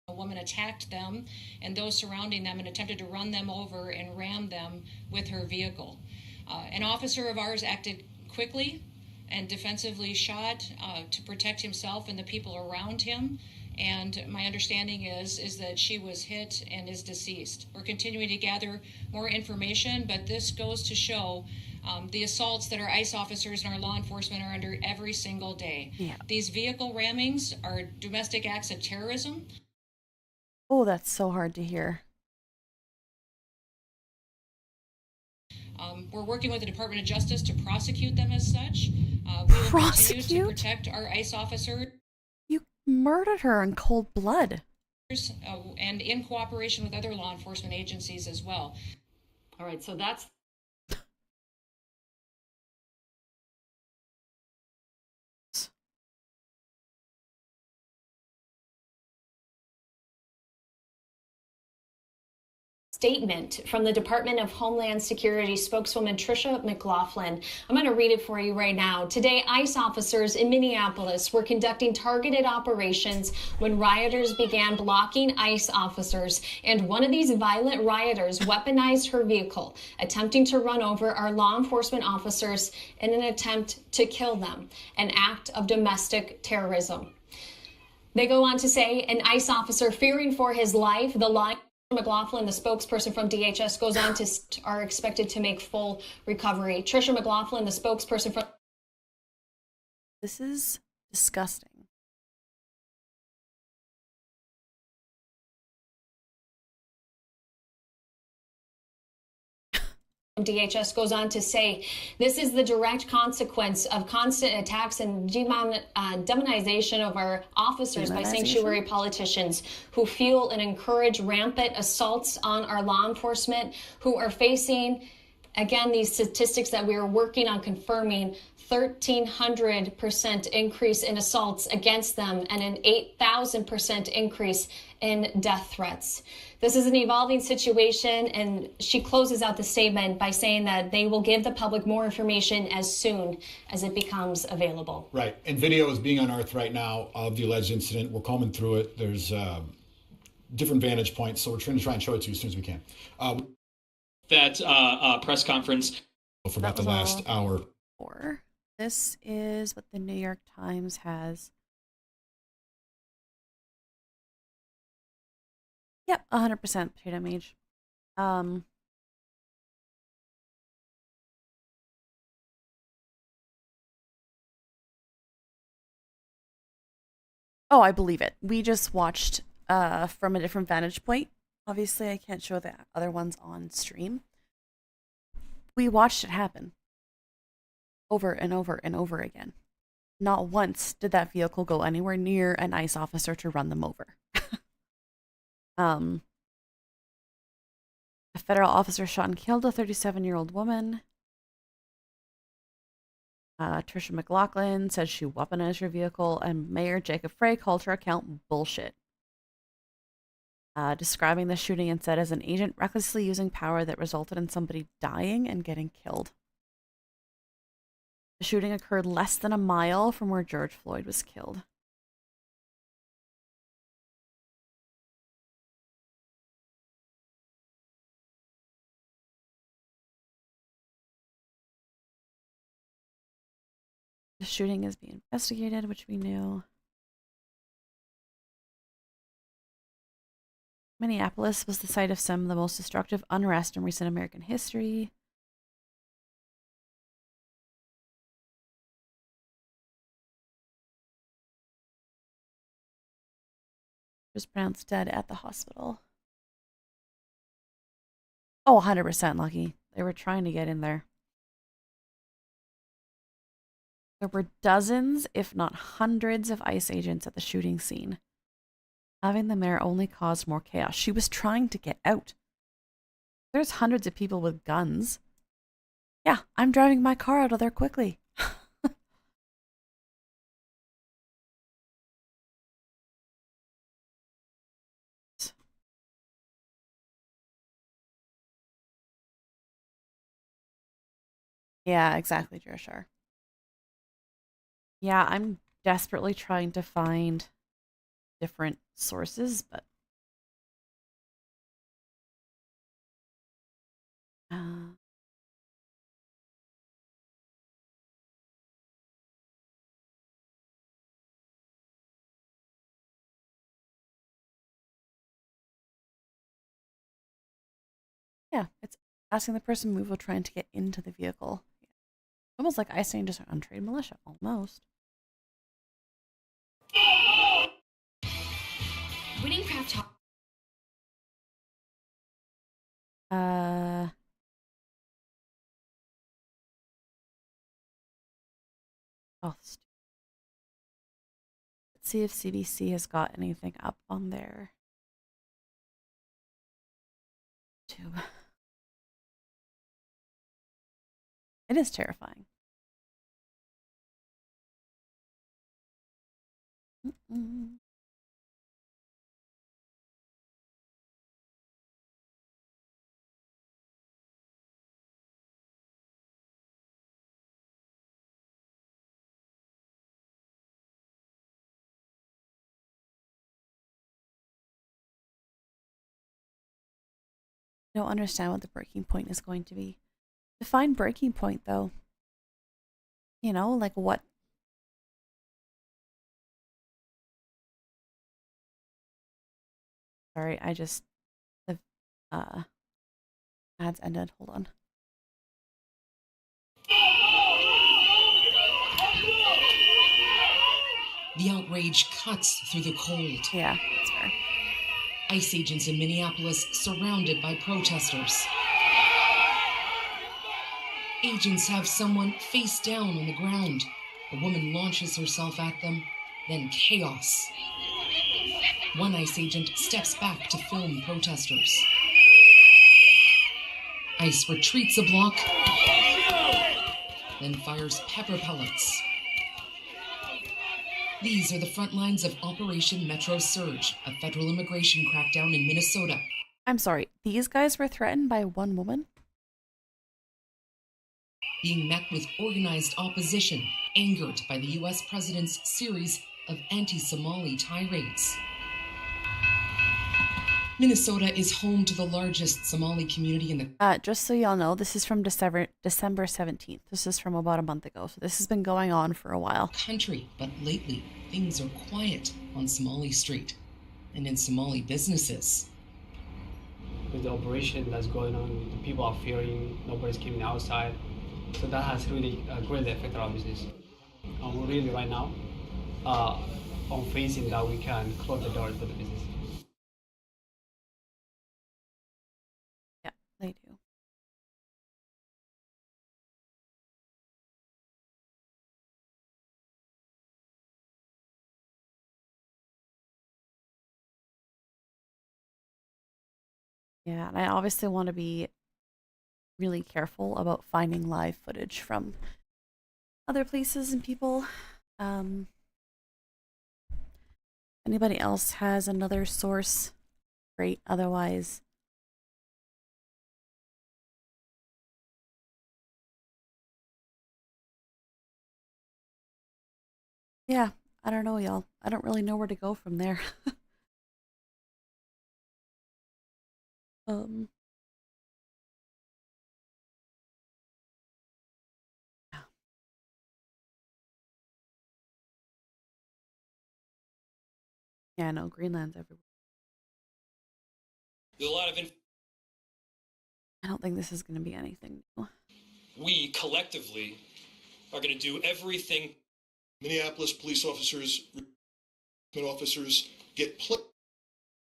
a woman attacked them and those surrounding them and attempted to run them over and ram them with her vehicle. An officer of ours acted quickly and defensively shot to protect himself and the people around him. And my understanding is that she was hit and is deceased. We're continuing to gather more information, but this goes to show the assaults that our ICE officers and our law enforcement are under every single day. Yeah. These vehicle rammings are domestic acts of terrorism. Oh, that's so hard to hear. We're working with the Department of Justice to prosecute them as such. We will continue to protect our ICE officers. You murdered her in cold blood. And in cooperation with other law enforcement agencies as well. All right, so that's... Statement from the Department of Homeland Security spokeswoman Tricia McLaughlin. I'm going to read it for you right now. Today, ICE officers in Minneapolis were conducting targeted operations when rioters began blocking ICE officers, and one of these violent rioters weaponized her vehicle, attempting to run over our law enforcement officers in an attempt to kill them, an act of domestic terrorism. They go on to say an ICE officer fearing for his life, the line McLaughlin, the spokesperson from DHS, goes on to are expected to make full recovery. Tricia McLaughlin, the spokesperson from... This is disgusting. DHS goes on to say this is the direct consequence of constant attacks and demonization of our officers by sanctuary politicians who fuel and encourage rampant assaults on our law enforcement, who are facing, again, these statistics that we are working on confirming, 1,300% increase in assaults against them and an 8,000% increase in death threats. This is an evolving situation, and she closes out the statement by saying that they will give the public more information as soon as it becomes available. Right, and video is being unearthed right now of the alleged incident. We're combing through it. There's different vantage points, so we're trying to show it to you as soon as we can. That press conference for about the last hour. This is what the New York Times has. Yep, 100% potato mage. Oh, I believe it. We just watched from a different vantage point. Obviously, I can't show the other ones on stream. We watched it happen. Over and over and over again. Not once did that vehicle go anywhere near an ICE officer to run them over. A federal officer shot and killed a 37-year-old woman. Tricia McLaughlin said she weaponized her vehicle, and Mayor Jacob Frey called her account bullshit. Describing the shooting and said as an agent recklessly using power that resulted in somebody dying and getting killed. The shooting occurred less than a mile from where George Floyd was killed. The shooting is being investigated, which we knew. Minneapolis was the site of some of the most destructive unrest in recent American history. Was pronounced dead at the hospital. Oh, 100% lucky. They were trying to get in there. There were dozens, if not hundreds, of ICE agents at the shooting scene. Having them there only caused more chaos. She was trying to get out. There's hundreds of people with guns. Yeah, I'm driving my car out of there quickly. Yeah, exactly, Jershar. Yeah, I'm desperately trying to find different sources, but yeah, it's asking the person move while trying to get into the vehicle. Almost like ICE just on trade militia, almost. Winning Craft Talk. Let's see if CBC has got anything up on their YouTube. It is terrifying. I don't understand what the breaking point is going to be. Define breaking point, though. You know, like what? Sorry, I just the ads ended. Hold on. The outrage cuts through the cold. Yeah, that's fair. ICE agents in Minneapolis surrounded by protesters. Agents have someone face down on the ground. A woman launches herself at them, then chaos. One ICE agent steps back to film protesters. ICE retreats a block, then fires pepper pellets. These are the front lines of Operation Metro Surge, a federal immigration crackdown in Minnesota. I'm sorry, these guys were threatened by one woman? Being met with organized opposition, angered by the U.S. president's series of anti-Somali tirades. Minnesota is home to the largest Somali community in the... Just so y'all know, this is from December 17th. This is from about a month ago, so this has been going on for a while. Country, but lately, things are quiet on Somali Street and in Somali businesses. With the operation that's going on, the people are fearing, nobody's coming outside. So that has really greatly affected our business. And we're really right now on facing that we can close the doors for the business. Yeah, they do. Yeah, and I obviously want to be really careful about finding live footage from other places and people. Anybody else has another source? Great. Otherwise, yeah, I don't know, y'all. I don't really know where to go from there. Yeah, no, Greenland's everywhere. There's a lot of I don't think this is going to be anything new. We collectively are going to do everything. Minneapolis police officers get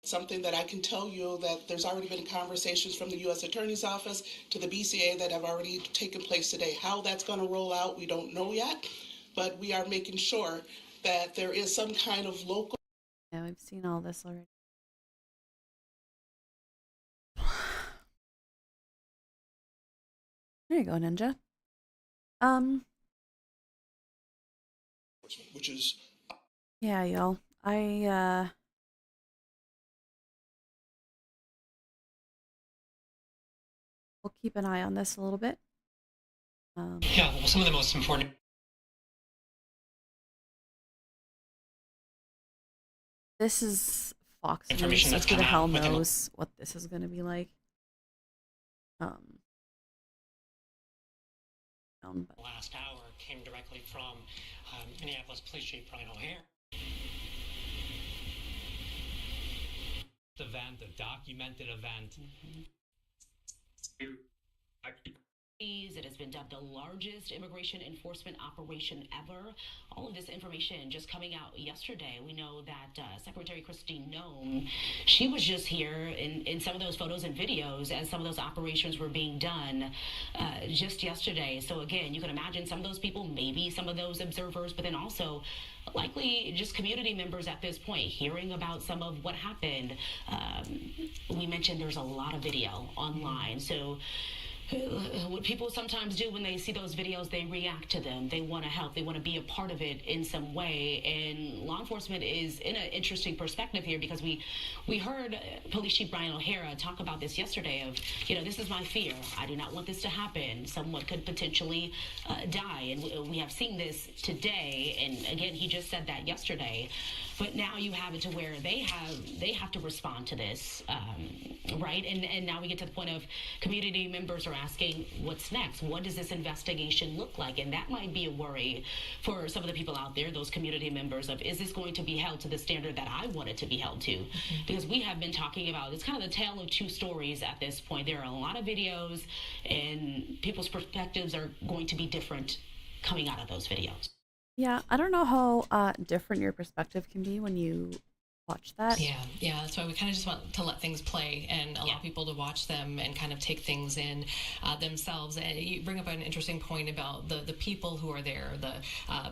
Something that I can tell you that there's already been conversations from the U.S. Attorney's Office to the BCA that have already taken place today. How that's going to roll out, we don't know yet, but we are making sure that there is some kind of local. Yeah, we've seen all this already. There you go, Ninja. Which is... Yeah, y'all. We'll keep an eye on this a little bit. Yeah, well, some of the most important... This is Fox information News. that's Who the come hell out within knows what this is going to be like? the last hour came directly from Minneapolis Police Chief Brian O'Hare. Event, a documented event. It has been dubbed the largest immigration enforcement operation ever. All of this information just coming out yesterday. We know that Secretary Christine Nome, she was just here in some of those photos and videos as some of those operations were being done just yesterday. So again, you can imagine some of those people, maybe some of those observers, but then also likely just community members at this point hearing about some of what happened. We mentioned there's a lot of video online. So what people sometimes do when they see those videos, they react to them. They want to help. They want to be a part of it in some way. And law enforcement is in an interesting perspective here because we heard Police Chief Brian O'Hara talk about this yesterday of, this is my fear. I do not want this to happen. Someone could potentially die. And we have seen this today. And again, he just said that yesterday. But now you have it to where they have to respond to this, right? And now we get to the point of community members are asking, what's next? What does this investigation look like? And that might be a worry for some of the people out there, those community members, of, is this going to be held to the standard that I want it to be held to? Because we have been talking about, it's kind of the tale of two stories at this point. There are a lot of videos, and people's perspectives are going to be different coming out of those videos. Yeah, I don't know how different your perspective can be when you watch that. Yeah, that's why we kind of just want to let things play and allow people to watch them and kind of take things in themselves. And you bring up an interesting point about the people who are there, the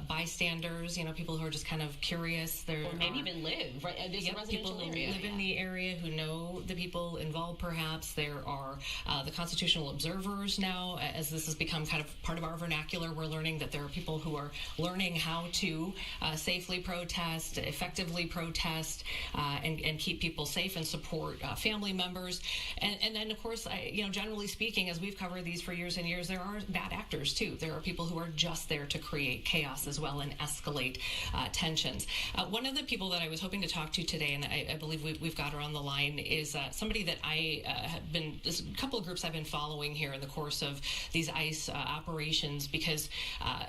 bystanders, people who are just kind of curious. Or maybe even live, right? There's a residential people who area. live in the area who know the people involved, perhaps. There are the constitutional observers now, as this has become kind of part of our vernacular. We're learning that there are people who are learning how to safely protest, effectively protest, and keep people safe and support family members. And then, of course, generally speaking, as we've covered these for years and years, there are bad actors, too. There are people who are just there to create chaos as well and escalate tensions. One of the people that I was hoping to talk to today, and I believe we've got her on the line, is somebody that I have been, there's a couple of groups I've been following here in the course of these ICE operations, because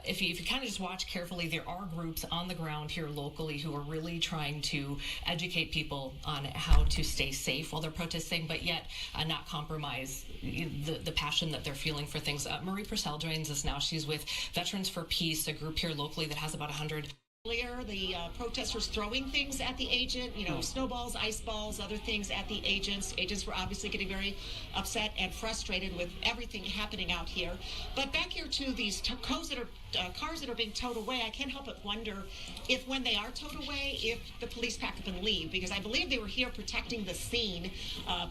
if you kind of just watch carefully, there are groups on the ground here locally who are really trying to educate people on how to stay safe while they're protesting, but yet not compromise the passion that they're feeling for things. Marie Purcell joins us now. She's with Veterans for Peace, a group here locally that has about 100. Earlier, the protesters throwing things at the agent, snowballs, ice balls, other things at the agents. Agents were obviously getting very upset and frustrated with everything happening out here. But back here to these cars that are being towed away, I can't help but wonder if when they are towed away, if the police pack up and leave, because I believe they were here protecting the scene,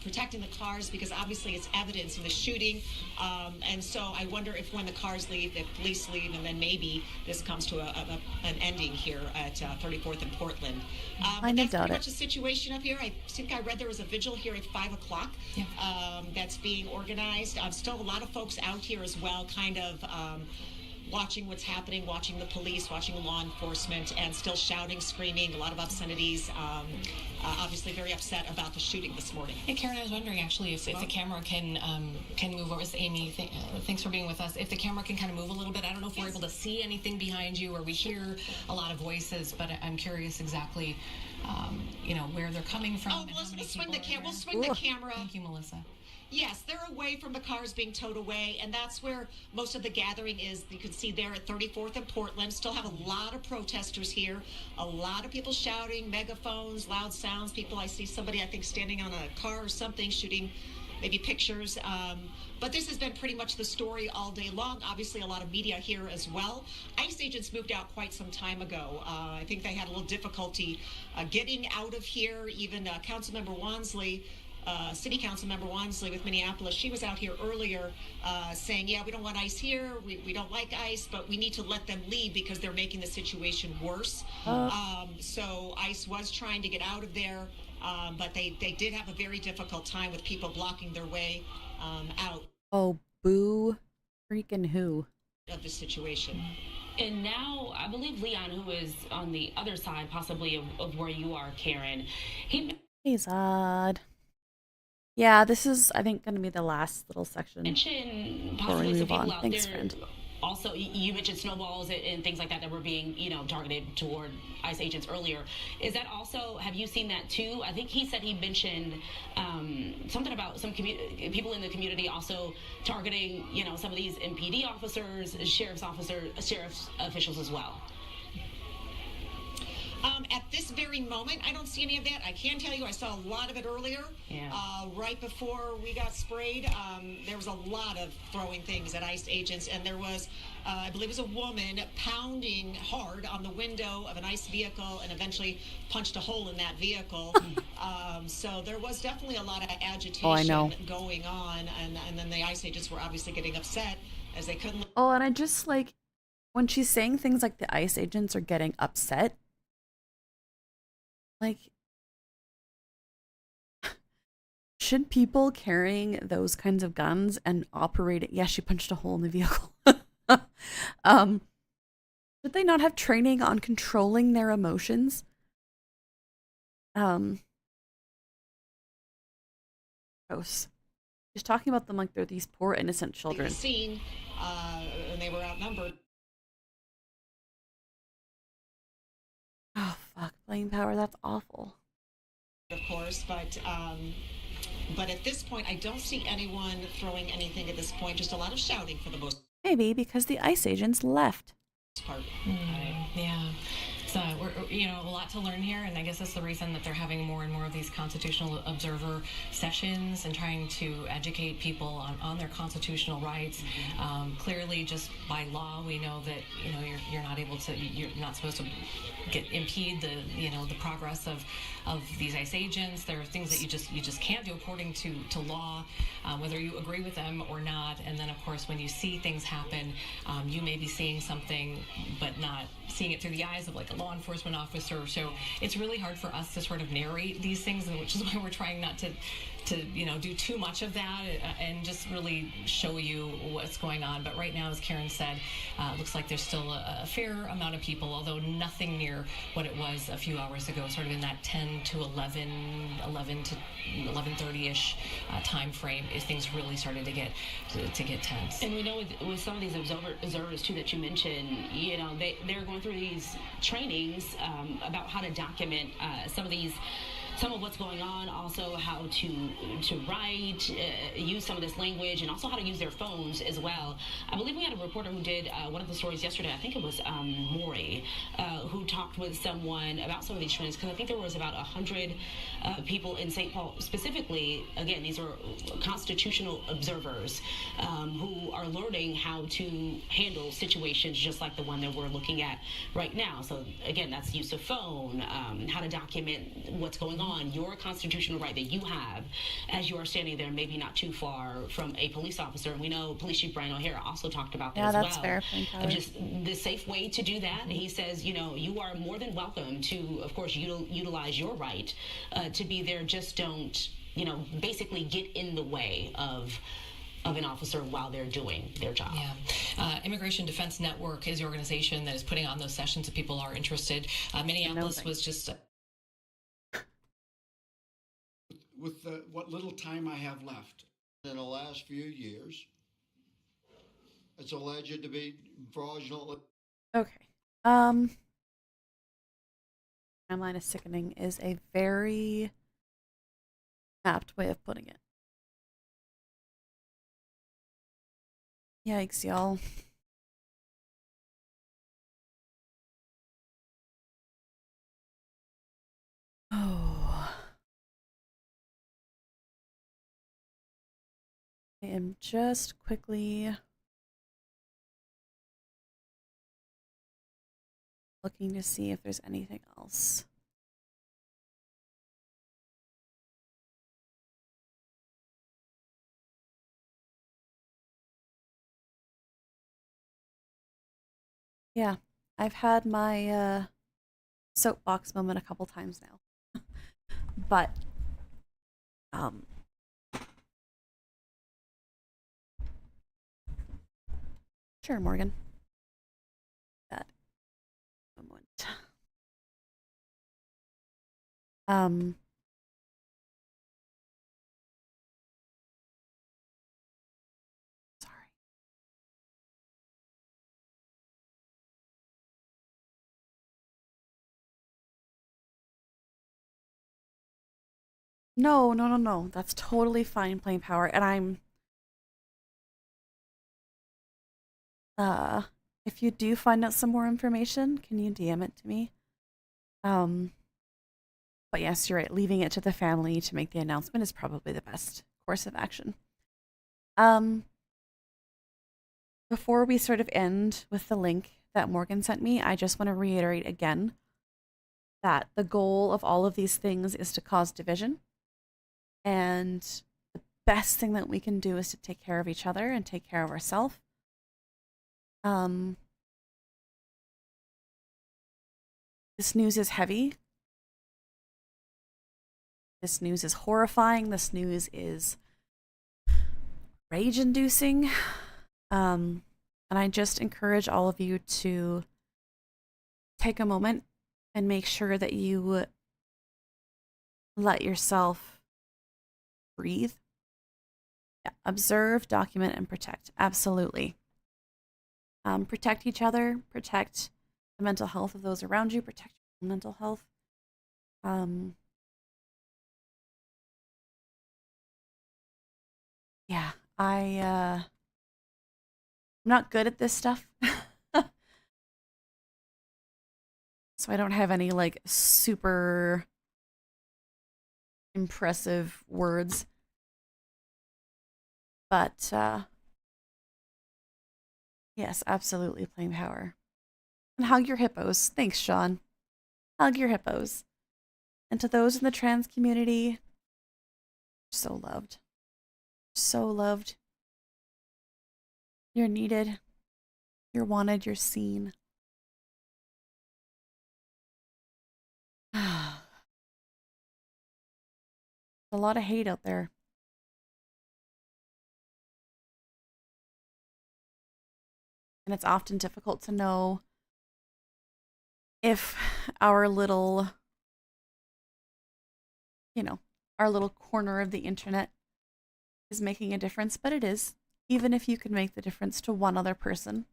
protecting the cars, because obviously it's evidence in the shooting. And so I wonder if when the cars leave, if police leave, and then maybe this comes to an ending here at 34th and Portland. I that's doubt pretty it. much the situation up here. I think I read there was a vigil here at 5 o'clock that's being organized. Still a lot of folks out here as well, kind of watching what's happening, watching the police, watching law enforcement, and still shouting, screaming, a lot of obscenities. Obviously very upset about the shooting this morning. Hey, Karen, I was wondering actually if the camera can move. What was Amy? Thanks for being with us. If the camera can kind of move a little bit, I don't know if we're able to see anything behind you, or we hear a lot of voices, but I'm curious exactly, where they're coming from. Oh, we'll swing the camera. Thank you, Melissa. Yes, they're away from the cars being towed away, and that's where most of the gathering is. You can see there at 34th and Portland. Still have a lot of protesters here, a lot of people shouting, megaphones, loud sounds. I see somebody, I think, standing on a car or something, shooting maybe pictures. But this has been pretty much the story all day long. Obviously, a lot of media here as well. ICE agents moved out quite some time ago. I think they had a little difficulty getting out of here. Even Councilmember Wansley, City Council Member Wansley with Minneapolis, she was out here earlier saying, yeah, we don't want ICE here, we don't like ICE, but we need to let them leave because they're making the situation worse. So ICE was trying to get out of there, but they did have a very difficult time with people blocking their way out. Oh, boo freaking who. Of the situation. And now, I believe Leon, who is on the other side possibly of where you are, Karen, Hey, Zod. Yeah, this is, I think, going to be the last little section mentioned before we possibly some move people on. out Thanks, there. friend. Also, you mentioned snowballs and things like that were being, targeted toward ICE agents earlier. Is that also, have you seen that too? I think he said he mentioned something about some people in the community also targeting, some of these MPD officers, sheriff's officials as well. At this very moment, I don't see any of that. I can tell you I saw a lot of it earlier. Yeah. Right before we got sprayed, there was a lot of throwing things at ICE agents, and there was, I believe it was a woman pounding hard on the window of an ICE vehicle and eventually punched a hole in that vehicle. So there was definitely a lot of agitation going on, and then the ICE agents were obviously getting upset as they couldn't. Oh, and I just when she's saying things like the ICE agents are getting upset, should people carrying those kinds of guns and operating, yeah, she punched a hole in the vehicle. Should they not have training on controlling their emotions? Um, gross. She's talking about them like they're these poor innocent children. Scene, and they were outnumbered. Oh fuck, playing power. That's awful. Of course, but at this point, I don't see anyone throwing anything at this point. Just a lot of shouting for the most Maybe because the ICE agents left. part. Yeah. So we're, a lot to learn here, and I guess that's the reason that they're having more and more of these constitutional observer sessions and trying to educate people on their constitutional rights. Clearly, just by law, we know that you're not able to, you're not supposed to impede the progress of these ICE agents. There are things that you just can't do according to law, whether you agree with them or not. And then, of course, when you see things happen, you may be seeing something, but not seeing it through the eyes of like a law enforcement officer. So it's really hard for us to sort of narrate these things, and which is why we're trying not to do too much of that and just really show you what's going on. But right now, as Karen said, it looks like there's still a fair amount of people, although nothing near what it was a few hours ago, sort of in that 10 to 11 to 11:30-ish time frame, is things really started to get tense. And we know with some of these observers too that you mentioned, they're going through these trainings about how to document some of what's going on, also how to write, use some of this language, and also how to use their phones as well. I believe we had a reporter who did one of the stories yesterday. I think it was Maury, who talked with someone about some of these trainings, because I think there was about 100 people in St. Paul specifically. Again, these are constitutional observers who are learning how to handle situations just like the one that we're looking at right now. So again, that's use of phone, how to document what's going on, your constitutional right that you have as you are standing there, maybe not too far from a police officer. And we know Police Chief Brian O'Hara also talked about that as well. Yeah, that's fair. Just the safe way to do that. He says, you are more than welcome to, of course, utilize your right to be there. Just don't, basically get in the way of an officer while they're doing their job. Yeah. Immigration Defense Network is the organization that is putting on those sessions if people are interested. Minneapolis was just... With what little time I have left. In the last few years, it's alleged to be fraudulent. Okay. Timeline is sickening is a very apt way of putting it. Yikes, y'all. Oh. I am just quickly looking to see if there's anything else. Yeah, I've had my soapbox moment a couple times now. But sure, Morgan. That moment. Sorry. No. That's totally fine playing power, and I'm if you do find out some more information, can you DM it to me? But yes, you're right. Leaving it to the family to make the announcement is probably the best course of action. Before we sort of end with the link that Morgan sent me, I just want to reiterate again that the goal of all of these things is to cause division. And the best thing that we can do is to take care of each other and take care of ourselves. This news is heavy. This news is horrifying. This news is rage-inducing. And I just encourage all of you to take a moment and make sure that you let yourself breathe. Yeah. Observe, document, and protect. Absolutely. Protect each other, protect the mental health of those around you, protect your own mental health. Yeah, I'm not good at this stuff. So I don't have any like super impressive words. But yes, absolutely plain power. And hug your hippos. Thanks, Sean. Hug your hippos. And to those in the trans community, so loved. So loved. You're needed. You're wanted. You're seen. A lot of hate out there. And it's often difficult to know if our little, our little corner of the internet is making a difference, but it is. Even if you can make the difference to one other person.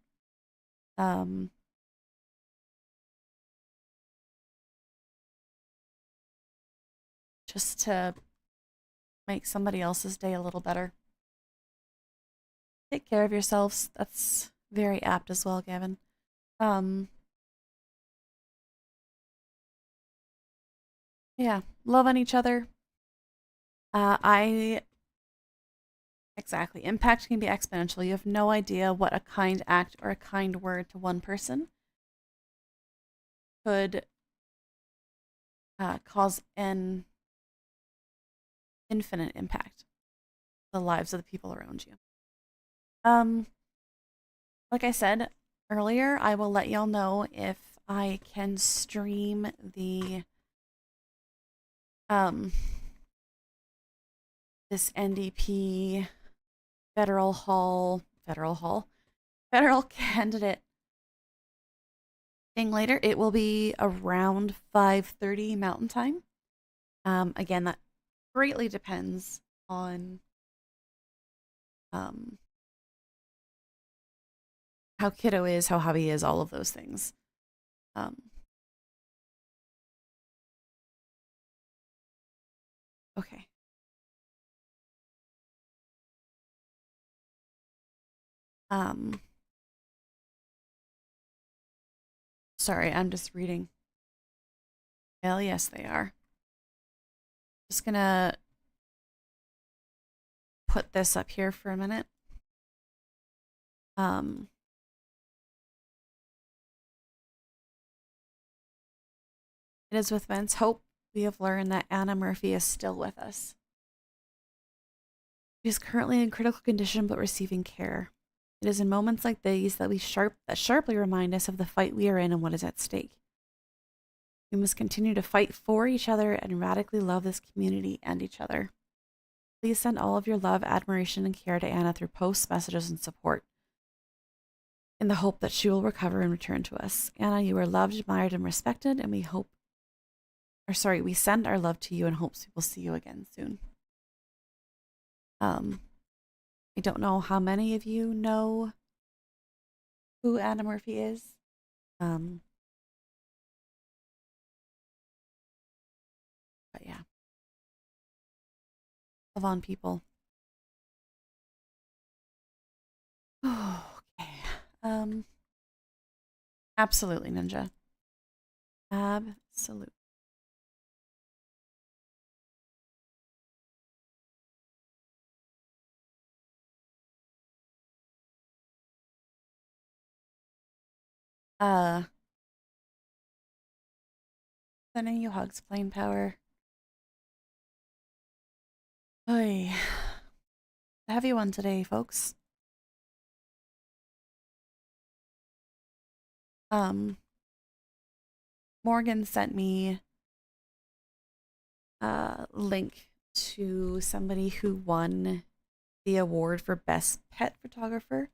Just to make somebody else's day a little better. Take care of yourselves. That's very apt as well, Gavin. Yeah, love on each other. Exactly. Impact can be exponential. You have no idea what a kind act or a kind word to one person could cause an infinite impact on the lives of the people around you. Like I said earlier, I will let y'all know if I can stream the this NDP federal candidate thing later. It will be around 5:30 Mountain Time. Again, that greatly depends on how kiddo is, how hubby is, all of those things. Okay. Sorry, I'm just reading. Hell yes, they are. Just gonna put this up here for a minute. It is with immense hope we have learned that Anna Murphy is still with us. She is currently in critical condition but receiving care. It is in moments like these that sharply remind us of the fight we are in and what is at stake. We must continue to fight for each other and radically love this community and each other. Please send all of your love, admiration, and care to Anna through posts, messages, and support, in the hope that she will recover and return to us. Anna, you are loved, admired, and respected, and we send our love to you in hopes we will see you again soon. I don't know how many of you know who Anna Murphy is. But yeah. Love on people. Okay. Absolutely, Ninja. Absolutely. Sending you hugs, plain power. Oy. A heavy one today, folks. Morgan sent me a link to somebody who won the award for best pet photographer.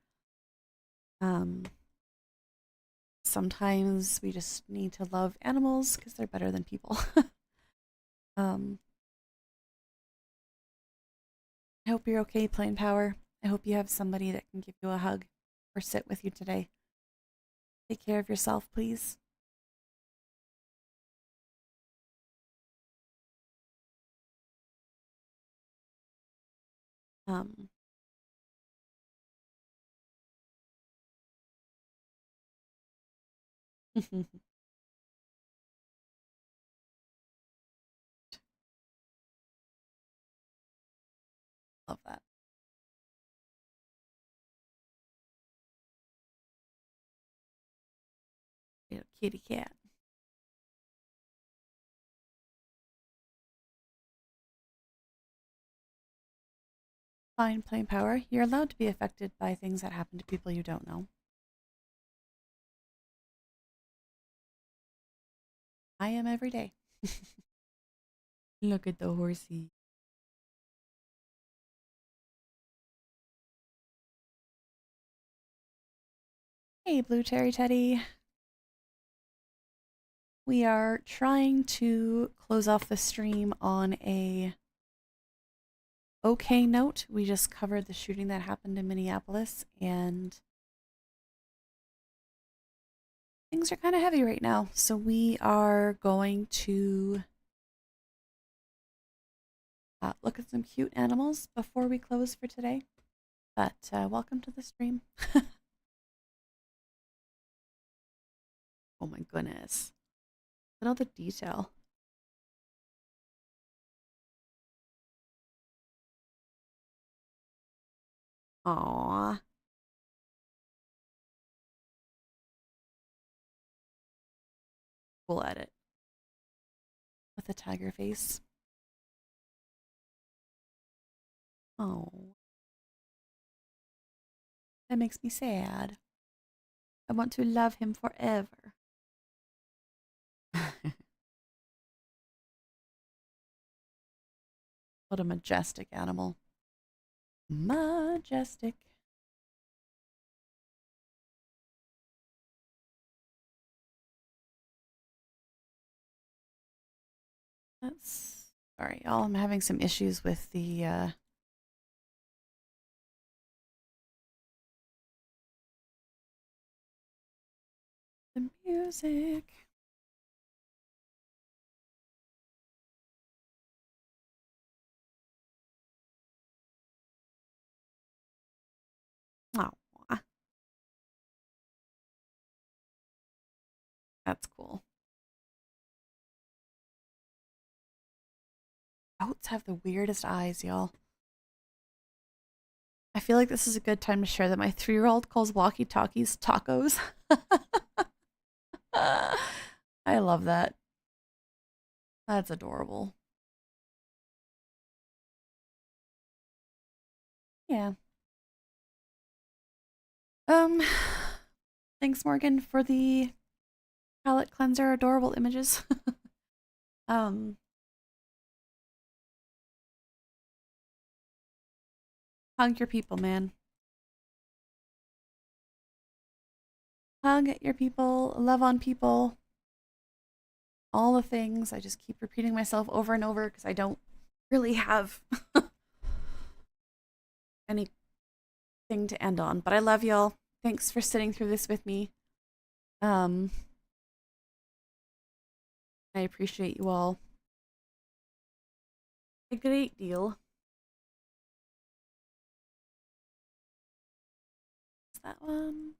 Sometimes we just need to love animals because they're better than people. I hope you're okay, Plain Power. I hope you have somebody that can give you a hug or sit with you today. Take care of yourself, please. Um, love that. Little kitty cat. Fine, Plain Power. You're allowed to be affected by things that happen to people you don't know. I am every day. Look at the horsey. Hey, Blue Cherry Teddy. We are trying to close off the stream on a okay note. We just covered the shooting that happened in Minneapolis, and things are kind of heavy right now. So we are going to look at some cute animals before we close for today. But welcome to the stream. Oh my goodness. Look at all the detail. Aww. Cool edit. With a tiger face. Oh. That makes me sad. I want to love him forever. What a majestic animal. Majestic. That's sorry, y'all. I'm having some issues with the music. Oh, that's cool. Goats have the weirdest eyes, y'all. I feel like this is a good time to share that my 3-year-old calls walkie-talkies tacos. I love that. That's adorable. Yeah. Thanks, Morgan, for the palette cleanser adorable images. um, hug your people, man. Hug your people, love on people. All the things. I just keep repeating myself over and over because I don't really have anything to end on. But I love y'all. Thanks for sitting through this with me. I appreciate you all a great deal. Is that one?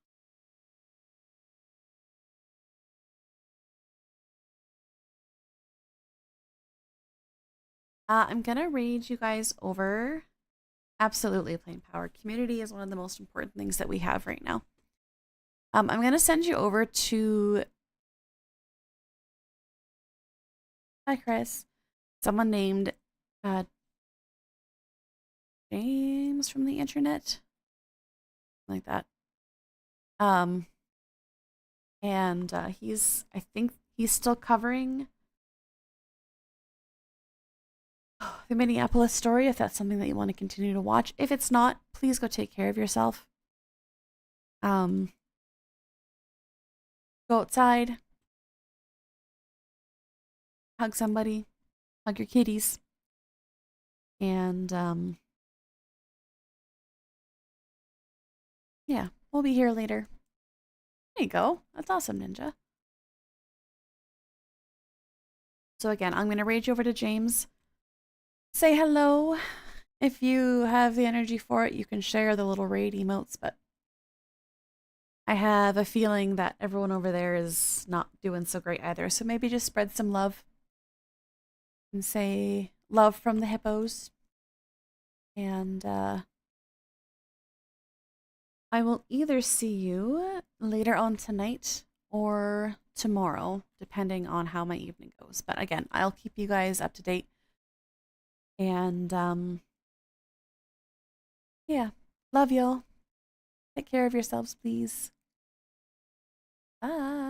I'm gonna raid you guys over. Absolutely, Plain Power. Community is one of the most important things that we have right now. I'm gonna send you over to hi Chris. Someone named James from the internet. Like that. And I think he's still covering the Minneapolis story, if that's something that you want to continue to watch. If it's not, please go take care of yourself. Go outside, hug somebody, hug your kitties, and Yeah, we'll be here later. There you go. That's awesome, Ninja. So again, I'm going to rage over to James. Say hello. If you have the energy for it, you can share the little raid emotes, but I have a feeling that everyone over there is not doing so great either. So maybe just spread some love and say love from the hippos. And I will either see you later on tonight or tomorrow, depending on how my evening goes. But again, I'll keep you guys up to date. And yeah, love y'all. Take care of yourselves, please. Bye.